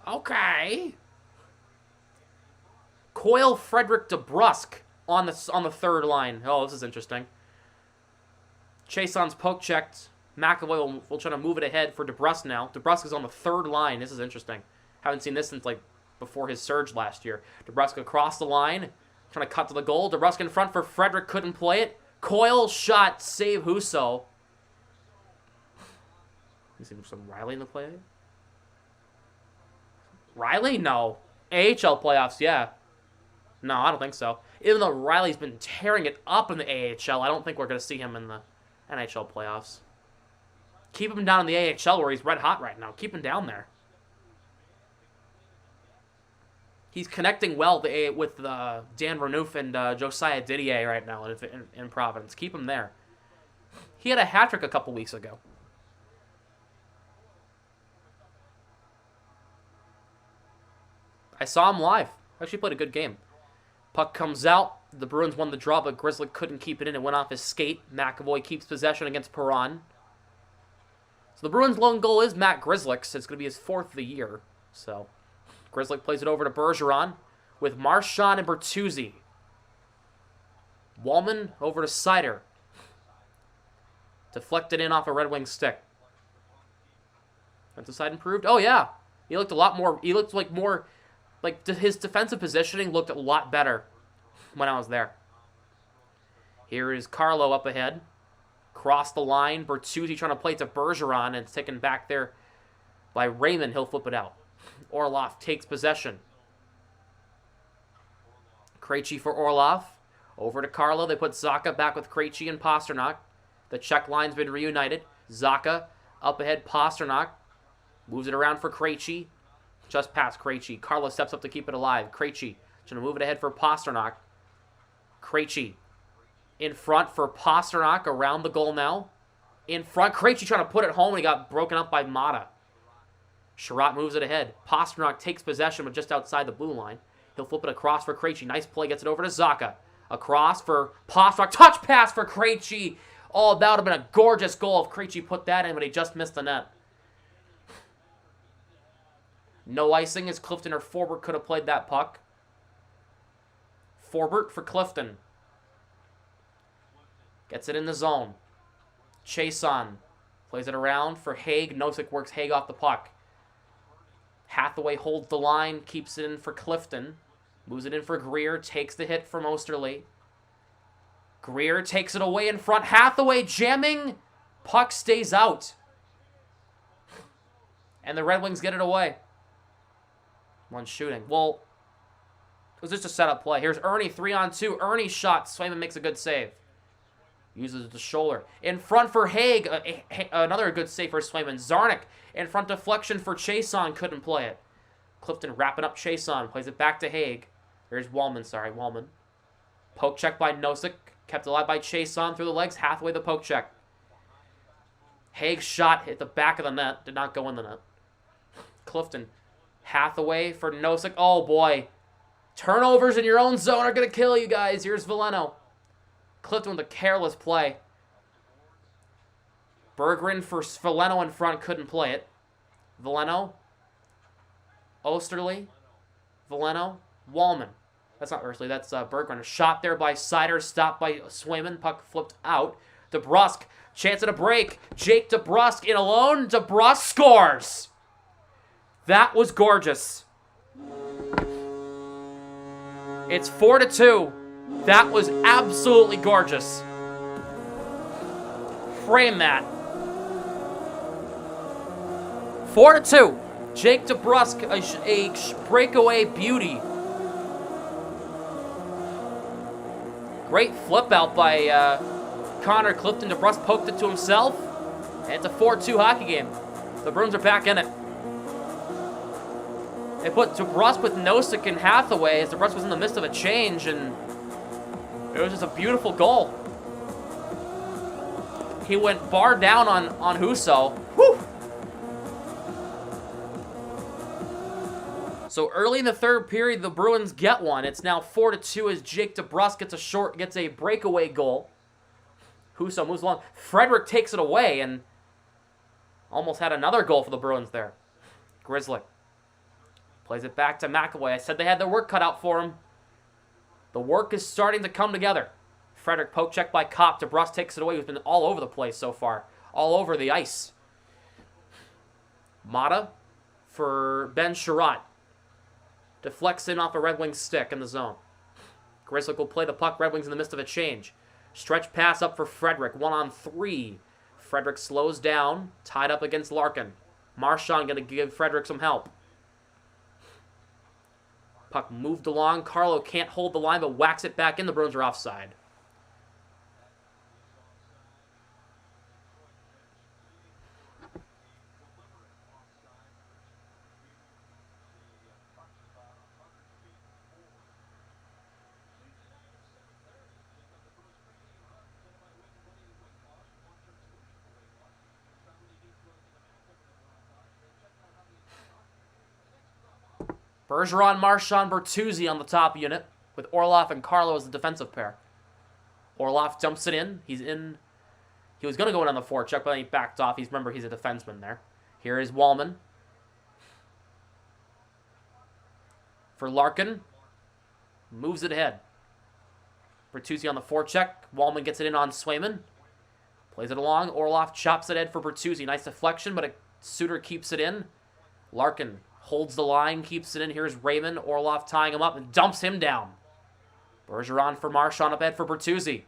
Okay. Coyle, Frederick, DeBrusque on the third line. Oh, this is interesting. Chason's poke checked. McAvoy will try to move it ahead for DeBrusque now. DeBrusque is on the third line. This is interesting. Haven't seen this since, like, before his surge last year. DeBrusque across the line. Trying to cut to the goal. DeBrusque in front for Frederick. Couldn't play it. Coyle shot. Save Husso. You see some Riley in the play? Riley? No. AHL playoffs, yeah. No, I don't think so. Even though Riley's been tearing it up in the AHL, I don't think we're going to see him in the NHL playoffs. Keep him down in the AHL where he's red hot right now. Keep him down there. He's connecting well with Dan Renouf and Josiah Didier right now in Providence. Keep him there. He had a hat-trick a couple weeks ago. I saw him live. Actually played a good game. Puck comes out. The Bruins won the draw, but Grizzlick couldn't keep it in. It went off his skate. McAvoy keeps possession against Perron. So the Bruins' lone goal is Matt Grizzlick's. It's going to be his fourth of the year. So Grizzlick plays it over to Bergeron with Marchand and Bertuzzi. Wallman over to Sider. Deflected in off a Red Wing stick. Has the side improved? Oh, yeah. He looked a lot more... He looked like more... Like, his defensive positioning looked a lot better when I was there. Here is Carlo up ahead. Cross the line. Bertuzzi trying to play it to Bergeron, and it's taken back there by Raymond. He'll flip it out. Orlov takes possession. Krejci for Orlov. Over to Carlo. They put Zacha back with Krejci and Posternok. The Czech line's been reunited. Zacha up ahead. Posternok moves it around for Krejci. Just past Krejci. Carlo steps up to keep it alive. Krejci trying to move it ahead for Posternok. Krejci in front for Posternok around the goal now. In front. Krejci trying to put it home, and he got broken up by Mata. Sherratt moves it ahead. Posternok takes possession, but just outside the blue line. He'll flip it across for Krejci. Nice play. Gets it over to Zacha. Across for Posternok. Touch pass for Krejci. Oh, that would have been a gorgeous goal if Krejci put that in, but he just missed the net. No icing as Clifton or Forbert could have played that puck. Forbert for Clifton. Gets it in the zone. Chason plays it around for Haig. Nosek works Haig off the puck. Hathaway holds the line, keeps it in for Clifton. Moves it in for Greer, takes the hit from Osterley. Greer takes it away in front. Hathaway jamming. Puck stays out. And the Red Wings get it away. One shooting. Well, it was just a setup play. Here's Ernie, 3-on-2. Ernie shot. Swayman makes a good save. Uses the shoulder. In front for Haig. Another good save for Swayman. Zarnik. In front deflection for Chason. Couldn't play it. Clifton wrapping up Chason. Plays it back to Haig. There's Wallman. Wallman. Poke check by Nosek. Kept alive by Chason through the legs. Hathaway the poke check. Haig's shot hit the back of the net. Did not go in the net. Clifton. Hathaway for Nosek. Oh, boy. Turnovers in your own zone are going to kill you guys. Here's Veleno. Clifton with a careless play. Berggren for Veleno in front. Couldn't play it. Veleno. Osterley. Veleno. Wallman. That's not Osterley. That's Berggren. A shot there by Sider. Stopped by Swayman. Puck flipped out. DeBrusque. Chance at a break. Jake DeBrusque in alone. DeBrusque scores. That was gorgeous. It's 4-2. That was absolutely gorgeous. Frame that. 4-2. Jake DeBrusk, a breakaway beauty. Great flip out by Connor Clifton. DeBrusk poked it to himself. And it's a 4-2 hockey game. The Bruins are back in it. They put DeBrusk with Nosek and Hathaway as DeBrusk was in the midst of a change, and it was just a beautiful goal. He went bar down on Husso. Whew! So early in the third period, the Bruins get one. It's now 4-2 as Jake DeBrusk gets a breakaway goal. Husso moves along. Frederick takes it away and almost had another goal for the Bruins there. Grizzlick plays it back to McAvoy. I said they had their work cut out for him. The work is starting to come together. Frederick poke check by Kopp. DeBrusk takes it away. He's been all over the place so far. All over the ice. Mata for Ben Sherratt. Deflects in off a Red Wings stick in the zone. Grizzlick will play the puck. Red Wings in the midst of a change. Stretch pass up for Frederick. 1-on-3. Frederick slows down. Tied up against Larkin. Marchand going to give Frederick some help. Puck moved along. Carlo can't hold the line, but whacks it back in. The Bruins are offside. Bergeron, Marchand, Bertuzzi on the top unit, with Orlov and Carlo as the defensive pair. Orlov dumps it in. He's in. He was going to go in on the forecheck, but then he backed off. Remember, he's a defenseman there. Here is Wallman. For Larkin. Moves it ahead. Bertuzzi on the forecheck. Wallman gets it in on Swayman. Plays it along. Orlov chops it ahead for Bertuzzi. Nice deflection, but Suter keeps it in. Larkin holds the line, keeps it in. Here's Raymond. Orlov tying him up and dumps him down. Bergeron for Marchand up ahead for Bertuzzi.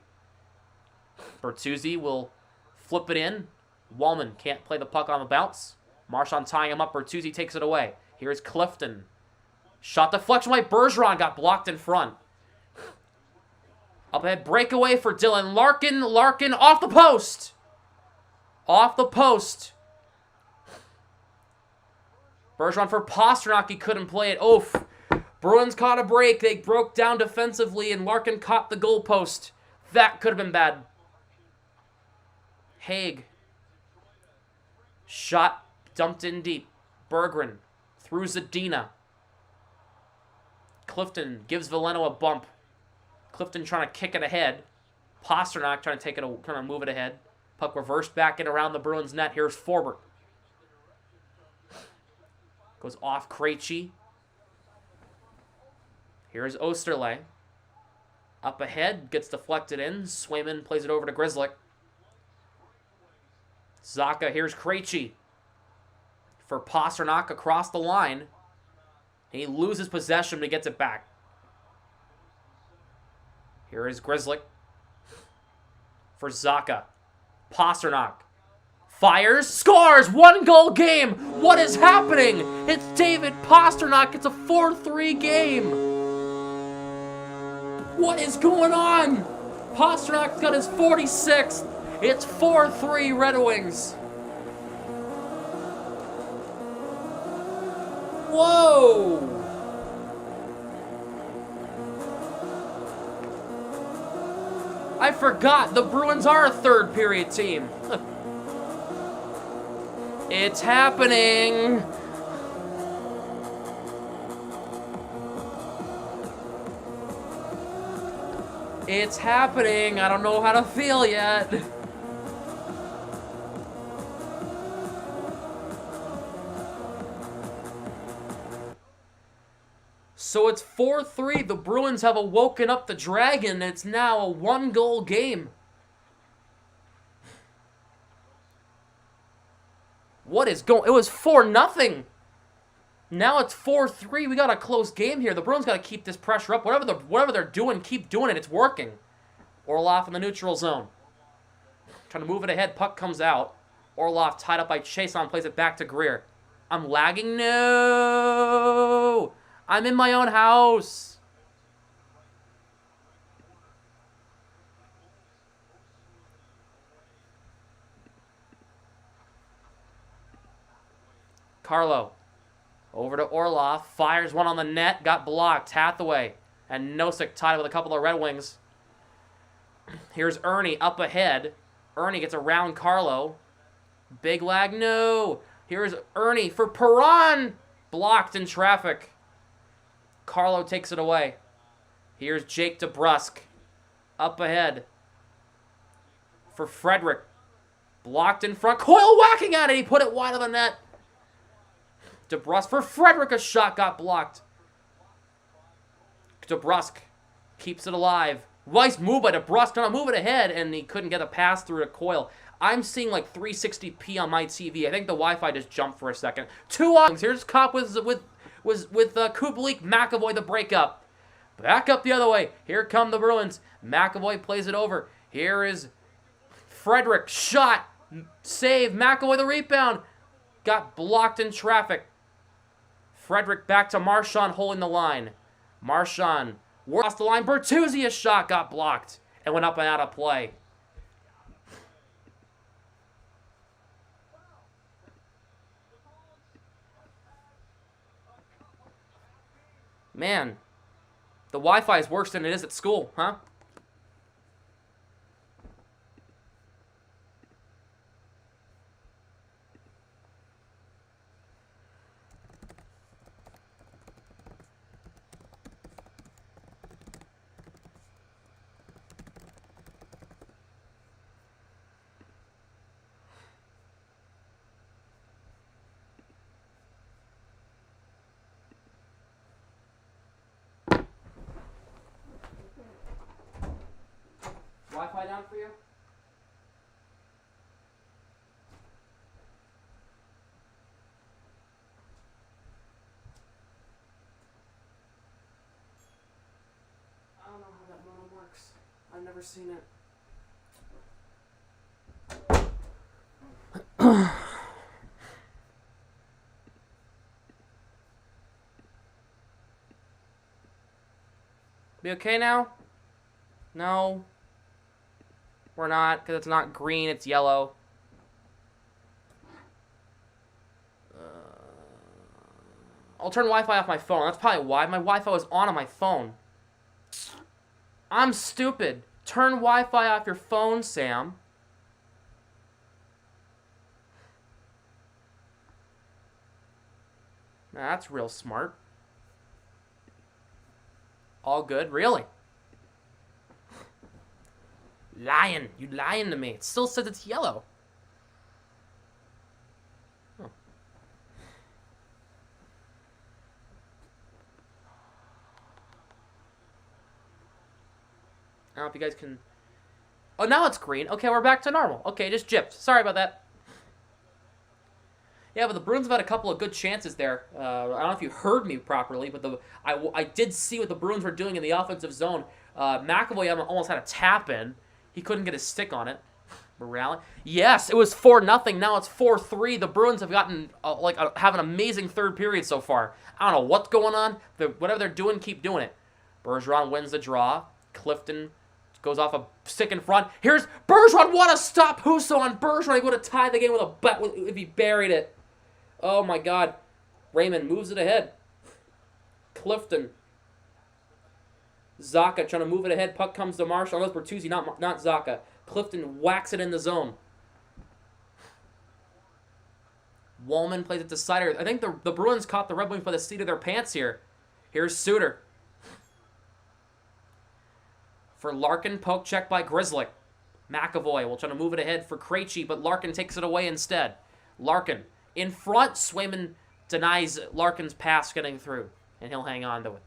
Bertuzzi will flip it in. Wallman can't play the puck on the bounce. Marchand tying him up. Bertuzzi takes it away. Here's Clifton. Shot deflection by Bergeron. Got blocked in front. Up ahead, breakaway for Dylan Larkin. Larkin off the post. Off the post. Bergeron for Posternok. He couldn't play it. Oof. Bruins caught a break. They broke down defensively, and Larkin caught the goalpost. That could have been bad. Haig. Shot dumped in deep. Berggren through Zadina. Clifton gives Veleno a bump. Clifton trying to kick it ahead. Posternok trying to move it ahead. Puck reversed back in around the Bruins net. Here's Forbert. Goes off Krejci. Here's Osterley. Up ahead, gets deflected in. Swayman plays it over to Grizzlick. Zacha, here's Krejci. For Posternok across the line. He loses possession, but he gets it back. Here is Grizzlick. For Zacha. Posternok. Fires, scores, 1-goal game. What is happening? It's David Posternok. It's a 4-3 game. What is going on? Posternok's got his 46th. It's 4-3 Red Wings. Whoa. I forgot the Bruins are a third period team. It's happening! It's happening! I don't know how to feel yet. So it's 4-3. The Bruins have awoken up the Dragon. It's now a 1-goal game. What is going... It was 4-0. Now it's 4-3. We got a close game here. The Bruins got to keep this pressure up. Whatever they're doing, keep doing it. It's working. Orlov in the neutral zone. Trying to move it ahead. Puck comes out. Orlov tied up by Chason. Plays it back to Greer. I'm lagging. No! I'm in my own house. Carlo. Over to Orlov. Fires one on the net. Got blocked. Hathaway and Nosek tied with a couple of Red Wings. Here's Ernie up ahead. Ernie gets around Carlo. Big lag. No. Here's Ernie for Perron. Blocked in traffic. Carlo takes it away. Here's Jake DeBrusk. Up ahead. For Frederick. Blocked in front. Coyle whacking at it. He put it wide of the net. DeBrusk for Frederick. A shot got blocked. DeBrusk keeps it alive. Nice move by DeBrusk. Trying to move it ahead, and he couldn't get a pass through to Coyle. I'm seeing like 360p on my TV. I think the Wi-Fi just jumped for a second. 2 offs. Here's Kopp with Kubalik. McAvoy the breakup. Back up the other way. Here come the Bruins. McAvoy plays it over. Here is Frederick. Shot. Save. McAvoy the rebound. Got blocked in traffic. Frederick back to Marchand holding the line. Marchand lost the line. Bertuzzi, a shot got blocked and went up and out of play. Man, the Wi-Fi is worse than it is at school, huh? Wi-Fi down for you? I don't know how that modem works. I've never seen it. Be okay now? No. We're not, because it's not green, it's yellow. I'll turn Wi-Fi off my phone. That's probably why. My Wi-Fi was on my phone. I'm stupid. Turn Wi-Fi off your phone, Sam. That's real smart. All good? Really? Lying. You lying to me. It still says it's yellow. Oh. I don't know if you guys can... Oh, now it's green. Okay, we're back to normal. Okay, just gypped. Sorry about that. Yeah, but the Bruins have had a couple of good chances there. I don't know if you heard me properly, but I did see what the Bruins were doing in the offensive zone. McAvoy almost had a tap in. He couldn't get his stick on it. Morale. Yes, it was 4-0. Now it's 4-3. The Bruins have gotten have an amazing third period so far. I don't know what's going on. Whatever they're doing, keep doing it. Bergeron wins the draw. Clifton goes off a stick in front. Here's Bergeron. What a stop! Husso on Bergeron. He would have tied the game with a bet if he buried it. Oh my God. Raymond moves it ahead. Clifton. Zaka trying to move it ahead. Puck comes to Marshall. Unless Bertuzzi, not Zaka. Clifton whacks it in the zone. Wallman plays it to Sider. I think the Bruins caught the Red Wings by the seat of their pants here. Here's Suter. For Larkin, poke check by Grizzlick. McAvoy will try to move it ahead for Krejci, but Larkin takes it away instead. Larkin in front. Swayman denies Larkin's pass getting through, and he'll hang on to it.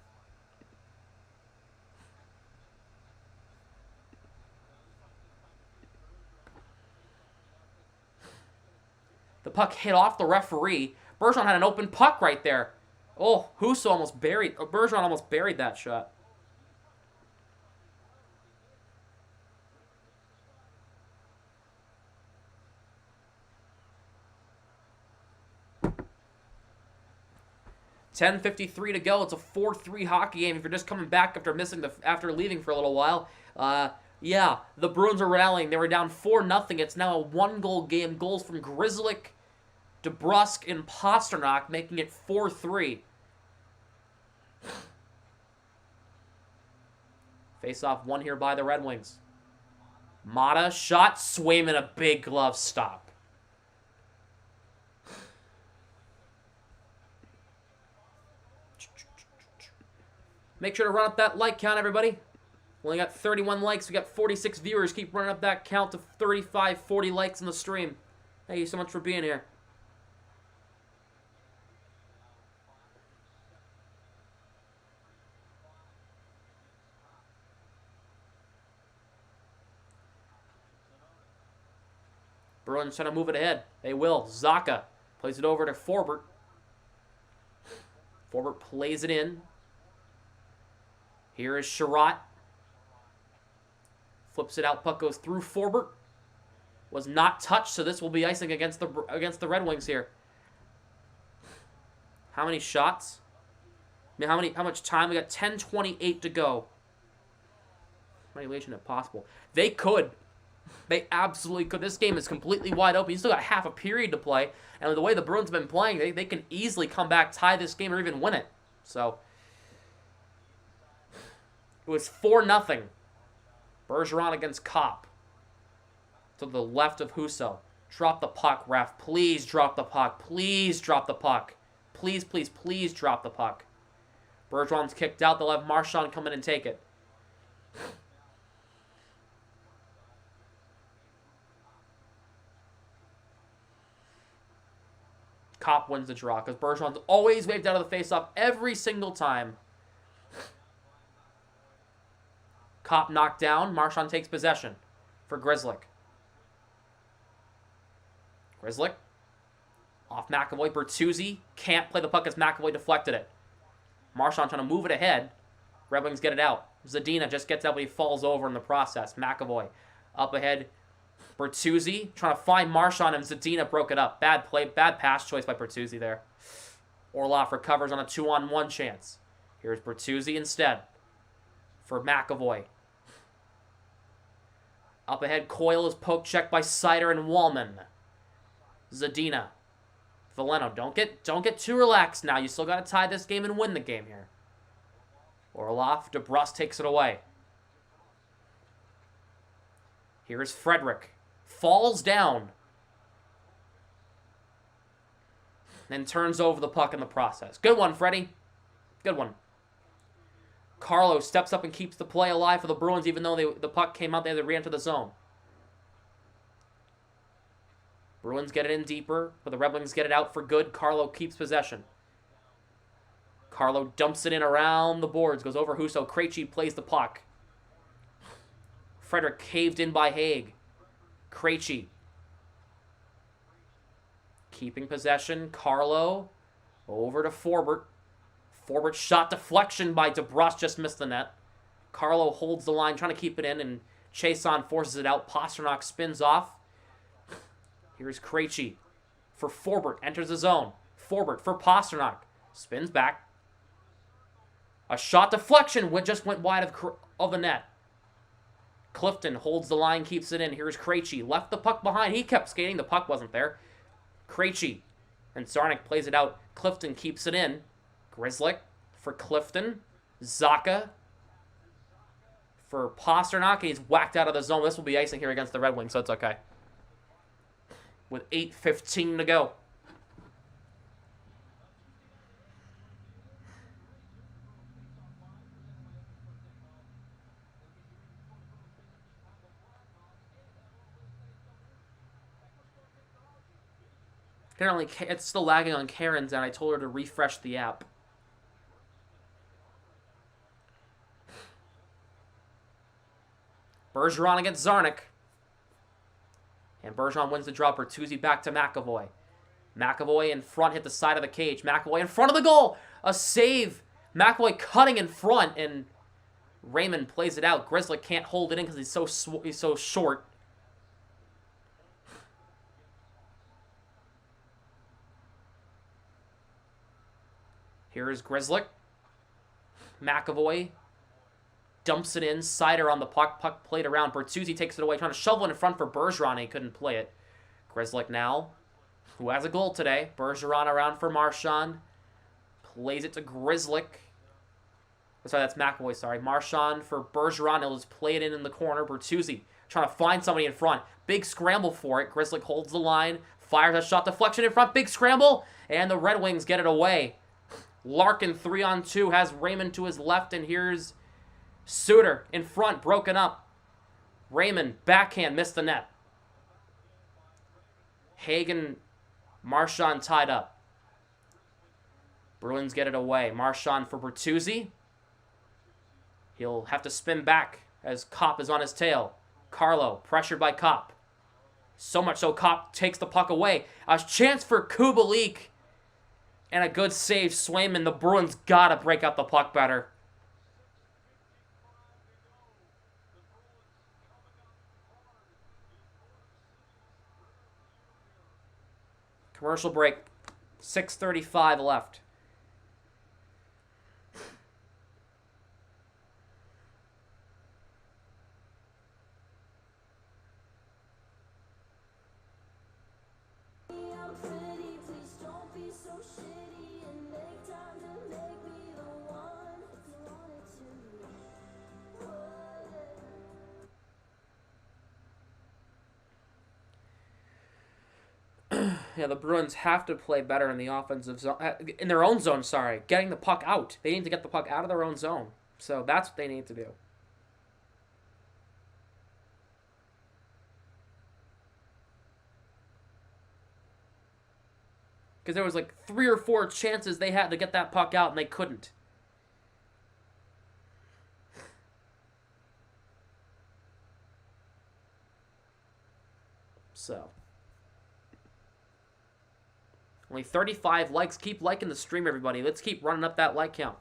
The puck hit off the referee. Bergeron had an open puck right there. Oh, Husso almost buried... Bergeron almost buried that shot. $10:53 to go. It's a 4-3 hockey game. If you're just coming back after leaving for a little while, yeah, the Bruins are rallying. They were down 4-0. It's now a 1-goal game. Goals from Grizzlick, DeBrusk, and Posternok, making it 4-3. Face-off won here by the Red Wings. Mata shot. Swayman, a big glove stop. Make sure to run up that like count, everybody. We only got 31 likes. We got 46 viewers. Keep running up that count to 35, 40 likes in the stream. Thank you so much for being here. Bruins trying to move it ahead. They will. Zacha plays it over to Forbort. Forbort plays it in. Here is Sherratt. Flips it out. Puck goes through Forbort. Was not touched, so this will be icing against the Red Wings here. How many shots? I mean, how much time? We got 10:28 to go. Regulation if possible. They could. They absolutely could. This game is completely wide open. You still got half a period to play, and the way the Bruins have been playing, they can easily come back, tie this game, or even win it. So it was 4-0. Bergeron against Kopp. To the left of Husso. Drop the puck, ref. Please drop the puck. Please drop the puck. Please, please, please drop the puck. Bergeron's kicked out. They'll have Marchand come in and take it. Kopp wins the draw because Bergeron's always waved out of the faceoff every single time. Kopp knocked down. Marchand takes possession for Grizzlick. Grizzlick. Off McAvoy. Bertuzzi can't play the puck as McAvoy deflected it. Marchand trying to move it ahead. Red Wings get it out. Zadina just gets out, but he falls over in the process. McAvoy up ahead. Bertuzzi trying to find Marchand, and Zadina broke it up. Bad play, bad pass choice by Bertuzzi there. Orlov recovers on a 2-on-1 chance. Here's Bertuzzi instead for McAvoy. Up ahead, Coyle is poke checked by Sider and Wallman. Zadina. Veleno, don't get too relaxed now. You still got to tie this game and win the game here. Orlov, DeBrusk takes it away. Here's Frederick. Falls down. And turns over the puck in the process. Good one, Freddie. Good one. Carlo steps up and keeps the play alive for the Bruins, even though the puck came out there. They re-enter the zone. Bruins get it in deeper, but the Red Wings get it out for good. Carlo keeps possession. Carlo dumps it in around the boards, goes over Husso. Krejci plays the puck. Frederick caved in by Haig. Krejci keeping possession. Carlo over to Forbort. Forbort shot deflection by DeBrusk, just missed the net. Carlo holds the line, trying to keep it in, and Chason forces it out. Posternok spins off. Here's Krejci for Forbort, enters the zone. Forbort for Posternok, spins back. A shot deflection just went wide of the net. Clifton holds the line, keeps it in. Here's Krejci, left the puck behind. He kept skating, the puck wasn't there. Krejci, and Zarnik plays it out. Clifton keeps it in. Grizzlick for Clifton. Zacha for Posternok, and he's whacked out of the zone. This will be icing here against the Red Wings, so it's okay. With 8:15 to go. Apparently, it's still lagging on Karen's, and I told her to refresh the app. Bergeron against Zarnik. And Bergeron wins the draw. Bertuzzi back to McAvoy. McAvoy in front, hit the side of the cage. McAvoy in front of the goal. A save. McAvoy cutting in front, and Raymond plays it out. Grizzlick can't hold it in because he's so short. Here is Grizzlick. McAvoy dumps it in. Sider on the puck. Puck played around. Bertuzzi takes it away, trying to shovel it in front for Bergeron. He couldn't play it. Grizzlick now, who has a goal today. Bergeron around for Marchand. Plays it to Grizzlick. Sorry, that's McAvoy, sorry. Marchand for Bergeron. He'll just play it in the corner. Bertuzzi trying to find somebody in front. Big scramble for it. Grizzlick holds the line. Fires a shot deflection in front. Big scramble. And the Red Wings get it away. Larkin 3-on-2 has Raymond to his left, and here's Suter in front, broken up. Raymond, backhand, missed the net. Hagen, Marchand tied up. Bruins get it away. Marchand for Bertuzzi. He'll have to spin back as Kopp is on his tail. Carlo, pressured by Kopp. So much so Kopp takes the puck away. A chance for Kubalik. And a good save, Swayman. The Bruins gotta break up the puck better. Commercial break. 6:35 left. Yeah, the Bruins have to play better in the offensive zone, in their own zone, sorry. Getting the puck out. They need to get the puck out of their own zone. So that's what they need to do. Because there was like 3 or 4 chances they had to get that puck out, and they couldn't. So. Only 35 likes. Keep liking the stream, everybody. Let's keep running up that like count.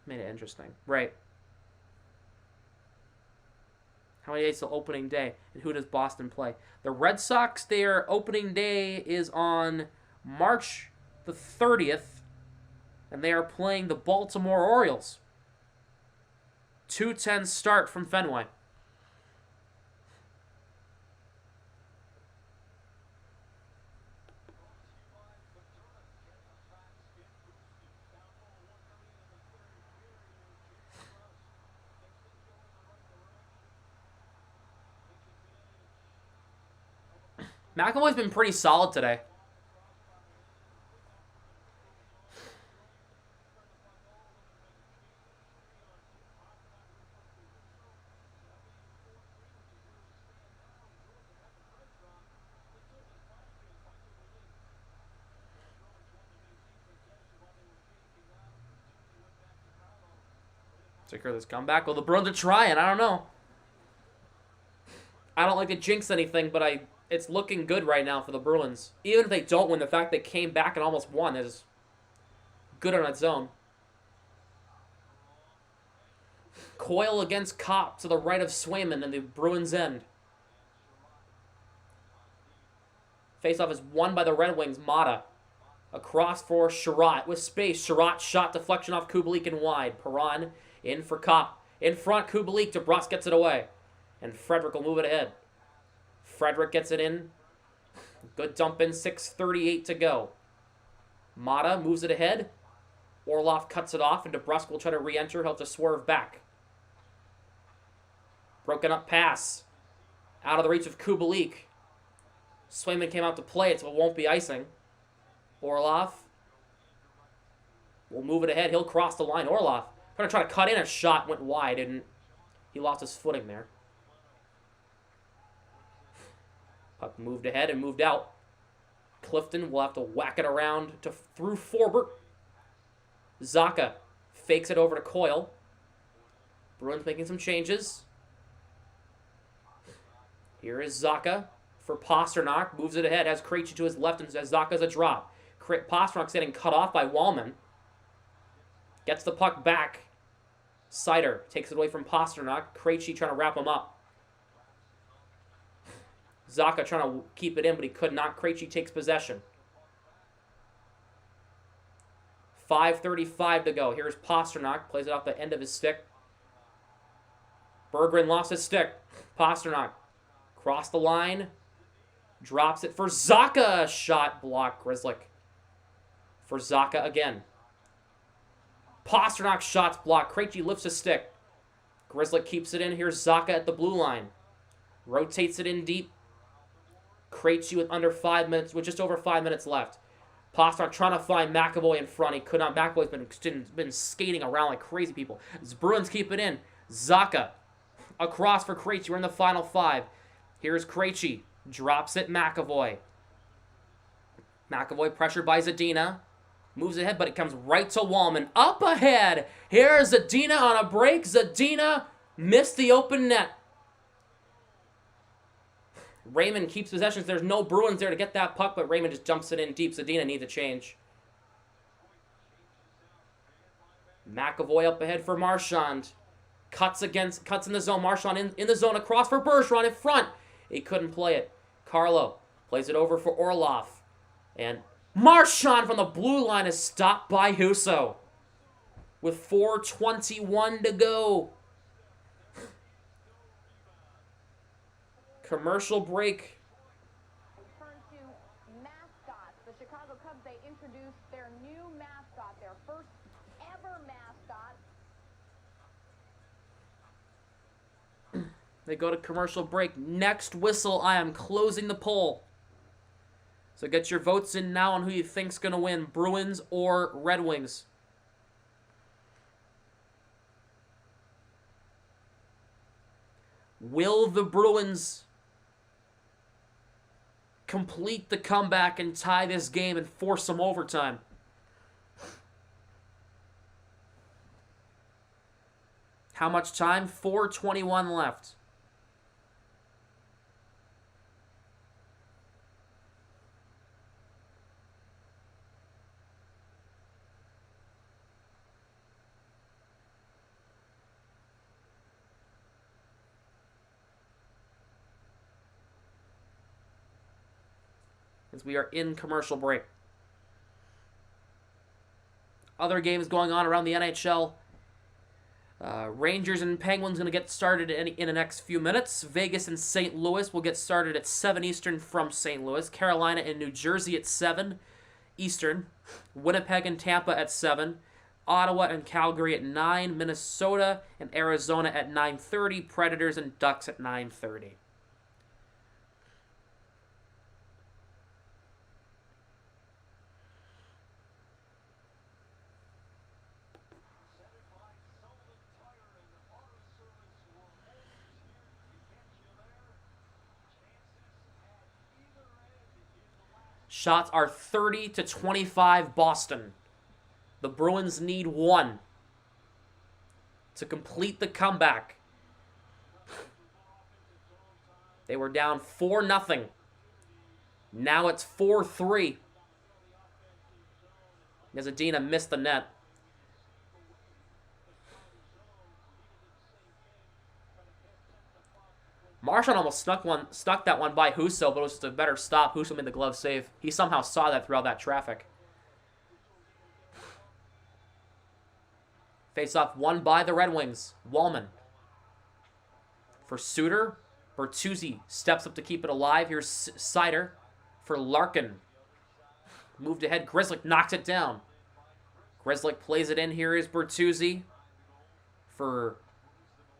Made it interesting. Right. How many days till opening day? And who does Boston play? The Red Sox, their opening day is on March the 30th. And they are playing the Baltimore Orioles. 2:10 start from Fenway. McAvoy's been pretty solid today. Secure this comeback. Well, the Bruins are trying. I don't know. I don't like to jinx anything, but it's looking good right now for the Bruins. Even if they don't win, the fact they came back and almost won is good on its own. Coyle against Kopp to the right of Swayman in the Bruins' end. Faceoff is won by the Red Wings. Mata across for Sherratt with space. Sherratt shot deflection off Kubalik and wide. Perron in for Kopp. In front, Kubalik. DeBrusque gets it away. And Frederick will move it ahead. Frederick gets it in. Good dump in. 6:38 to go. Mata moves it ahead. Orlov cuts it off, and DeBrusque will try to re-enter. He'll have to swerve back. Broken up pass. Out of the reach of Kubalik. Swayman came out to play it, so it won't be icing. Orlov will move it ahead. He'll cross the line. Orlov try to cut in. A shot went wide, and he lost his footing there. Puck moved ahead and moved out. Clifton will have to whack it around through Forbert. Zaka fakes it over to Coyle. Bruins making some changes. Here is Zaka for Posternok. Moves it ahead. Has Krejci to his left and has Zaka's a drop. Posternok's getting cut off by Wallman. Gets the puck back. Sider takes it away from Posternok. Krejci trying to wrap him up. Zacha trying to keep it in, but he could not. Krejci takes possession. 5:35 to go. Here's Posternok. Plays it off the end of his stick. Berggren lost his stick. Posternok. Cross the line. Drops it for Zacha. Shot blocked. Grizzlick. For Zacha again. Posternok shots blocked. Krejci lifts his stick. Grizzlick keeps it in. Here's Zacha at the blue line. Rotates it in deep. Krejci with under 5 minutes, with just over 5 minutes left. Posternok trying to find McAvoy in front. He could not. McAvoy's been skating around like crazy people. The Bruins keep it in. Zacha across for Krejci. We're in the final 5. Here's Krejci. Drops it. McAvoy. McAvoy pressured by Zadina. Moves ahead, but it comes right to Wallman. Up ahead. Here's Zadina on a break. Zadina missed the open net. Raymond keeps possession. There's no Bruins there to get that puck, but Raymond just jumps it in deep. Zadina needs a change. McAvoy up ahead for Marchand. Cuts in the zone. Marchand in the zone across for Bergeron in front. He couldn't play it. Carlo plays it over for Orlov. And Marchand from the blue line is stopped by Husso. With 4:21 to go. Commercial break. Turn to mascots. The Chicago Cubs, they introduced their new mascot, their first ever mascot. They go to commercial break. Next whistle, I am closing the poll. So get your votes in now on who you think's going to win, Bruins or Red Wings. Will the Bruins complete the comeback and tie this game and force some overtime? How much time? 4:21 left. As we are in commercial break. Other games going on around the NHL. Rangers and Penguins going to get started in the next few minutes. Vegas and St. Louis will get started at 7 Eastern from St. Louis. Carolina and New Jersey at 7 Eastern. Winnipeg and Tampa at 7. Ottawa and Calgary at 9. Minnesota and Arizona at 9:30. Predators and Ducks at 9:30. Shots are 30-25 Boston. The Bruins need 1 to complete the comeback. They were down 4-0. Now it's 4-3. Zadina missed the net. Marchand almost stuck that one by Husso, but it was just a better stop. Husso made the glove save. He somehow saw that throughout that traffic. Face-off won by the Red Wings. Wallman. For Suter. Bertuzzi steps up to keep it alive. Here's Sider for Larkin. Moved ahead. Grizzlick knocks it down. Grizzlick plays it in. Here is Bertuzzi for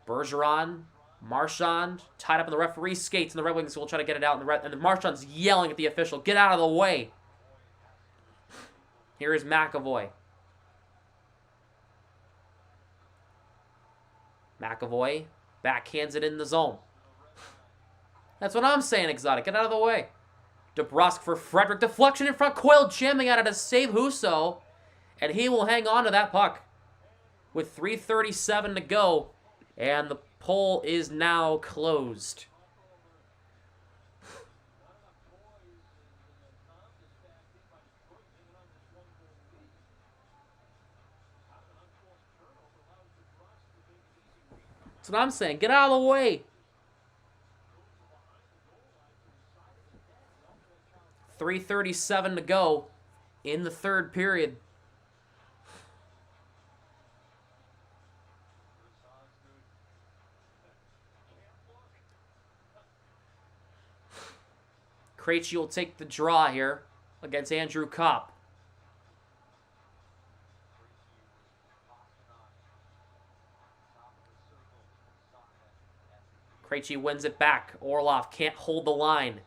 Bergeron. Marchand tied up in the referee skates, and the Red Wings will try to get it out. And the Marchand's yelling at the official, "Get out of the way!" Here is McAvoy. McAvoy backhands it in the zone. That's what I'm saying, Exotic. Get out of the way. DeBrusk for Frederick. Deflection in front. Coyle jamming at it to save Husso. And he will hang on to that puck with 3:37 to go. And the poll is now closed. That's what I'm saying. Get out of the way. 3:37 to go in the third period. Krejci will take the draw here against Andrew Kopp. Krejci wins it back. Orlov can't hold the line.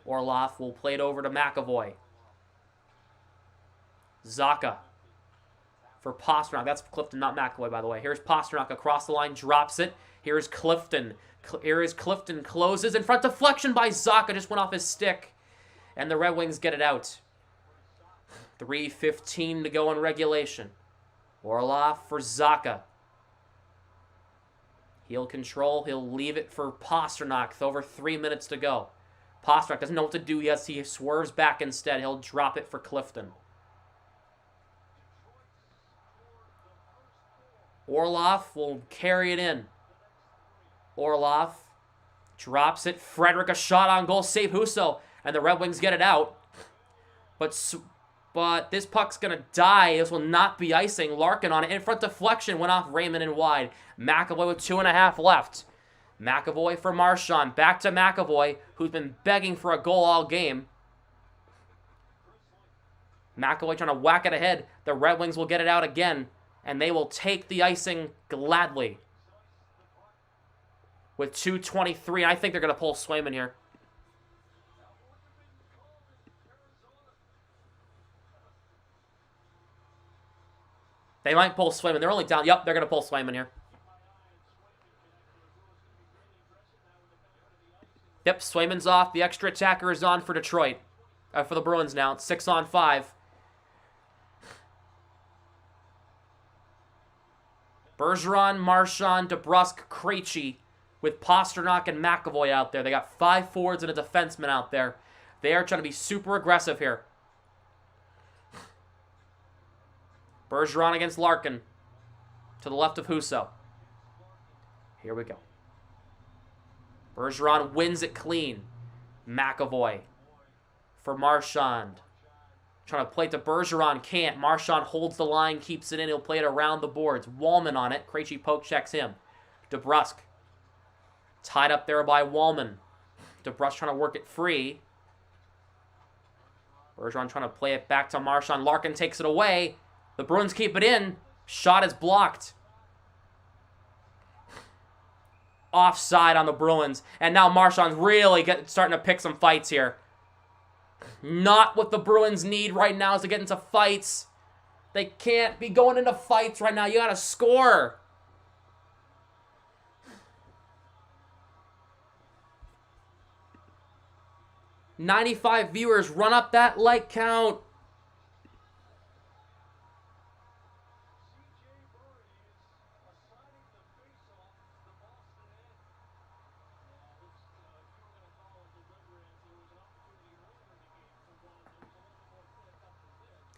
Orlov will play it over to McAvoy. Zacha for Posternok. That's Clifton, not McAvoy, by the way. Here's Posternok across the line, drops it. Here's Clifton. Here is Clifton, closes in front. Deflection by Zacha, just went off his stick. And the Red Wings get it out. 3:15 to go in regulation. Orlov for Zacha. He'll control. He'll leave it for Posternok with over 3 minutes to go. Posternok doesn't know what to do. Yes, he swerves back instead. He'll drop it for Clifton. Orlov will carry it in. Orlov drops it. Frederick, a shot on goal. Save Husso. And the Red Wings get it out. But this puck's going to die. This will not be icing. Larkin on it. In front deflection. Went off Raymond and wide. McAvoy with 2.5 left. McAvoy for Marchand. Back to McAvoy, who's been begging for a goal all game. McAvoy trying to whack it ahead. The Red Wings will get it out again. And they will take the icing gladly. With 2:23. I think they're going to pull Swayman here. They might pull Swayman. They're only down. Yep, they're going to pull Swayman here. Yep, Swayman's off. The extra attacker is on for Detroit. For the Bruins now. It's 6-on-5. Bergeron, Marchand, DeBrusk, Krejci with Posternok and McAvoy out there. They got 5 forwards and a defenseman out there. They are trying to be super aggressive here. Bergeron against Larkin. To the left of Husso. Here we go. Bergeron wins it clean. McAvoy for Marchand. Trying to play it to Bergeron. Can't. Marchand holds the line, keeps it in. He'll play it around the boards. Wallman on it. Krejci poke checks him. DeBrusk. Tied up there by Wallman. DeBrusk trying to work it free. Bergeron trying to play it back to Marchand. Larkin takes it away. The Bruins keep it in. Shot is blocked. Offside on the Bruins. And now Marchand's really starting to pick some fights here. Not what the Bruins need right now is to get into fights. They can't be going into fights right now. You got to score. $95 viewers. Run up that like count.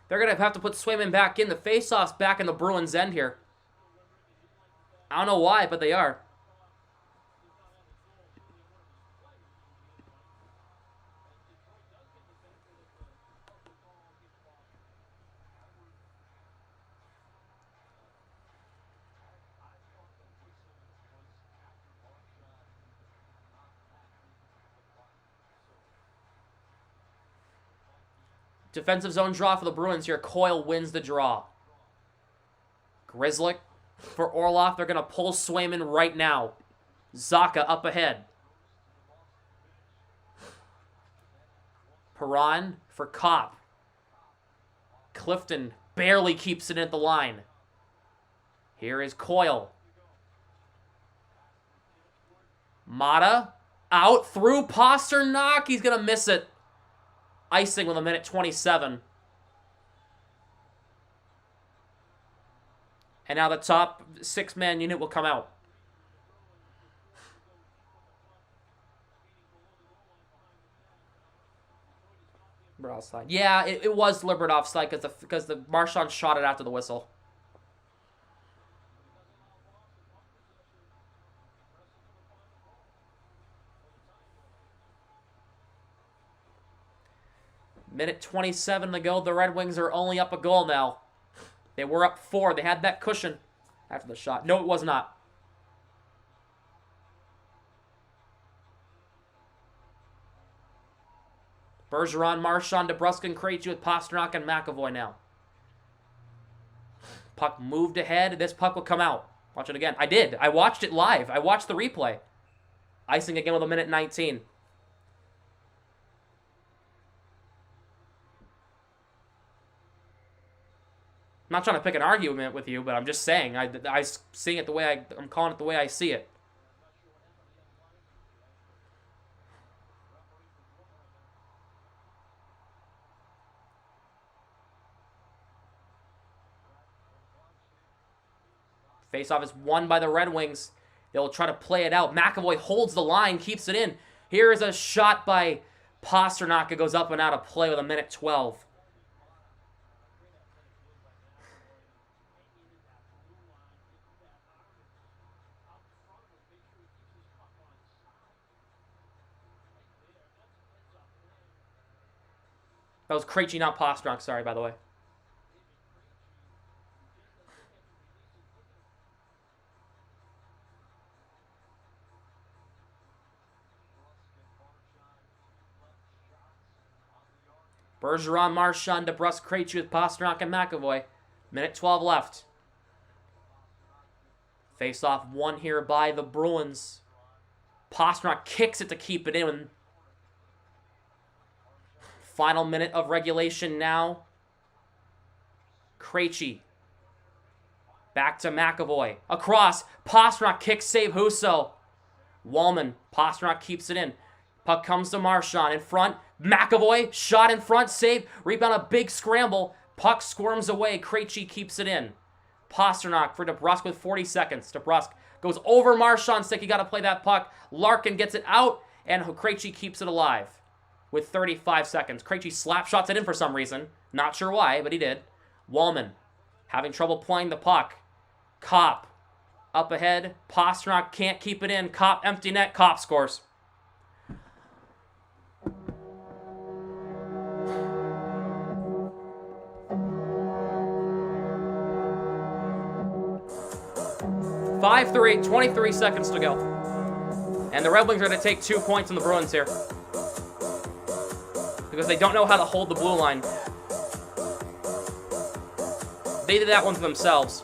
They're going to have to put Swayman back in. The faceoff's back in the Bruins' end here. I don't know why, but they are. Defensive zone draw for the Bruins here. Coyle wins the draw. Grizzlick for Orlov. They're going to pull Swayman right now. Zacha up ahead. Perron for Kopp. Clifton barely keeps it at the line. Here is Coyle. Mata out through Posternok. He's going to miss it. Icing with 1:27. And now the top 6-man unit will come out. Offside. Yeah, it was deliberate offside because the Marchand shot it after the whistle. Minute 27 to go. The Red Wings are only up a goal now. They were up 4. They had that cushion after the shot. No, it was not. Bergeron, Marchand, DeBrusk, and Krejci with Posternok and McAvoy now. Puck moved ahead. This puck will come out. Watch it again. I did. I watched it live. I watched the replay. Icing again with a minute 19. I'm not trying to pick an argument with you, but I'm just saying. I seeing it the way I'm calling it the way I see it. Faceoff is won by the Red Wings. They'll try to play it out. McAvoy holds the line, keeps it in. Here is a shot by Posternok. It goes up and out of play with a minute 12. That was Krejci, not Posternok, sorry, by the way. Bergeron, Marchand, DeBrusk, Krejci with Posternok and McAvoy. Minute 12 left. Face-off won here by the Bruins. Posternok kicks it to keep it in. Final minute of regulation now. Krejci. Back to McAvoy. Across. Posternok kicks, save Husso. Wallman. Posternok keeps it in. Puck comes to Marchand. In front. McAvoy. Shot in front. Save. Rebound. A big scramble. Puck squirms away. Krejci keeps it in. Posternok for DeBrusk with 40 seconds. DeBrusk goes over Marchand's stick. You got to play that puck. Larkin gets it out. And Krejci keeps it alive with 35 seconds. Krejci slap shots it in for some reason. Not sure why, but he did. Wallman having trouble playing the puck. Kopp up ahead. Posternok can't keep it in. Kopp empty net. Kopp scores. (5-3), 23 seconds to go. And the Red Wings are going to take 2 points on the Bruins here, because they don't know how to hold the blue line. They did that one to themselves.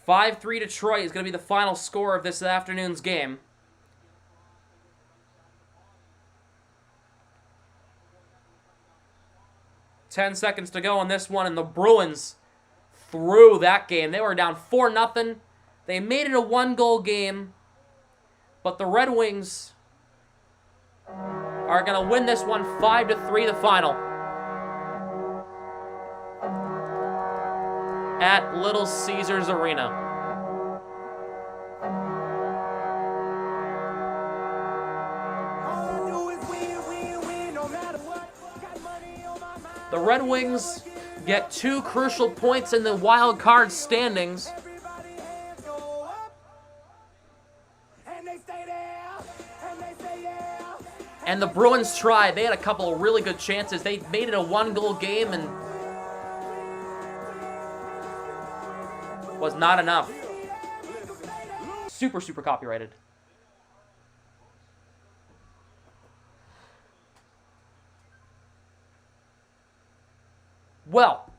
(5-3) Detroit is going to be the final score of this afternoon's game. (10 seconds to go on this one, and the Bruins threw that game. They were down 4-0. They made it a 1-goal game, but the Red Wings are going to win this one 5-3, the final. At Little Caesars Arena. The Red Wings get 2 crucial points in the wild card standings. And the Bruins tried. They had a couple of really good chances. They made it a 1-goal game and was not enough. Super, super copyrighted. Well,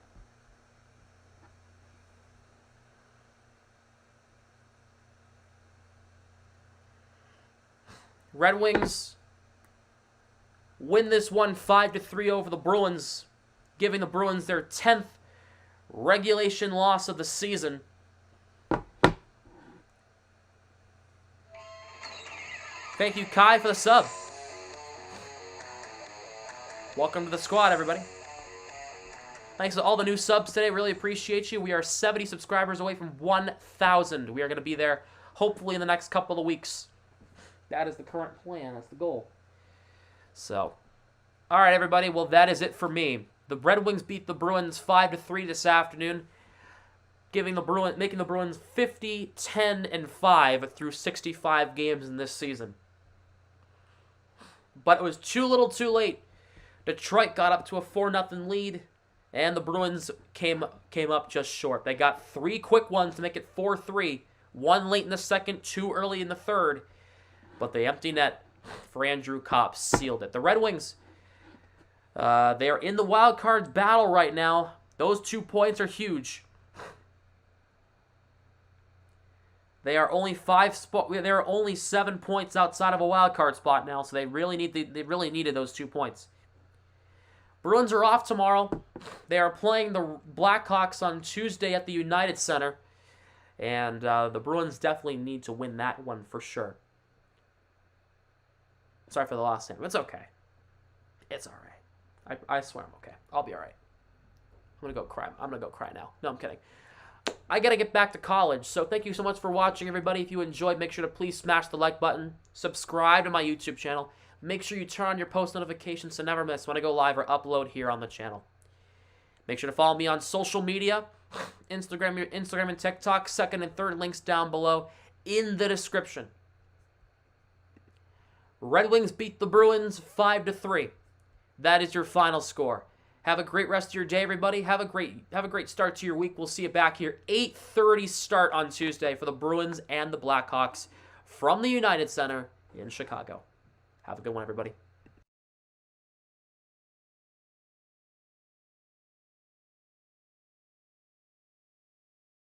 Red Wings win this one 5-3 over the Bruins, giving the Bruins their 10th regulation loss of the season. Thank you, Kai, for the sub. Welcome to the squad, everybody. Thanks to all the new subs today. Really appreciate you. We are 70 subscribers away from 1,000. We are going to be there hopefully in the next couple of weeks. That is the current plan. That's the goal. So, all right, everybody. Well, that is it for me. The Red Wings beat the Bruins 5-3 this afternoon, making the Bruins 50-10-5 through 65 games in this season. But it was too little too late. Detroit got up to a 4-0 lead, and the Bruins came up just short. They got 3 quick ones to make it 4-3, 1 late in the second, 2 early in the third, but the empty net for Andrew Kopp sealed it. The Red Wings, they are in the wild cards battle right now. Those 2 points are huge. They are only 7 points outside of a wild card spot now, so they really needed those 2 points. Bruins are off tomorrow. They are playing the Blackhawks on Tuesday at the United Center, and the Bruins definitely need to win that one for sure. Sorry for the last name. It's okay. It's all right. I swear I'm okay. I'll be all right. I'm gonna go cry. I'm gonna go cry now. No, I'm kidding. I gotta get back to college, so thank you so much for watching, everybody. If you enjoyed, make sure to please smash the like button, subscribe to my YouTube channel, make sure you turn on your post notifications to never miss when I go live or upload here on the channel. Make sure to follow me on social media, Instagram and TikTok, second and third links down below in the description. Red Wings beat the Bruins 5-3. That is your final score. Have a great rest of your day, everybody. Have a great start to your week. We'll see you back here. 8:30 start on Tuesday for the Bruins and the Blackhawks from the United Center in Chicago. Have a good one, everybody.